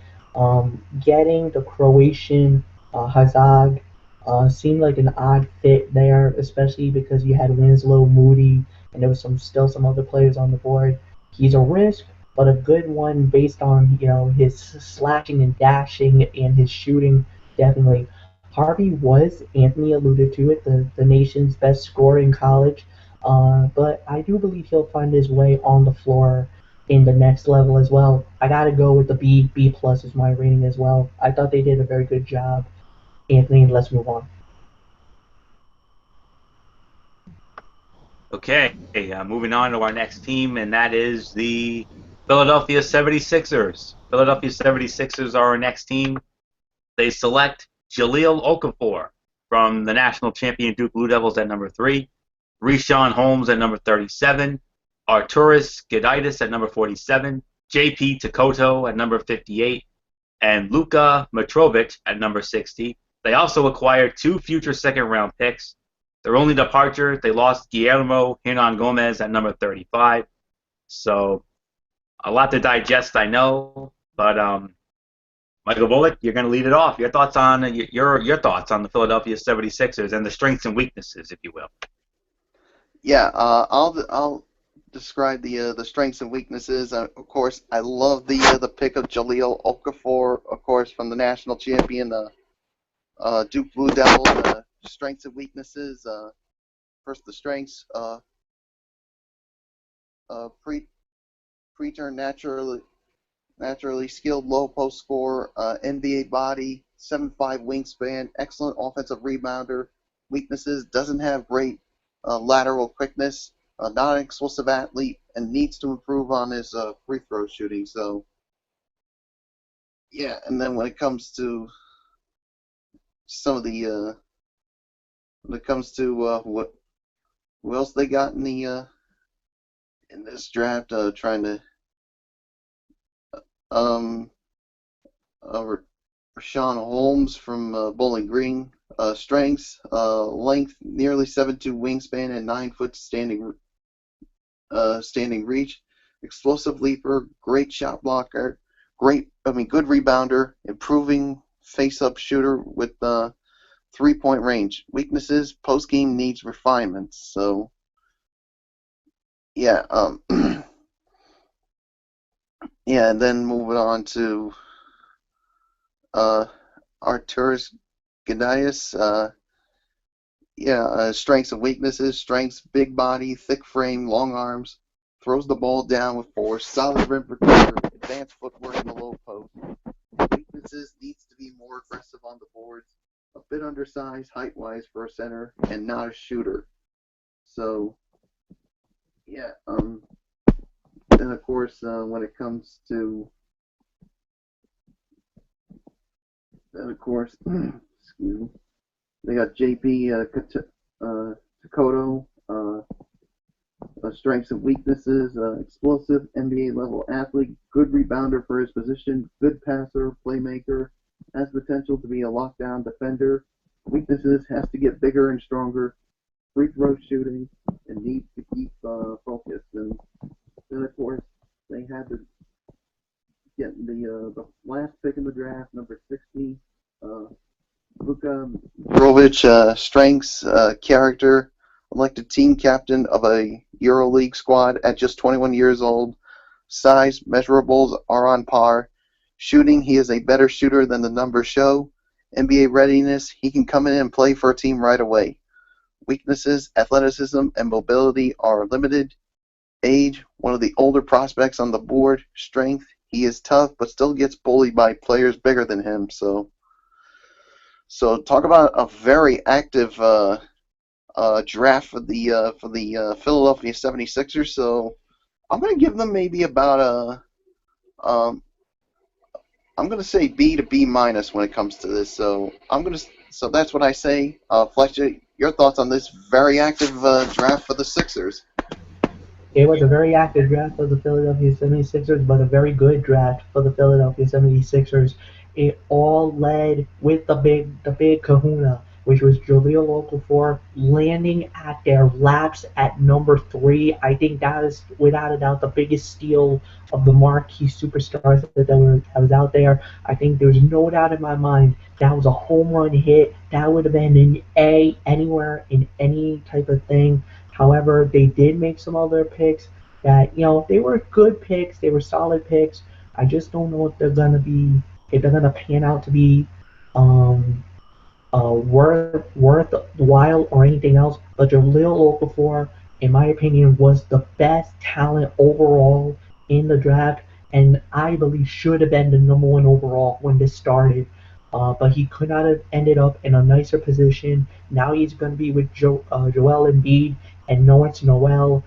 Getting the Croatian Hazard seemed like an odd fit there, especially because you had Winslow, Moody, and there was still some other players on the board. He's a risk, but a good one based on his slashing and dashing and his shooting. Definitely. Harvey was, Anthony alluded to it, the nation's best scorer in college. But I do believe he'll find his way on the floor in the next level as well. I gotta go with the B plus is my rating as well. I thought they did a very good job. Anthony, let's move on.
Okay, moving on to our next team, and that is the Philadelphia 76ers. Philadelphia 76ers are our next team. They select Jahlil Okafor from the national champion Duke Blue Devils at number 3, Richaun Holmes at number 37, Arturas Gudaitis at number 47, JP Takoto at number 58, and Luka Mitrovic at number 60. They also acquired 2 future second-round picks. Their only departure, they lost Guillermo Hernan Gomez at number 35. So a lot to digest, I know, but Michael Bullock, you're going to lead it off. Your thoughts on your thoughts on the Philadelphia 76ers and the strengths and weaknesses, if you will.
Yeah, I'll describe the strengths and weaknesses. Of course, I love the pick of Jahlil Okafor, of course, from the national champion Duke Blue Devils. Strengths and weaknesses. First, the strengths. Preterm naturally skilled low post scorer, NBA body, 7'5" wingspan, excellent offensive rebounder. Weaknesses: doesn't have great lateral quickness, not an explosive athlete, and needs to improve on his free throw shooting. So, yeah. And then when it comes to some of the who else they got in this draft, trying to Richaun Holmes from Bowling Green. Strengths: length, nearly 7'2" wingspan, and 9-foot standing reach. Explosive leaper, great shot blocker, good rebounder, improving face-up shooter with 3-point range. Weaknesses: post-game needs refinements. So, yeah. Yeah, and then moving on to Arturas Gudaitis. Strengths and weaknesses. Strengths: big body, thick frame, long arms, throws the ball down with force, solid rim protector, advanced footwork in the low post. Weaknesses: needs to be more aggressive on the boards, a bit undersized height-wise for a center, and not a shooter. So, yeah. Then of course, when it comes to excuse me, they got JP Takoto. Strengths and weaknesses: explosive NBA level athlete, good rebounder for his position, good passer, playmaker, has potential to be a lockdown defender. Weaknesses: has to get bigger and stronger, free throw shooting, and needs to keep focused. And then of course,
they had to get the last pick in the draft, number 60. Luka
Brovic, strengths, character, elected team captain of a EuroLeague squad at just 21 years old. Size, measurables are on par. Shooting, he is a better shooter than the numbers show. NBA readiness, he can come in and play for a team right away. Weaknesses, athleticism, and mobility are limited. Age, one of the older prospects on the board. Strength, he is tough, but still gets bullied by players bigger than him. So talk about a very active draft for the Philadelphia 76ers. So I'm going to give them maybe about I'm going to say B to B minus when it comes to this. So so that's what I say. Fletcher, your thoughts on this very active draft for the Sixers?
It was a very active draft for the Philadelphia 76ers, but a very good draft for the Philadelphia 76ers. It all led with the big kahuna, which was Jahlil Okafor landing at their laps at number 3. I think that is, without a doubt, the biggest steal of the marquee superstars that was out there. I think there's no doubt in my mind that was a home run hit. That would have been an A anywhere in any type of thing. However, they did make some other picks that, they were good picks. They were solid picks. I just don't know if they're gonna pan out to be worth the while or anything else. But Jahlil Okafor, in my opinion, was the best talent overall in the draft, and I believe should have been the number 1 overall when this started. But he could not have ended up in a nicer position. Now he's going to be with Joel Embiid and Nerlens Noel.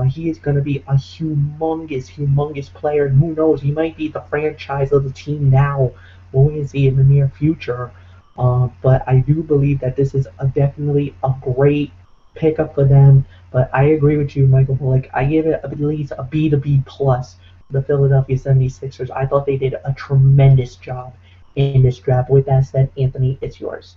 He is going to be a humongous player. And who knows, he might be the franchise of the team now. We'll wait and see in the near future. But I do believe that this is definitely a great pickup for them. But I agree with you, Michael Bullock. I give it at least a B to B plus for the Philadelphia 76ers. I thought they did a tremendous job in this draft. With that said, Anthony, it's yours.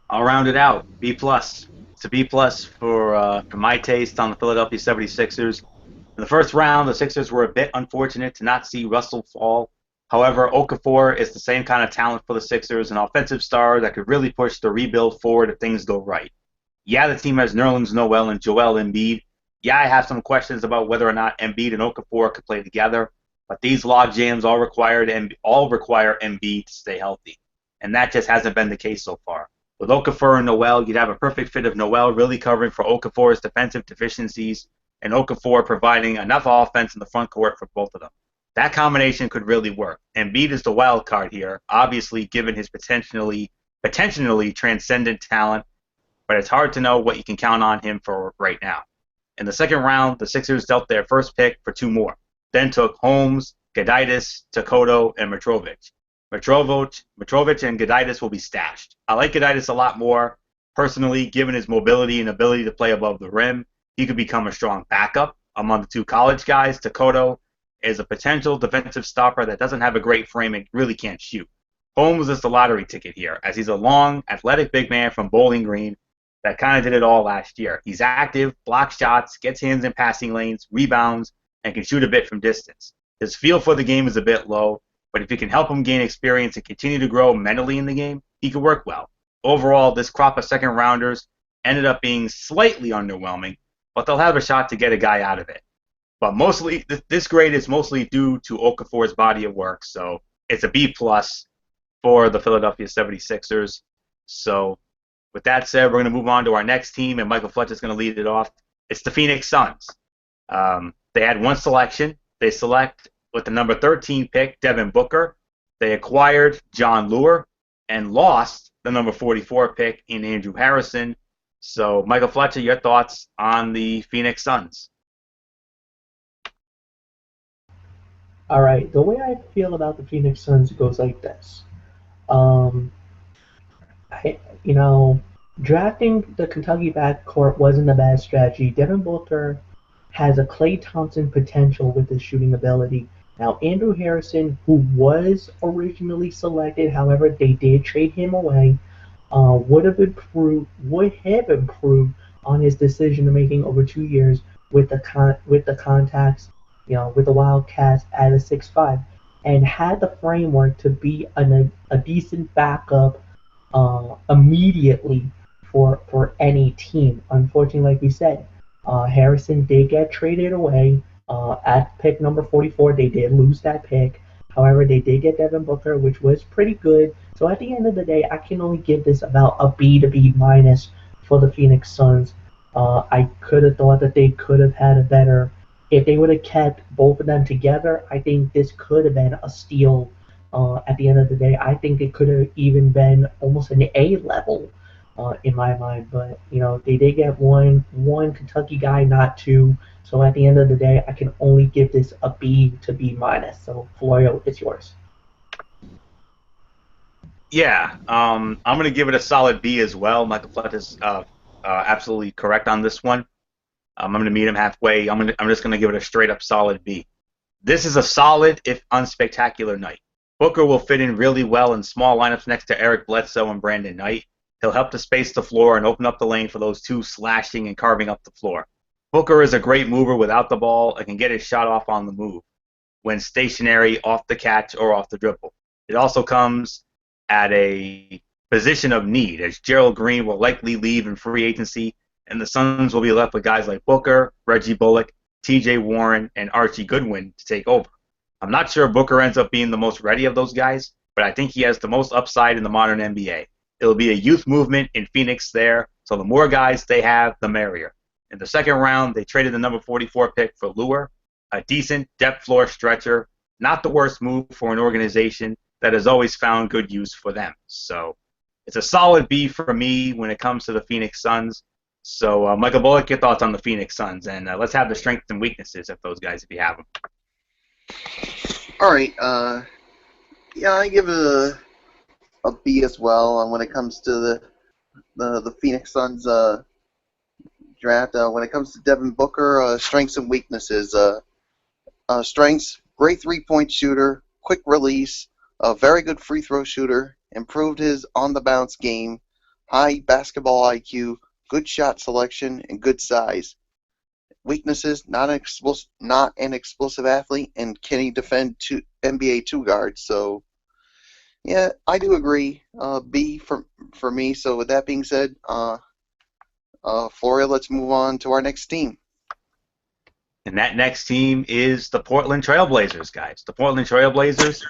I'll round it out. B plus. It's a B plus for my taste on the Philadelphia 76ers. In the first round, the Sixers were a bit unfortunate to not see Russell fall. However, Okafor is the same kind of talent for the Sixers, an offensive star that could really push the rebuild forward if things go right. Yeah, the team has Nerlens Noel and Joel Embiid. Yeah, I have some questions about whether or not Embiid and Okafor could play together, but these log jams all require Embiid to stay healthy, and that just hasn't been the case so far. With Okafor and Noel, you'd have a perfect fit of Noel really covering for Okafor's defensive deficiencies, and Okafor providing enough offense in the front court for both of them. That combination could really work. Embiid is the wild card here, obviously given his potentially transcendent talent, but it's hard to know what you can count on him for right now. In the second round, the Sixers dealt their first pick for 2 more, then took Holmes, Gudaitis, Takoto, and Mitrovic. Mitrovic and Gudaitis will be stashed. I like Gudaitis a lot more, personally, given his mobility and ability to play above the rim. He could become a strong backup among the 2 college guys. Takoto is a potential defensive stopper that doesn't have a great frame and really can't shoot. Holmes is the lottery ticket here, as he's a long, athletic big man from Bowling Green that kind of did it all last year. He's active, blocks shots, gets hands in passing lanes, rebounds, and can shoot a bit from distance. His feel for the game is a bit low, but if you can help him gain experience and continue to grow mentally in the game, he could work well. Overall, this crop of second-rounders ended up being slightly underwhelming, but they'll have a shot to get a guy out of it. But mostly, this grade is mostly due to Okafor's body of work, so it's a B plus for the Philadelphia 76ers. So with that said, we're going to move on to our next team, and Michael Fletcher's going to lead it off. It's the Phoenix Suns. They had one selection. They select with the number 13 pick, Devin Booker. They acquired John Lure and lost the number 44 pick in Andrew Harrison. So, Michael Fletcher, your thoughts on the Phoenix Suns?
All right, the way I feel about the Phoenix Suns goes like this. Drafting the Kentucky backcourt wasn't a bad strategy. Devin Booker has a Klay Thompson potential with his shooting ability. Now, Andrew Harrison, who was originally selected, however, they did trade him away, would have improved on his decision-making over 2 years with the contacts with the Wildcats at a 6'5", and had the framework to be a decent backup immediately for any team. Unfortunately, like we said, Harrison did get traded away at pick number 44. They did lose that pick. However, they did get Devin Booker, which was pretty good. So at the end of the day, I can only give this about a B to B minus for the Phoenix Suns. I could have thought that they could have had a better. If they would have kept both of them together, I think this could have been a steal. At the end of the day, I think it could have even been almost an A level in my mind. But they did get one Kentucky guy, not two. So at the end of the day, I can only give this a B to B minus. So Florio, it's yours.
Yeah, I'm going to give it a solid B as well. Michael Flett is absolutely correct on this one. I'm going to meet him halfway. I'm just going to give it a straight up solid B. This is a solid, if unspectacular, night. Booker will fit in really well in small lineups next to Eric Bledsoe and Brandon Knight. He'll help to space the floor and open up the lane for those two slashing and carving up the floor. Booker is a great mover without the ball and can get his shot off on the move when stationary, off the catch, or off the dribble. It also comes at a position of need, as Gerald Green will likely leave in free agency, and the Suns will be left with guys like Booker, Reggie Bullock, T.J. Warren, and Archie Goodwin to take over. I'm not sure Booker ends up being the most ready of those guys, but I think he has the most upside in the modern NBA. It'll be a youth movement in Phoenix there, so the more guys they have, the merrier. In the second round, they traded the number 44 pick for Lure, a decent depth floor stretcher, not the worst move for an organization that has always found good use for them. So it's a solid B for me when it comes to the Phoenix Suns. So, Michael Bullock, your thoughts on the Phoenix Suns, and let's have the strengths and weaknesses of those guys if you have them.
All right. Yeah, I give it a B as well. When it comes to the Phoenix Suns draft, when it comes to Devin Booker, strengths and weaknesses. Strengths: great three-point shooter, quick release, a very good free throw shooter, improved his on-the-bounce game, high basketball IQ, good shot selection, and good size. Weaknesses: not an explosive athlete, and can he defend NBA two guards? So, yeah, I do agree. B for me. So with that being said, Floria, let's move on to our next team.
And that next team is the Portland Trailblazers, guys. The Portland Trailblazers,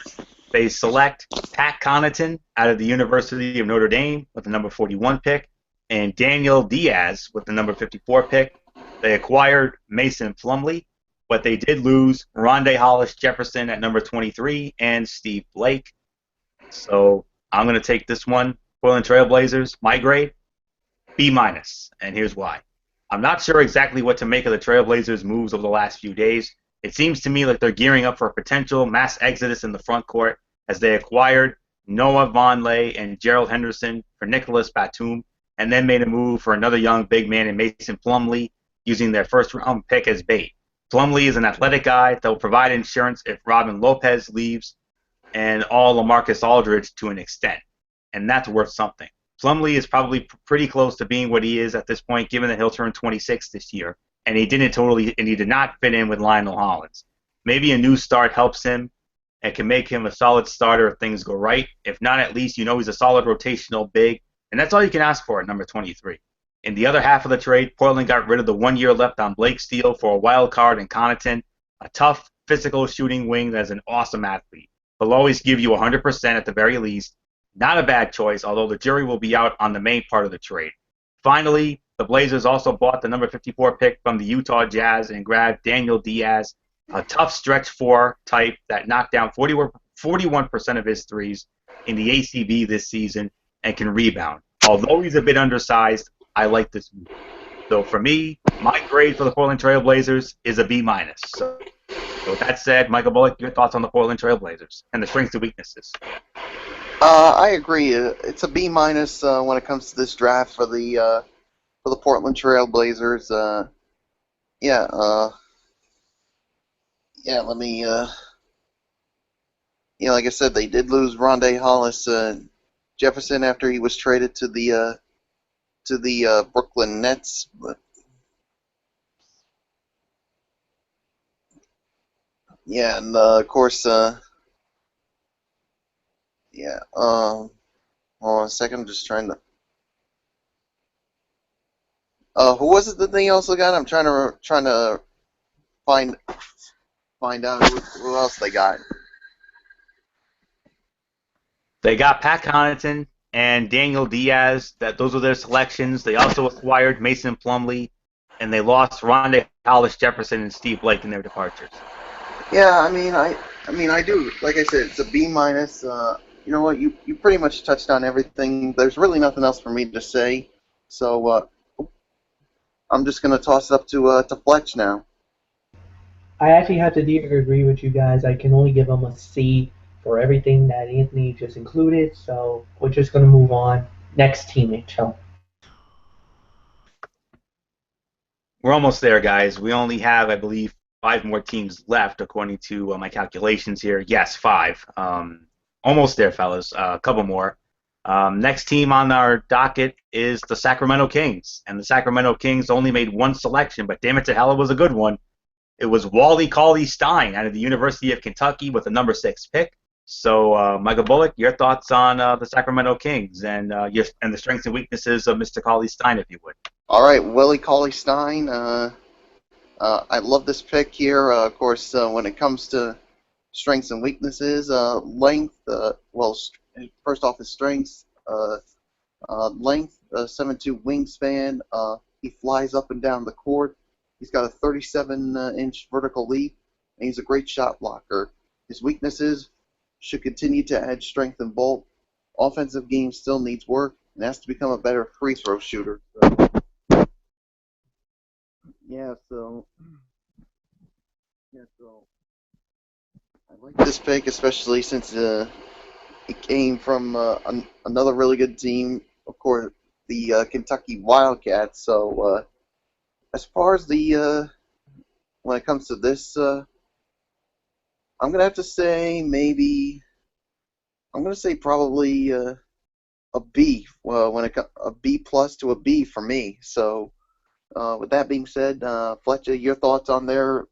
they select Pat Connaughton out of the University of Notre Dame with the number 41 pick, and Daniel Diaz with the number 54 pick. They acquired Mason Plumlee, but they did lose Rondae Hollis Jefferson at number 23 and Steve Blake. So I'm going to take this one, Portland Trailblazers, my grade, B-, and here's why. I'm not sure exactly what to make of the Trailblazers' moves over the last few days. It seems to me like they're gearing up for a potential mass exodus in the front court as they acquired Noah Vonleh and Gerald Henderson for Nicholas Batum, and then made a move for another young big man in Mason Plumlee, using their first-round pick as bait. Plumlee is an athletic guy that will provide insurance if Robin Lopez leaves, and all LaMarcus Aldridge to an extent, and that's worth something. Plumlee is probably pretty close to being what he is at this point, given that he'll turn 26 this year, and he did not fit in with Lionel Hollins. Maybe a new start helps him and can make him a solid starter if things go right. If not, at least he's a solid rotational big, and that's all you can ask for at number 23. In the other half of the trade, Portland got rid of the 1 year left on Blake Steele for a wild card in Connaughton, a tough, physical shooting wing that is an awesome athlete. He'll always give you 100% at the very least. Not a bad choice, although the jury will be out on the main part of the trade. Finally, the Blazers also bought the number 54 pick from the Utah Jazz and grabbed Daniel Diaz, a tough stretch four type that knocked down 41% of his threes in the ACB this season and can rebound. Although he's a bit undersized, I like this move. So for me, my grade for the Portland Trailblazers is a B-. So with that said, Michael Bullock, your thoughts on the Portland Trailblazers and the strengths and weaknesses?
I agree. It's a B- when it comes to this draft for the Portland Trailblazers. Yeah. Let me. Like I said, they did lose Rondae Hollis Jefferson after he was traded to the Brooklyn Nets. But Yeah, and of course, yeah. Hold on a second. I'm just trying to. Who was it that they also got? I'm trying to find out who else they got.
They got Pat Connaughton and Daniel Diaz. Those were their selections. They also acquired Mason Plumlee, and they lost Rondé Hollis Jefferson and Steve Blake in their departures.
Yeah, I do. Like I said, it's a B minus. You know what? You pretty much touched on everything. There's really nothing else for me to say. So I'm just gonna toss it up to Fletch now.
I actually have to agree with you guys. I can only give them a C for everything that Anthony just included. So we're just going to move on. Next teammate, Joe.
We're almost there, guys. We only have, I believe, 5 more teams left, according to my calculations here. Yes, 5. Almost there, fellas. A couple more. Next team on our docket is the Sacramento Kings. And the Sacramento Kings only made one selection, but damn it to hell, it was a good one. It was Wally Cauley-Stein out of the University of Kentucky with the number 6 pick. So, Michael Bullock, your thoughts on the Sacramento Kings and the strengths and weaknesses of Mr. Cauley-Stein, if you would.
All right, Willie Cauley-Stein. I love this pick here. Of course, when it comes to strengths and weaknesses, length. First off, his strengths. Length, 7'2" wingspan. He flies up and down the court. He's got a 37-inch vertical leap, and he's a great shot blocker. His weaknesses should continue to add strength and bulk. Offensive game still needs work and has to become a better free throw shooter. So I like this pick, especially since it came from another really good team, of course, the Kentucky Wildcats. So as far as when it comes to this, I'm gonna have to say probably a B. Well, a B plus to a B for me. So with that being said, Fletcher, your thoughts on the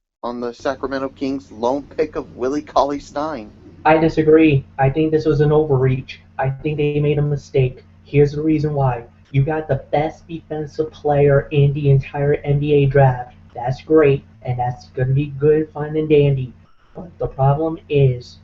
Sacramento Kings lone pick of Willie Cauley-Stein?
I disagree. I think this was an overreach. I think they made a mistake. Here's the reason why. You got the best defensive player in the entire NBA draft. That's great, and that's going to be good, fun, and dandy. But the problem is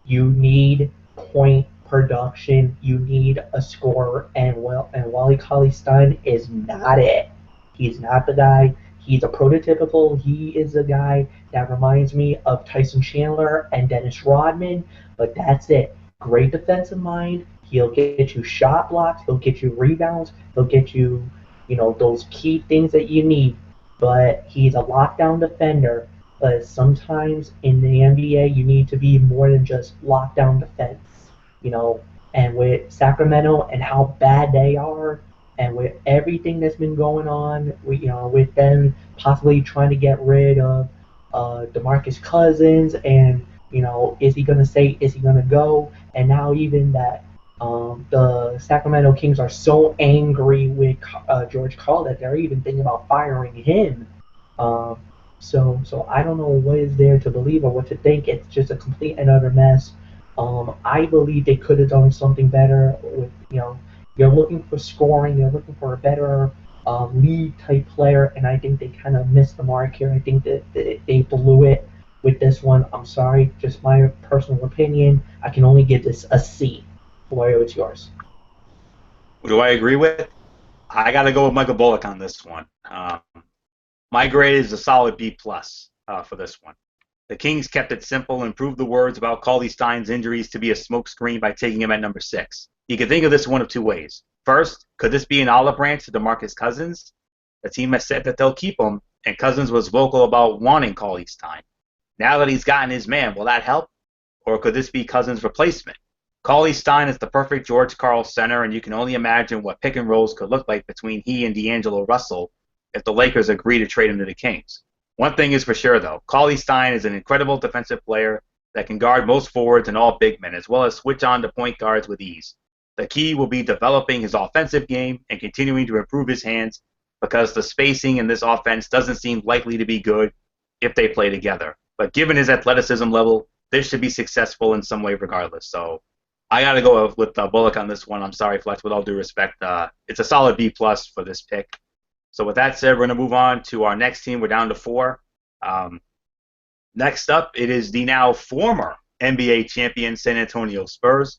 you need point production. You need a scorer, and Wally Cauley-Stein is not it. He's not the guy. He's a prototypical. He is a guy that reminds me of Tyson Chandler and Dennis Rodman, but that's it. Great defensive mind. He'll get you shot blocks. He'll get you rebounds. He'll get you, those key things that you need. But he's a lockdown defender. But sometimes in the NBA, you need to be more than just lockdown defense. And with Sacramento and how bad they are, and with everything that's been going on, with them possibly trying to get rid of DeMarcus Cousins, and is he going to stay? Is he going to go? And now even that the Sacramento Kings are so angry with George Karl that they're even thinking about firing him. So I don't know what is there to believe or what to think. It's just a complete and utter mess. I believe they could have done something better with You're looking for scoring. You're looking for a better lead-type player, and I think they kind of missed the mark here. I think that they blew it with this one. I'm sorry, just my personal opinion. I can only give this a C. Florio, it's yours.
Who do I agree with? I got to go with Michael Bullock on this one. My grade is a solid B+ for this one. The Kings kept it simple and proved the words about Cauley-Stein's injuries to be a smokescreen by taking him at number 6. You can think of this one of 2 ways. First, could this be an olive branch to DeMarcus Cousins? The team has said that they'll keep him, and Cousins was vocal about wanting Cauley-Stein. Now that he's gotten his man, will that help? Or could this be Cousins' replacement? Cauley-Stein is the perfect George Karl center, and you can only imagine what pick and rolls could look like between he and D'Angelo Russell if the Lakers agree to trade him to the Kings. One thing is for sure, though. Cauley-Stein is an incredible defensive player that can guard most forwards and all big men, as well as switch on to point guards with ease. The key will be developing his offensive game and continuing to improve his hands, because the spacing in this offense doesn't seem likely to be good if they play together. but given his athleticism level, this should be successful in some way regardless. So I got to go with Bullock on this one. I'm sorry, Fletch, with all due respect. It's a solid B plus for this pick. So with that said, we're going to move on to our next team. We're down to 4. Next up, it is the now former NBA champion San Antonio Spurs.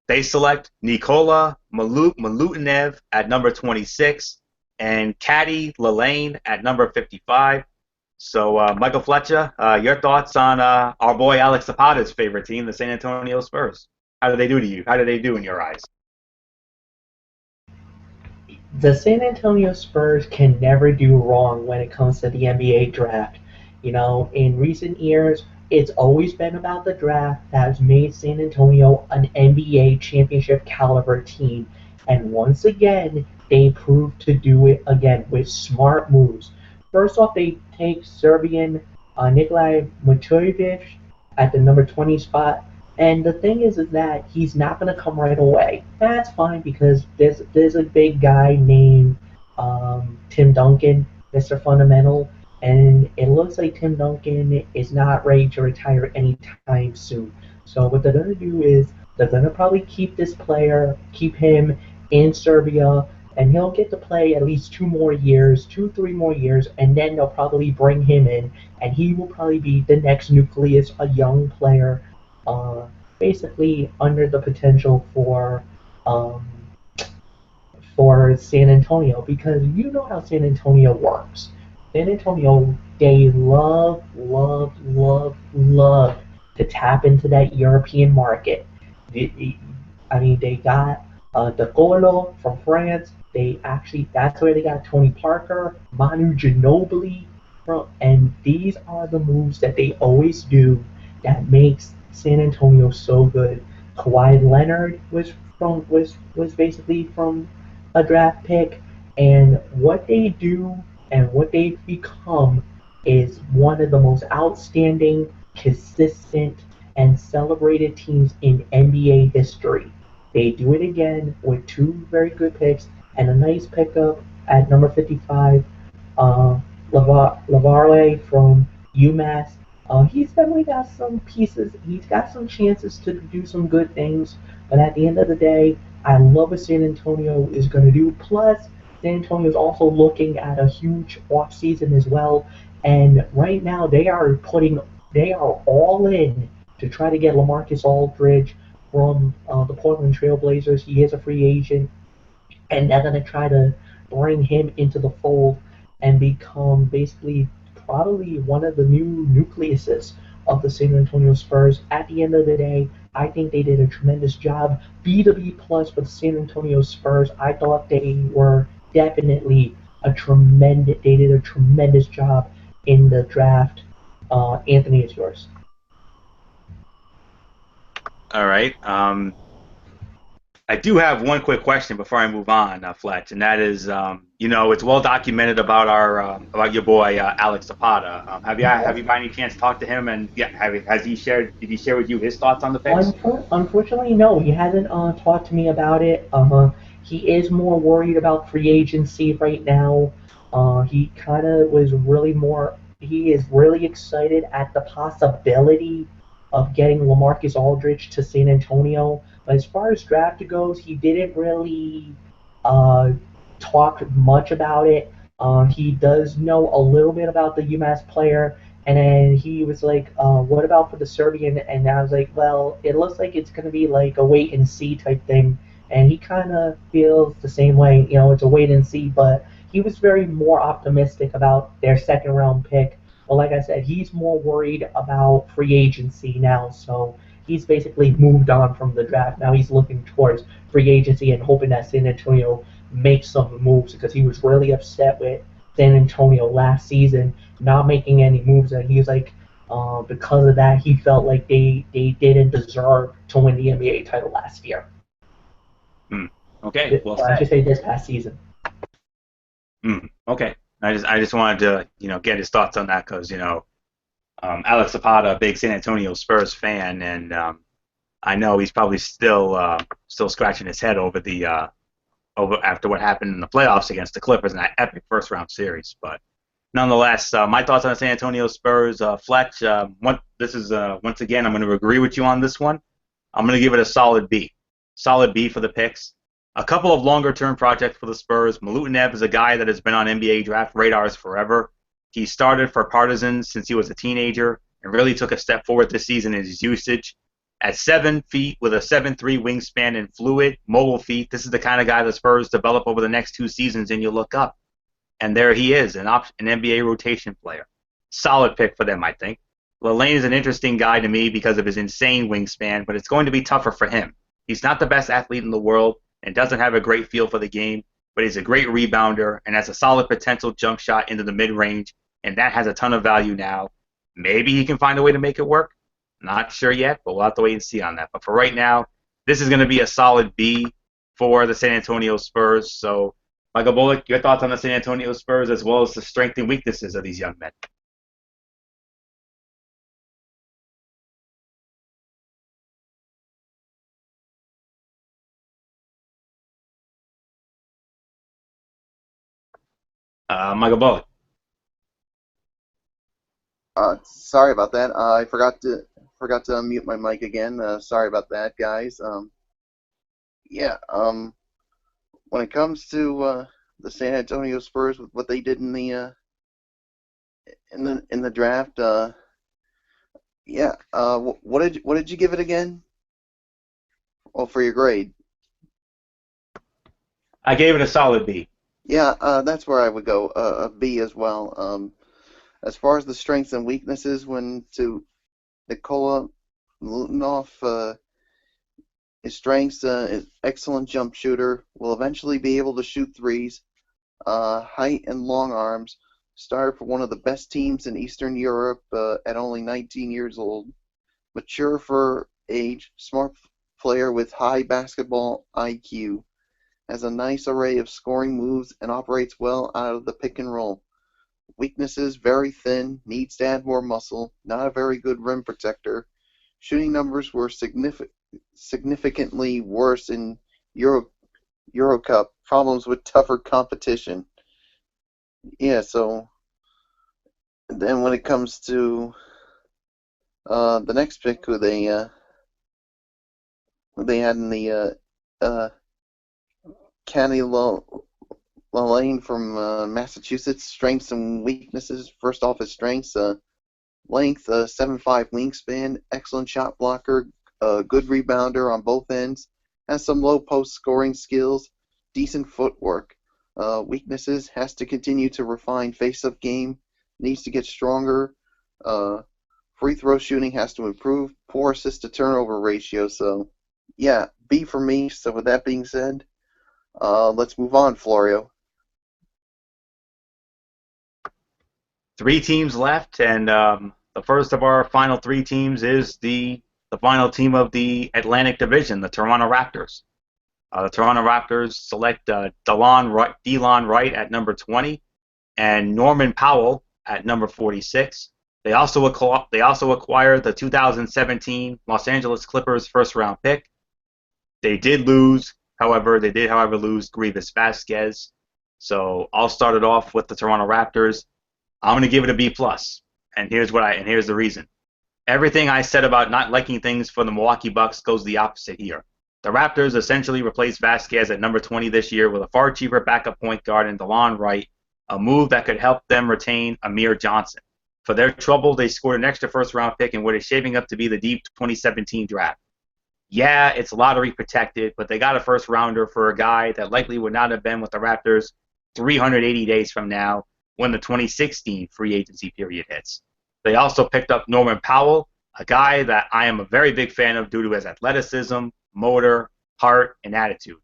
They select Nikola Milutinovic at number 26 and Caddy Lalane at number 55. So, Michael Fletcher, your thoughts on our boy Alex Zapata's favorite team, the San Antonio Spurs? How did they do to you? How did they do in your eyes?
The San Antonio Spurs can never do wrong when it comes to the NBA draft. You know, in recent years, it's always been about the draft that has made San Antonio an NBA championship caliber team. And once again, they proved to do it again with smart moves. First off, they take Serbian Nikolai Mitrovic at the number 20 spot. And the thing is that he's not going to come right away. That's fine because there's a big guy named Tim Duncan, Mr. Fundamental, and it looks like Tim Duncan is not ready to retire anytime soon. So what they're going to do is they're going to probably keep him in Serbia, and he'll get to play at least 3 more years, and then they'll probably bring him in, and he will probably be the next nucleus, a young player, basically under the potential for San Antonio, because you know how San Antonio works. San Antonio, they love to tap into that European market. They got De Gorlo from France. That's where they got Tony Parker, Manu Ginobili from, and these are the moves that they always do that makes San Antonio so good. Kawhi Leonard was basically from a draft pick, and what they do and what they've become is one of the most outstanding, consistent, and celebrated teams in NBA history. They do it again with 2 very good picks and a nice pickup at number 55, Lavarle from UMass. He's definitely got some pieces. He's got some chances to do some good things. But at the end of the day, I love what San Antonio is going to do. Plus, San Antonio is also looking at a huge offseason as well. And right now, they are all in to try to get LaMarcus Aldridge from the Portland Trail Blazers. He is a free agent. And they're going to try to bring him into the fold and become basically probably one of the new nucleuses of the San Antonio Spurs. At the end of the day, I think they did a tremendous job. B to B plus for the San Antonio Spurs. I thought they were definitely they did a tremendous job in the draft. Anthony, it's yours.
All right. I do have one quick question before I move on, Fletch, and that is, it's well documented about about your boy Alex Zapata. Have you by any chance talked to him? And did he share with you his thoughts on the picks?
Unfortunately, no. He hasn't talked to me about it. He is more worried about free agency right now. He kind of was he is really excited at the possibility of getting LaMarcus Aldridge to San Antonio. But as far as draft goes, he didn't really talk much about it. He does know a little bit about the UMass player, and then he was like, what about for the Serbian? And I was like, well, it looks like it's going to be like a wait and see type thing. And he kind of feels the same way. It's a wait and see, but he was very more optimistic about their second round pick. But like I said, he's more worried about free agency now, so he's basically moved on from the draft. Now he's looking towards free agency and hoping that San Antonio makes some moves, because he was really upset with San Antonio last season not making any moves, and he was like, because of that, he felt like they didn't deserve to win the NBA title last year.
Okay, well
I should say this past season.
Okay, I just wanted to get his thoughts on that, because Alex Zapata, a big San Antonio Spurs fan, and I know he's probably still scratching his head over after what happened in the playoffs against the Clippers in that epic first round series. But Nonetheless, my thoughts on the San Antonio Spurs, Fletch. This is once again, I'm going to agree with you on this one. I'm going to give it a solid B. Solid B for the picks. A couple of longer-term projects for the Spurs. Milutinov is a guy that has been on NBA draft radars forever. He started for Partizan since he was a teenager and really took a step forward this season in his usage. At 7 feet with a 7'3" wingspan and fluid, mobile feet, this is the kind of guy the Spurs develop over the next 2 seasons, and you look up. And there he is, an NBA rotation player. Solid pick for them, I think. Lalane is an interesting guy to me because of his insane wingspan, but it's going to be tougher for him. He's not the best athlete in the world and doesn't have a great feel for the game, but he's a great rebounder and has a solid potential jump shot into the mid-range, and that has a ton of value now. Maybe he can find a way to make it work. Not sure yet, but we'll have to wait and see on that. But for right now, this is going to be a solid B for the San Antonio Spurs. So, Michael Bullock, your thoughts on the San Antonio Spurs as well as the strengths and weaknesses of these young men? Michael Bullock.
Sorry about that. I forgot to unmute my mic again. Sorry about that, guys. Yeah. When it comes to the San Antonio Spurs with what they did in the draft, yeah. What did you give it again? Well, for your grade.
I gave it a solid B.
Yeah, that's where I would go, a B as well. As far as the strengths and weaknesses, when to Nikola Milutinov, his strengths is excellent jump shooter, will eventually be able to shoot threes, height and long arms, started for one of the best teams in Eastern Europe at only 19 years old, mature for age, smart player with high basketball IQ, has a nice array of scoring moves and operates well out of the pick and roll. Weaknesses, very thin, needs to add more muscle, not a very good rim protector. Shooting numbers were significantly worse in Eurocup, problems with tougher competition. Yeah, so then when it comes to the next pick, who they had in the Kenny Lalane from Massachusetts. Strengths and weaknesses. First off, his strengths: length, 7'5" wingspan, excellent shot blocker, good rebounder on both ends, has some low post scoring skills, decent footwork. Weaknesses: has to continue to refine face-up game, needs to get stronger. Free throw shooting has to improve. Poor assist to turnover ratio. So, yeah, B for me. So with that being said, let's move on, Florio.
3 teams left, and the first of our final 3 teams is the final team of the Atlantic Division, the Toronto Raptors. The Toronto Raptors select Delon Wright at number 20 and Norman Powell at number 46. They also acquired the 2017 Los Angeles Clippers first-round pick. They did lose, however, lose Grievous Vasquez. So I'll start it off with the Toronto Raptors. I'm going to give it a B+. And here's the reason. Everything I said about not liking things for the Milwaukee Bucks goes the opposite here. The Raptors essentially replaced Vasquez at number 20 this year with a far cheaper backup point guard in Delon Wright, a move that could help them retain Amir Johnson. For their trouble, they scored an extra first-round pick in what is shaping up to be the deep 2017 draft. Yeah, it's lottery protected, but they got a first-rounder for a guy that likely would not have been with the Raptors 380 days from now when the 2016 free agency period hits. They also picked up Norman Powell, a guy that I am a very big fan of due to his athleticism, motor, heart, and attitude.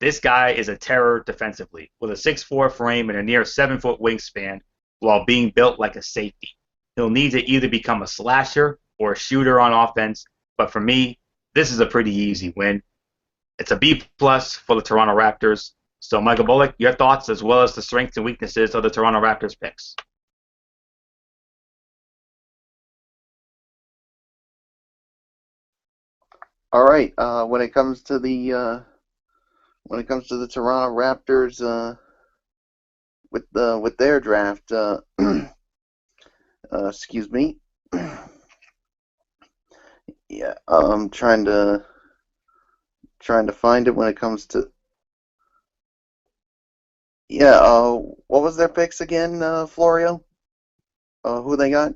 This guy is a terror defensively, with a 6'4" frame and a near 7-foot wingspan, while being built like a safety. He'll need to either become a slasher or a shooter on offense, but for me, this is a pretty easy win. It's a B+ for the Toronto Raptors. So, Michael Bullock, your thoughts as well as the strengths and weaknesses of the Toronto Raptors picks.
All right. When it comes to the Toronto Raptors, with their draft, Excuse me. Yeah, I'm trying to find it when it comes to. Yeah, what was their picks again, Florio? Who they got?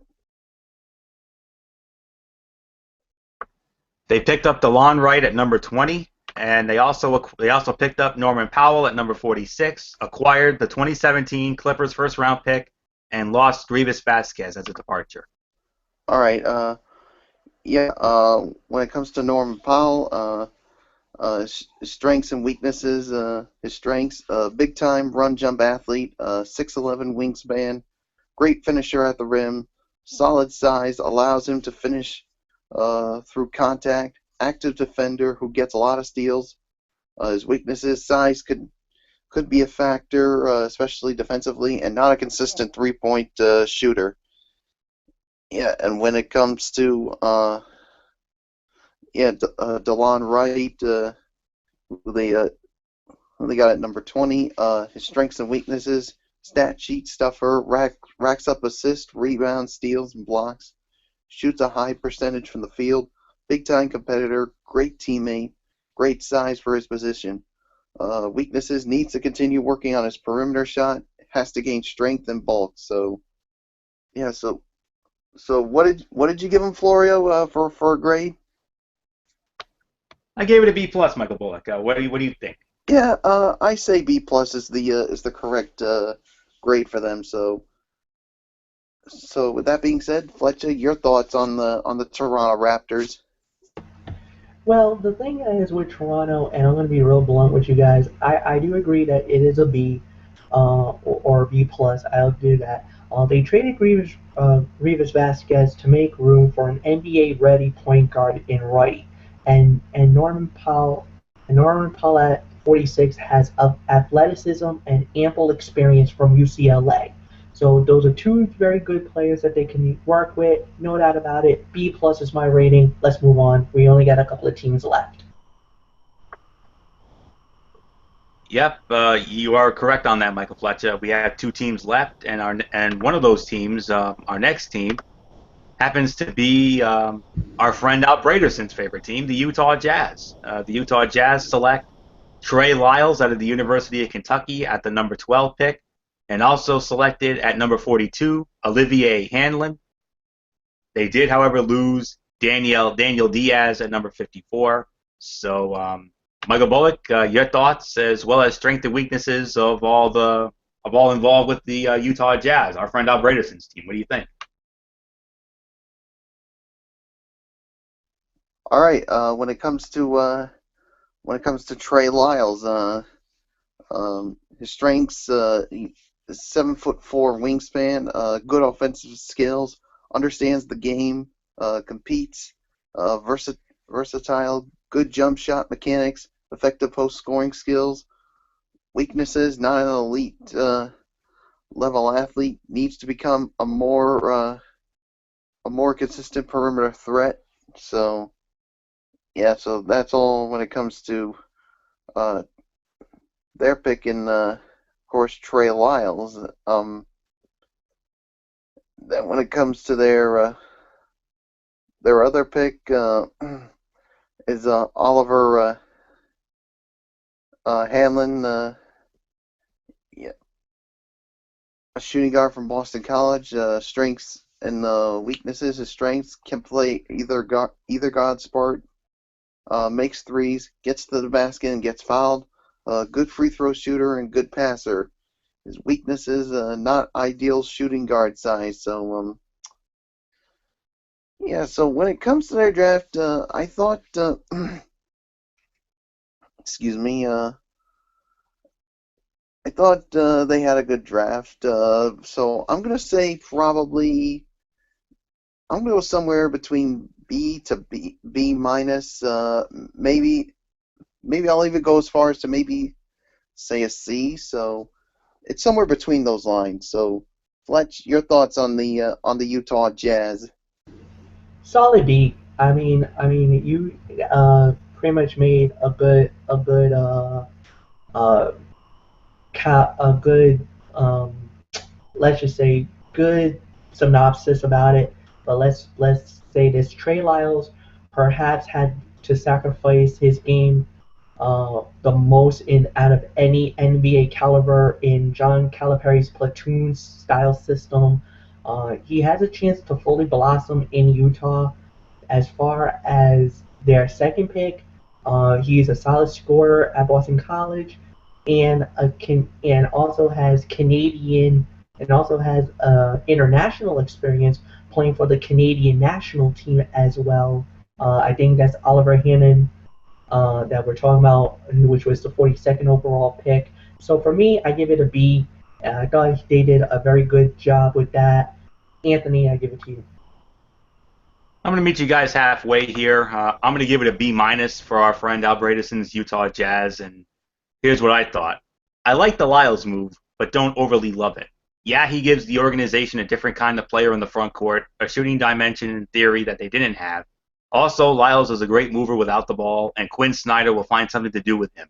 They picked up DeLon Wright at number 20, and they also picked up Norman Powell at number 46, acquired the 2017 Clippers first round pick, and lost Grievous Vasquez as a departure.
All right. Yeah. When it comes to Norman Powell, his strengths and weaknesses. His strengths: big time run jump athlete, 6'11" wingspan, great finisher at the rim, solid size, allows him to finish through contact, active defender who gets a lot of steals. His weaknesses: size could be a factor, especially defensively, and not a consistent three-point shooter. Yeah, and when it comes to DeLon Wright, who they got at number 20. His strengths and weaknesses: stat sheet stuffer, racks up assists, rebounds, steals, and blocks. Shoots a high percentage from the field. Big time competitor, great teammate, great size for his position. Weaknesses: needs to continue working on his perimeter shot. Has to gain strength and bulk. So yeah, so what did you give him, Florio, for a grade?
I gave it a B plus, Michael Bullock. What do you think?
Yeah, I say B plus is the correct grade for them. So with that being said, Fletcher, your thoughts on the Toronto Raptors?
Well, the thing is with Toronto, and I'm going to be real blunt with you guys, I do agree that it is a B or B plus. I'll do that. They traded Grievous Vasquez to make room for an NBA-ready point guard in Wright, and Norman Powell at 46 has athleticism and ample experience from UCLA. So those are two very good players that they can work with. No doubt about it. B plus is my rating. Let's move on. We only got a couple of teams left.
Yep, you are correct on that, Michael Fletcher. We have two teams left, and one of those teams, our next team, happens to be our friend Al Braderson's favorite team, the Utah Jazz. The Utah Jazz select Trey Lyles out of the University of Kentucky at the number 12 pick, and also selected at number 42, Olivier Hanlon. They did, however, lose Daniel Diaz at number 54. So, Michael Bullock, your thoughts as well as strengths and weaknesses of all involved with the Utah Jazz, our friend Al Braderson's team. What do you think?
All right. When it comes to Trey Lyles, his strengths: 7'4" wingspan, good offensive skills, understands the game, competes, versatile, good jump shot mechanics, effective post scoring skills. Weaknesses: not an elite level athlete, needs to become a more consistent perimeter threat. So yeah, so that's all when it comes to their pick in, of course, Trey Lyles. Then when it comes to their other pick is Oliver Hanlon, yeah, a shooting guard from Boston College. Strengths and weaknesses: his strengths: can play either guard spot, makes threes, gets to the basket and gets fouled. Good free throw shooter and good passer. His weaknesses: not ideal shooting guard size. So yeah. So when it comes to their draft, I thought, excuse me, I thought they had a good draft. So I'm gonna say probably I'm gonna go somewhere between B to B minus. Maybe I'll even go as far as to maybe say a C. So it's somewhere between those lines. So Fletch, your thoughts on the Utah Jazz?
Solid B. You pretty much made uh, a good let's just say good synopsis about it, but let's say this: Trey Lyles perhaps had to sacrifice his game the most in out of any NBA caliber in John Calipari's platoon style system. He has a chance to fully blossom in Utah. As far as their second pick, he's a solid scorer at Boston College, and also has Canadian and also has international experience playing for the Canadian national team as well. I think that's Oliver Hannon that we're talking about, which was the 42nd overall pick. So for me, I give it a B. I thought they did a very good job with that. Anthony, I give it to you.
I'm going to meet you guys halfway here. I'm going to give it a B minus for our friend Al Bradison's Utah Jazz, and here's what I thought. I like the Lyles move, but don't overly love it. Yeah, he gives the organization a different kind of player in the front court, a shooting dimension in theory that they didn't have. Also, Lyles is a great mover without the ball, and Quinn Snyder will find something to do with him.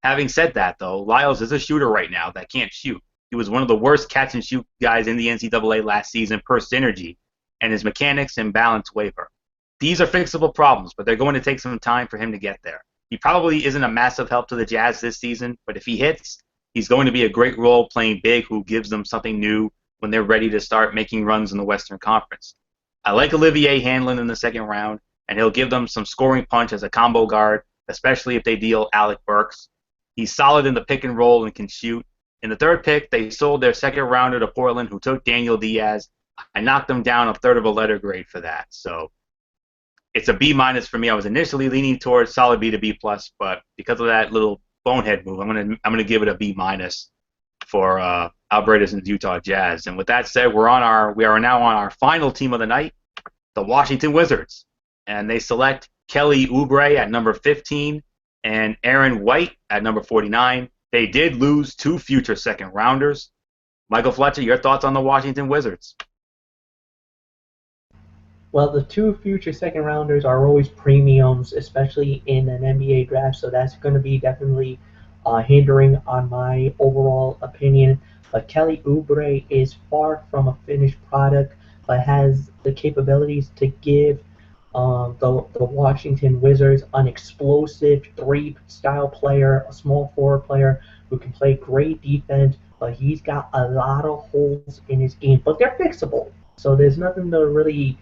Having said that, though, Lyles is a shooter right now that can't shoot. He was one of the worst catch-and-shoot guys in the NCAA last season per synergy, and his mechanics and balance waver. These are fixable problems, but they're going to take some time for him to get there. He probably isn't a massive help to the Jazz this season, but if he hits, he's going to be a great role playing big who gives them something new when they're ready to start making runs in the Western Conference. I like Olivier Hanlon in the second round, and he'll give them some scoring punch as a combo guard, especially if they deal Alec Burks. He's solid in the pick and roll and can shoot. In the third pick, they sold their second rounder to Portland, who took Daniel Diaz. I knocked them down a third of a letter grade for that. So it's a B minus for me. I was initially leaning towards solid B to B plus, but because of that little bonehead move, I'm gonna give it a B minus for Al Bradison's Utah Jazz. And with that said, we are now on our final team of the night, the Washington Wizards, and they select Kelly Oubre at number 15 and Aaron White at number 49. They did lose 2 future second rounders. Michael Fletcher, your thoughts on the Washington Wizards?
Well, the 2 future second rounders are always premiums, especially in an NBA draft, so that's going to be definitely hindering on my overall opinion. But Kelly Oubre is far from a finished product, but has the capabilities to give the Washington Wizards an explosive 3-style player, a small forward player who can play great defense, but he's got a lot of holes in his game, but they're fixable. So there's nothing to really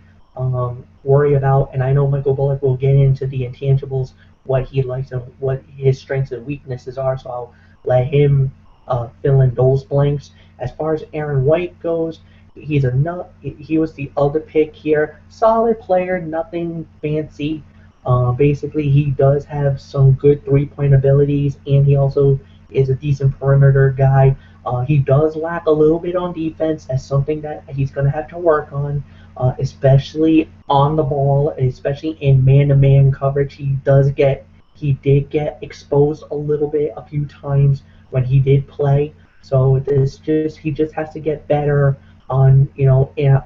worry about, and I know Michael Bullock will get into the intangibles, what he likes and what his strengths and weaknesses are, so I'll let him fill in those blanks. As far as Aaron White goes, he was the other pick here. Solid player, nothing fancy. Basically, he does have some good three-point abilities, and he also is a decent perimeter guy. He does lack a little bit on defense. That's something that he's going to have to work on, especially on the ball, especially in man-to-man coverage. He did get exposed a little bit a few times when he did play. So he just has to get better on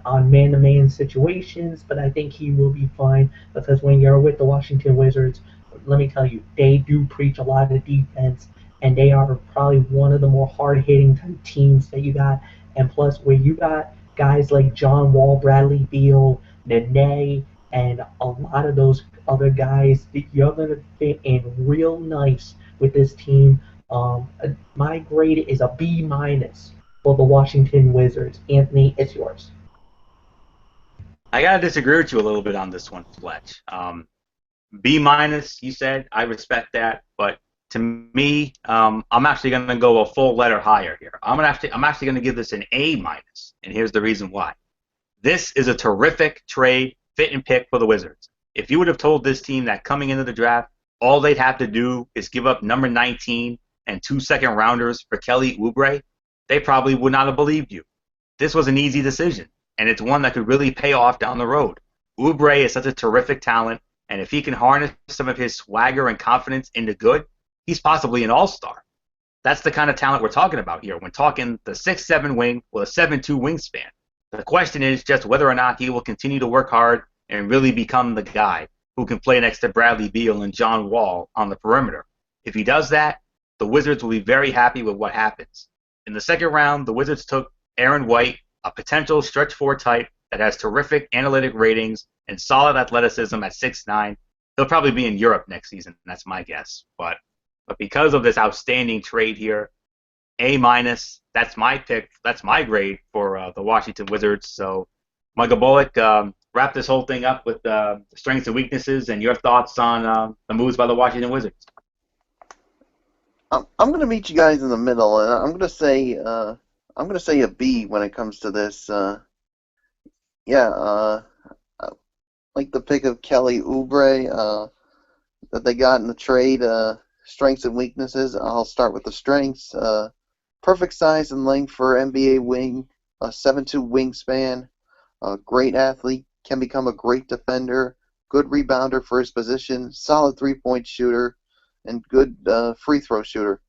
on man-to-man situations. But I think he will be fine, because when you're with the Washington Wizards, let me tell you, they do preach a lot of defense, and they are probably one of the more hard-hitting type teams that you got. And plus, where you got guys like John Wall, Bradley Beal, Nene, and a lot of those other guys, you're going to fit in real nice with this team. My grade is a B minus for the Washington Wizards. Anthony, it's yours.
I gotta disagree with you a little bit on this one, Fletch. B minus, you said. I respect that, but to me, I'm actually gonna go a full letter higher here. I'm actually gonna give this an A minus, and here's the reason why. This is a terrific trade, fit and pick for the Wizards. If you would have told this team that coming into the draft, all they'd have to do is give up number 19 and 2 second rounders for Kelly Oubre, they probably would not have believed you. This was an easy decision, and it's one that could really pay off down the road. Oubre is such a terrific talent, and if he can harness some of his swagger and confidence into good, he's possibly an all-star. That's the kind of talent we're talking about here when talking the 6'7" wing with a 7'2" wingspan. The question is just whether or not he will continue to work hard and really become the guy who can play next to Bradley Beal and John Wall on the perimeter. If he does that, the Wizards will be very happy with what happens. In the second round, the Wizards took Aaron White, a potential stretch four type that has terrific analytic ratings and solid athleticism at 6'9". He'll probably be in Europe next season. That's my guess. But because of this outstanding trade here, A-, that's my pick. That's my grade for the Washington Wizards. So, Michael Bullock, wrap this whole thing up with the strengths and weaknesses and your thoughts on the moves by the Washington Wizards.
I'm going to meet you guys in the middle, and I'm going to say a B when it comes to this. Like the pick of Kelly Oubre that they got in the trade. Strengths and weaknesses. I'll start with the strengths. Perfect size and length for NBA wing. A 7'2" wingspan. A great athlete. Can become a great defender. Good rebounder for his position. Solid three-point shooter. And good free throw shooter.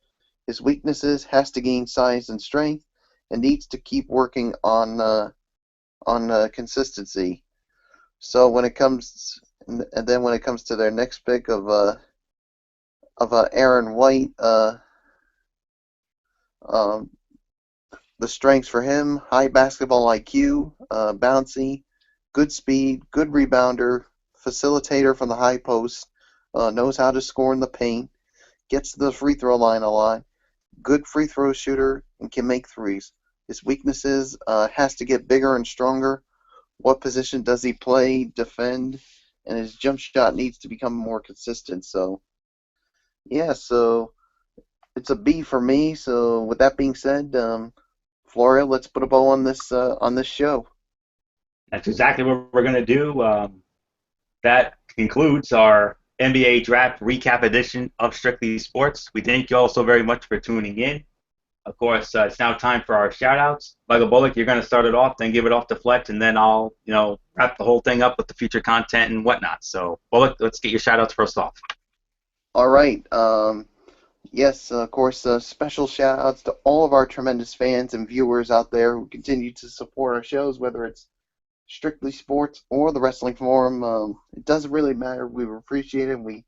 His weaknesses: has to gain size and strength, and needs to keep working on consistency. So when it comes, and then when it comes to their next pick of Aaron White, the strengths for him: high basketball IQ, bouncy, good speed, good rebounder, facilitator from the high post, knows how to score in the paint, gets to the free throw line a lot, good free throw shooter, and can make threes. His weaknesses: has to get bigger and stronger. What position does he play, defend, and his jump shot needs to become more consistent. So, yeah, so it's a B for me. So with that being said, Florio, let's put a bow on this show.
That's exactly what we're going to do. That concludes our NBA Draft Recap edition of Strictly Sports. We thank you all so very much for tuning in. Of course, it's now time for our shout-outs. Michael Bullock, you're going to start it off, then give it off to Fletch, and then I'll, wrap the whole thing up with the future content and whatnot. So, Bullock, let's get your shout-outs first off.
All right. Yes, of course, special shout-outs to all of our tremendous fans and viewers out there who continue to support our shows, whether it's Strictly Sports or the Wrestling Forum. It doesn't really matter. We appreciate it. We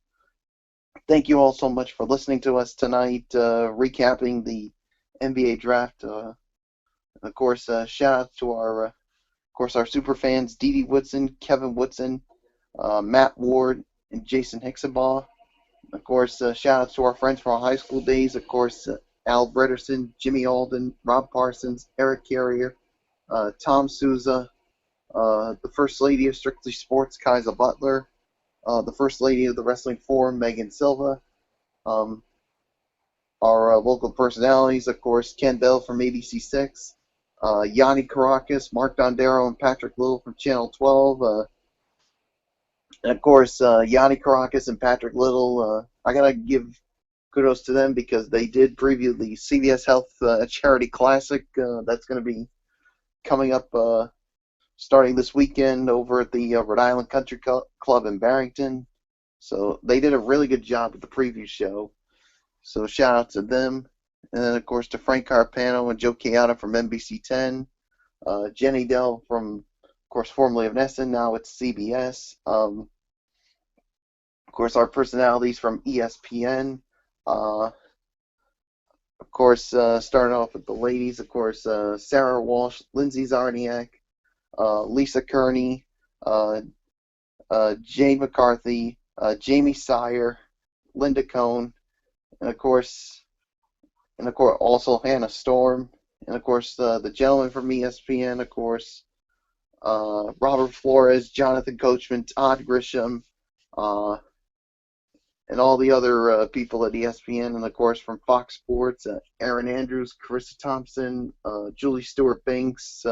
thank you all so much for listening to us tonight, recapping the NBA draft. Of course, shout out to our super fans: Dede Woodson, Kevin Woodson, Matt Ward, and Jason Hixabaugh. Of course, shout out to our friends from our high school days. Of course, Al Bredderson, Jimmy Alden, Rob Parsons, Eric Carrier, Tom Souza, the First Lady of Strictly Sports, Kaiser Butler, the First Lady of the Wrestling Forum, Megan Silva, our local personalities, of course, Ken Bell from ABC6, Yanni Caracas, Mark Dondero, and Patrick Little from Channel 12. And of course, Yanni Caracas and Patrick Little, I got to give kudos to them because they did preview the CVS Health Charity Classic that's going to be coming up starting this weekend over at the Rhode Island Country Club in Barrington. So they did a really good job with the preview show. So shout out to them. And then, of course, to Frank Carpano and Joe Chiata from NBC 10. Jenny Dell from, of course, formerly of Nesson, now it's CBS. Of course, our personalities from ESPN. Of course, starting off with the ladies, of course, Sarah Walsh, Lindsay Zarniak, Lisa Kearney, Jane McCarthy, Jamie Sire, Linda Cohn, and of course, also Hannah Storm, and of course, the gentleman from ESPN, of course, Robert Flores, Jonathan Coachman, Todd Grisham, and all the other people at ESPN, and of course from Fox Sports, Aaron Andrews, Carissa Thompson, Julie Stewart-Banks,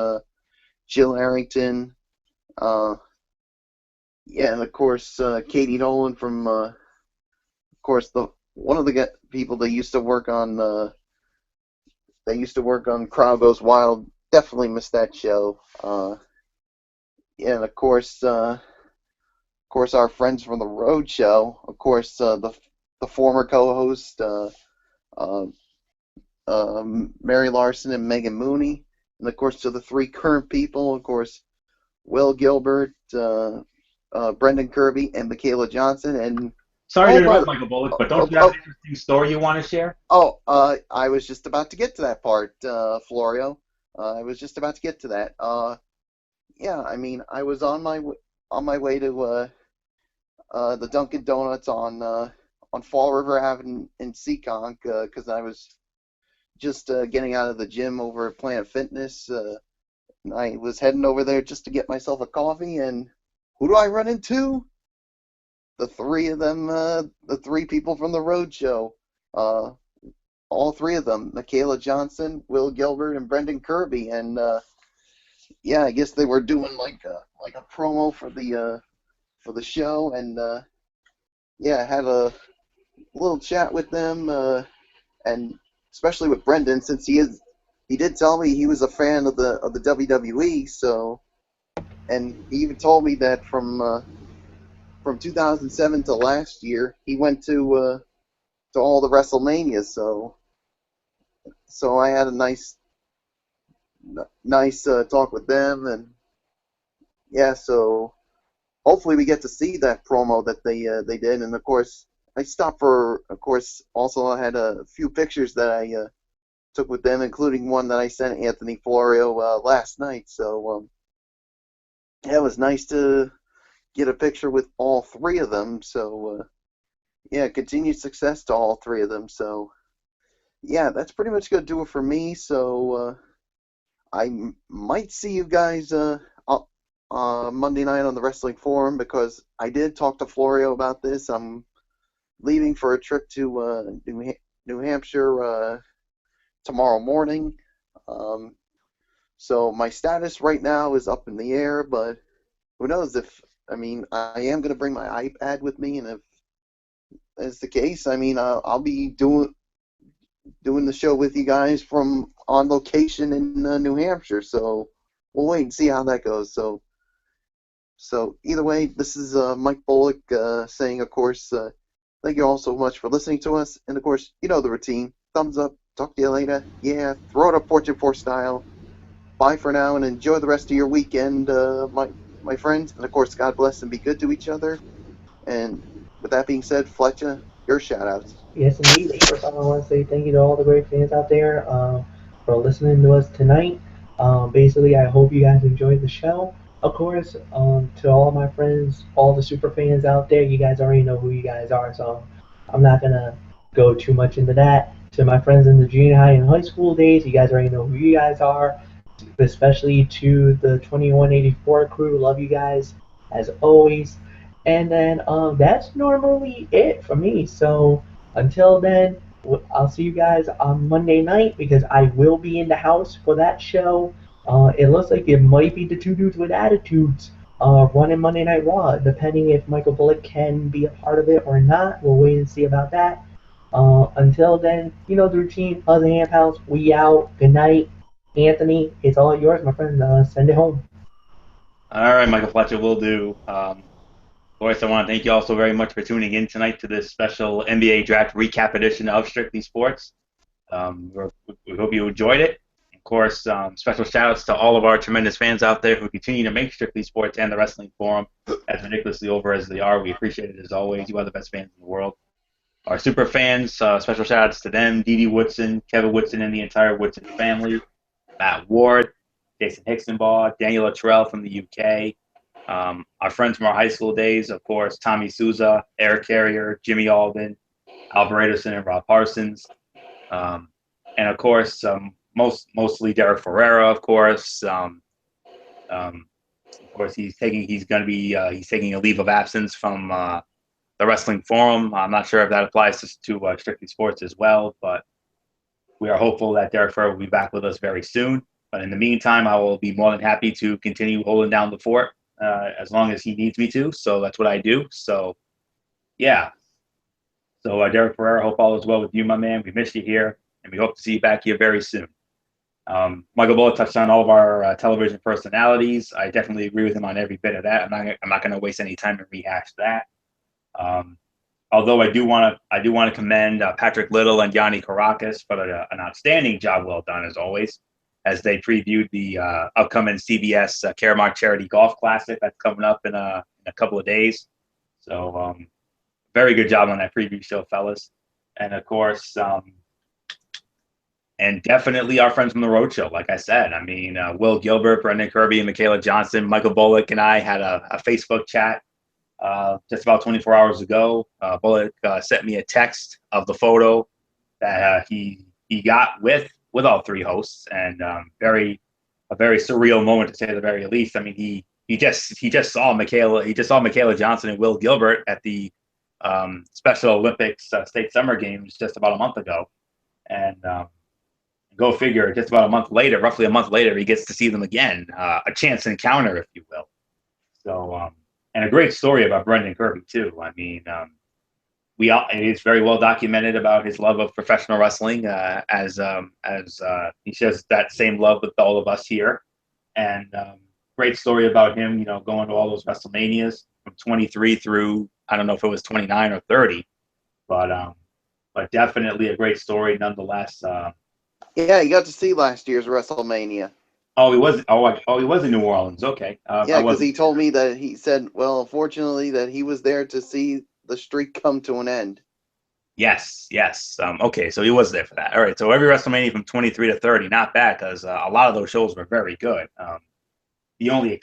Jill Arrington, and of course Katie Nolan from, of course, one of the people that used to work on Crowd Goes Wild. Definitely missed that show. And of course, our friends from the Road Show. Of course, the former co-host Mary Larson and Megan Mooney. And of course, to the three current people, of course, Will Gilbert, Brendan Kirby, and Michaela Johnson. And
sorry to interrupt, Michael Bullock, but don't you have an interesting story you want to share?
I was just about to get to that part, Florio. I was just about to get to that. Yeah, I mean, I was on my way to the Dunkin' Donuts on Fall River Avenue in Seekonk because I was just getting out of the gym over at Planet Fitness. I was heading over there just to get myself a coffee, and who do I run into? The three of them, the three people from the road show. Uh, all three of them, Michaela Johnson, Will Gilbert, and Brendan Kirby. And yeah, I guess they were doing like a promo for the show, and yeah, I had a little chat with them, and especially with Brendan, since he did tell me he was a fan of the WWE. So, and he even told me that from 2007 to last year, he went to all the WrestleManias. So I had a nice talk with them, and yeah, so hopefully we get to see that promo that they did. And of course, I stopped for, of course, also I had a few pictures that I took with them, including one that I sent Anthony Florio last night. So yeah, it was nice to get a picture with all three of them. So yeah, continued success to all three of them. So yeah, that's pretty much gonna do it for me. So might see you guys Monday night on the Wrestling Forum, because I did talk to Florio about this. I'm leaving for a trip to New Hampshire tomorrow morning. So my status right now is up in the air, but who knows if, I mean, I am going to bring my iPad with me, and if that's the case, I mean, I'll be doing the show with you guys from on location in New Hampshire. So we'll wait and see how that goes. So either way, this is Mike Bullock saying, of course, thank you all so much for listening to us. And of course, you know the routine. Thumbs up. Talk to you later. Yeah, throw it up Fortune 4 style. Bye for now, and enjoy the rest of your weekend, my friends. And of course, God bless and be good to each other. And with that being said, Fletcher, your shout outs.
Yes, indeed. First off, I want to say thank you to all the great fans out there for listening to us tonight. Basically, I hope you guys enjoyed the show. Of course, to all my friends, all the super fans out there, you guys already know who you guys are, so I'm not going to go too much into that. To my friends in the junior high and high school days, you guys already know who you guys are. Especially to the 2184 crew, love you guys as always. And then that's normally it for me. So until then, I'll see you guys on Monday night because I will be in the house for that show. It looks like it might be the two dudes with attitudes running Monday Night Raw, depending if Michael Bullock can be a part of it or not. We'll wait and see about that. Until then, you know the routine. Us and Amp House, we out. Good night. Anthony, it's all yours, my friend. Send it home.
All right, Michael Fletcher, will do. Of course, I want to thank you all so very much for tuning in tonight to this special NBA Draft recap edition of Strictly Sports. We hope you enjoyed it. Of course, special shout-outs to all of our tremendous fans out there who continue to make Strictly Sports and the Wrestling Forum as ridiculously over as they are. We appreciate it as always. You are the best fans in the world. Our super fans, special shout-outs to them, Dee Dee Woodson, Kevin Woodson, and the entire Woodson family, Matt Ward, Jason Hicksonbaugh, Daniel Luttrell from the UK, our friends from our high school days, of course, Tommy Souza, Eric Carrier, Jimmy Alden, Alvaredoson, and Rob Parsons, and of course, mostly Derek Ferrera, of course. Of course, he's taking a leave of absence from the Wrestling Forum. I'm not sure if that applies to Strictly Sports as well, but we are hopeful that Derek Ferrera will be back with us very soon. But in the meantime, I will be more than happy to continue holding down the fort as long as he needs me to. So that's what I do. So, yeah. So, Derek Ferrera, hope all is well with you, my man. We missed you here, and we hope to see you back here very soon. Michael Bullock touched on all of our television personalities. I definitely agree with him on every bit of that. I'm not going to waste any time to rehash that. Although I do want to commend Patrick Little and Yanni Caracas for an outstanding job, well done as always, as they previewed the upcoming CBS Caremark Charity Golf Classic that's coming up in a couple of days. So very good job on that preview show, fellas. And of course, and definitely our friends from the Roadshow. Like I said, I mean, Will Gilbert, Brendan Kirby, and Michaela Johnson, Michael Bullock, and I had a Facebook chat just about 24 hours ago. Bullock sent me a text of the photo that he got with all three hosts, and a very surreal moment to say the very least. I mean, he just saw Michaela Johnson and Will Gilbert at the Special Olympics State Summer Games just about a month ago, and go figure, just about a month later, roughly a month later, he gets to see them again, a chance encounter, if you will. So, and a great story about Brendan Kirby too. I mean, it's very well documented about his love of professional wrestling, as he shares that same love with all of us here, and great story about him, going to all those WrestleManias from 23 through, I don't know if it was 29 or 30, but definitely a great story nonetheless.
Yeah, you got to see last year's WrestleMania.
Oh, he was. He was in New Orleans. Okay.
Yeah, because he told me that he said, well, unfortunately, that he was there to see the streak come to an end.
Yes. Okay, so he was there for that. All right. So every WrestleMania from 23 to 30, not bad, because a lot of those shows were very good. The only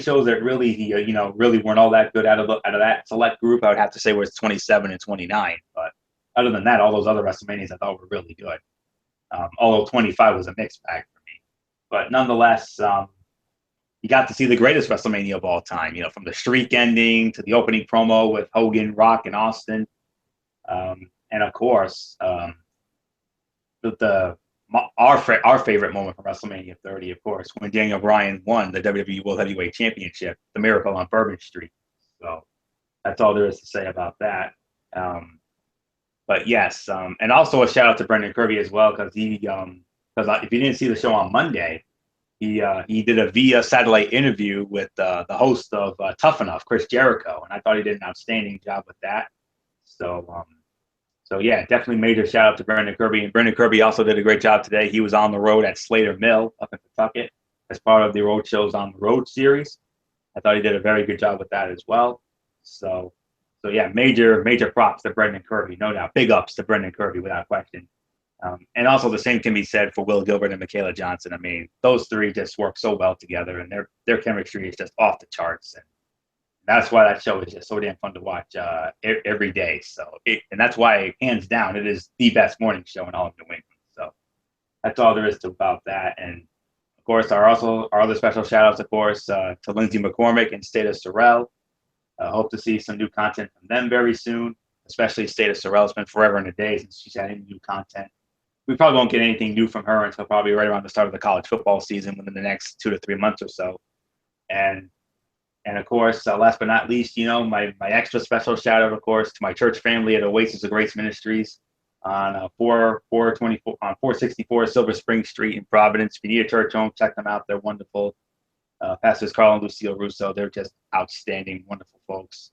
shows that really, really weren't all that good out of that select group, I would have to say, was 27 and 29. But other than that, all those other WrestleManias I thought were really good. Although 25 was a mixed bag for me. But nonetheless, you got to see the greatest WrestleMania of all time, from the streak ending to the opening promo with Hogan, Rock, and Austin. And of course, our favorite moment from WrestleMania 30, of course, when Daniel Bryan won the WWE World Heavyweight Championship, the Miracle on Bourbon Street. So that's all there is to say about that. But yes, and also a shout out to Brendan Kirby as well, because if you didn't see the show on Monday, he did a via satellite interview with the host of Tough Enough, Chris Jericho, and I thought he did an outstanding job with that. So yeah, definitely major shout out to Brendan Kirby, and Brendan Kirby also did a great job today. He was on the road at Slater Mill up in Pawtucket as part of the Road Shows on the Road series. I thought he did a very good job with that as well. So yeah, major props to Brendan Kirby, no doubt. Big ups to Brendan Kirby without question. And also the same can be said for Will Gilbert and Michaela Johnson. I mean, those three just work so well together, and their chemistry is just off the charts. And that's why that show is just so damn fun to watch every day. And that's why, hands down, it is the best morning show in all of New England. So that's all there is to about that. And of course, our other special shout outs, of course, to Lindsay McCormick and Stata Sorrell. Hope to see some new content from them very soon, especially Stata Sorrell. It's been forever and a day since she's had any new content. We probably won't get anything new from her until probably right around the start of the college football season within the next 2 to 3 months or so. And of course, last but not least, my extra special shout out, of course, to my church family at Oasis of Grace Ministries on 464 Silver Spring Street in Providence. If you need a church home, check them out. They're wonderful. Pastors Carl and Lucille Russo, they're just outstanding, wonderful folks.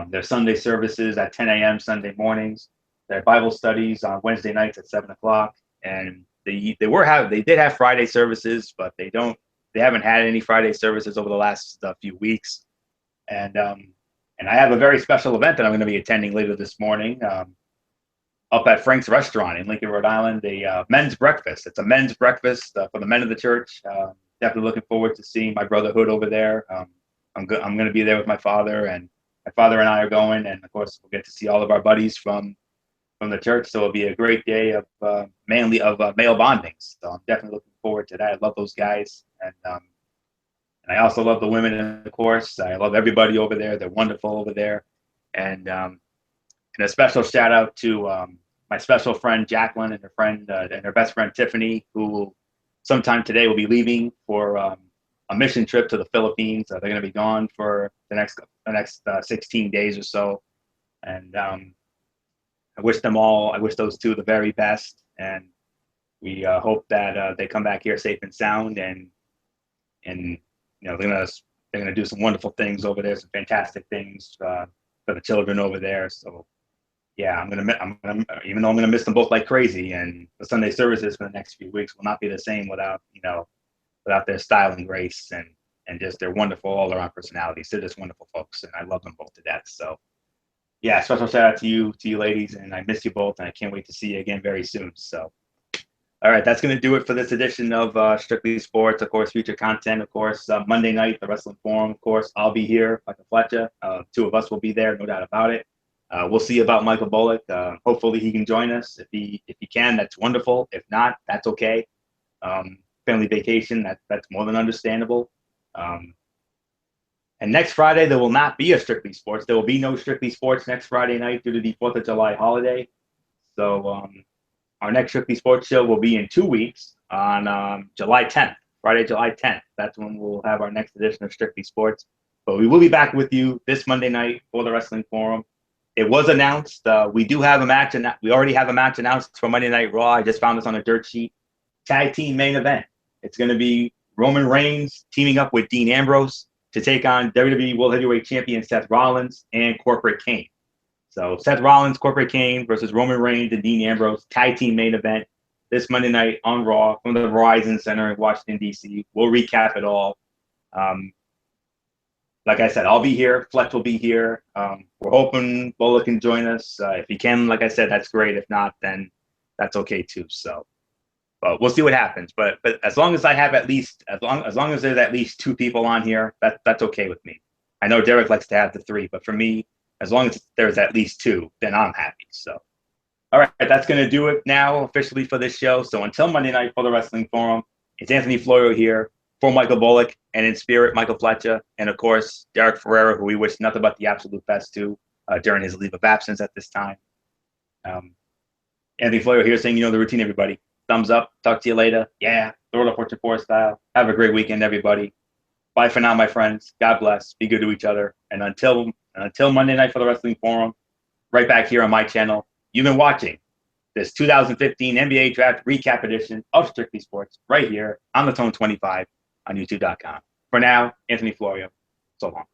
Their Sunday services at 10 a.m. Sunday mornings. Their Bible studies on Wednesday nights at 7 o'clock. And they did have Friday services, but they haven't had any Friday services over the last few weeks. And I have a very special event that I'm going to be attending later this morning up at Frank's Restaurant in Lincoln, Rhode Island, a men's breakfast. It's a men's breakfast for the men of the church. Definitely looking forward to seeing my brotherhood over there. I'm going to be there with my father, and my father and I are going, and of course we'll get to see all of our buddies from the church. So it'll be a great day of male bonding. So I'm definitely looking forward to that. I love those guys, and I also love the women, of course. I love everybody over there. They're wonderful over there, and a special shout out to my special friend Jacqueline and her best friend Tiffany, who sometime today will be leaving for a mission trip to the Philippines. They're going to be gone for the next 16 days or so, and I wish those two the very best, and we hope that they come back here safe and sound, and they're gonna do some wonderful things over there, some fantastic things for the children over there. So yeah, even though I'm gonna miss them both like crazy, and the Sunday services for the next few weeks will not be the same without their style and grace and just their wonderful all around personalities. They're just wonderful folks, and I love them both to death. So yeah, special shout out to you ladies, and I miss you both, and I can't wait to see you again very soon. So All right, that's going to do it for this edition of Strictly Sports. Of course, future content. Of course, Monday night, the Wrestling Forum. Of course, I'll be here, Michael Fletcher. Two of us will be there, no doubt about it. We'll see about Michael Bullock. Hopefully, he can join us. If he can, that's wonderful. If not, that's okay. Family vacation, that's more than understandable. And next Friday, there will not be a Strictly Sports. There will be no Strictly Sports next Friday night due to the 4th of July holiday. So our next Strictly Sports show will be in 2 weeks on July 10th, Friday, July 10th. That's when we'll have our next edition of Strictly Sports. But we will be back with you this Monday night for the Wrestling Forum. It was announced. We do have a match, and we already have a match announced for Monday Night Raw. I just found this on a dirt sheet. Tag team main event. It's going to be Roman Reigns teaming up with Dean Ambrose to take on WWE World Heavyweight Champion Seth Rollins and Corporate Kane. So Seth Rollins, Corporate Kane versus Roman Reigns and Dean Ambrose, tag team main event this Monday night on Raw from the Verizon Center in Washington, D.C. We'll recap it all. Like I said, I'll be here. Fletch will be here. We're hoping Bullock can join us. If he can, like I said, that's great. If not, then that's okay too. So, but we'll see what happens. But as long as I have as long as there's at least 2 people on here, that's okay with me. I know Derek likes to have the 3, but for me, as long as there's at least 2, then I'm happy. So, all right, that's going to do it now officially for this show. So until Monday night for the Wrestling Forum, it's Anthony Florio here for Michael Bullock, and in spirit, Michael Fletcher, and of course, Derek Ferrera, who we wish nothing but the absolute best to during his leave of absence at this time. Anthony Florio here saying, you know the routine, everybody. Thumbs up. Talk to you later. Yeah, throw it up Fortune 4 style. Have a great weekend, everybody. Bye for now, my friends. God bless. Be good to each other. And until Monday night for the Wrestling Forum, right back here on my channel, you've been watching this 2015 NBA Draft Recap Edition of Strictly Sports right here on the Tone 25 on YouTube.com. For now, Anthony Florio. So long.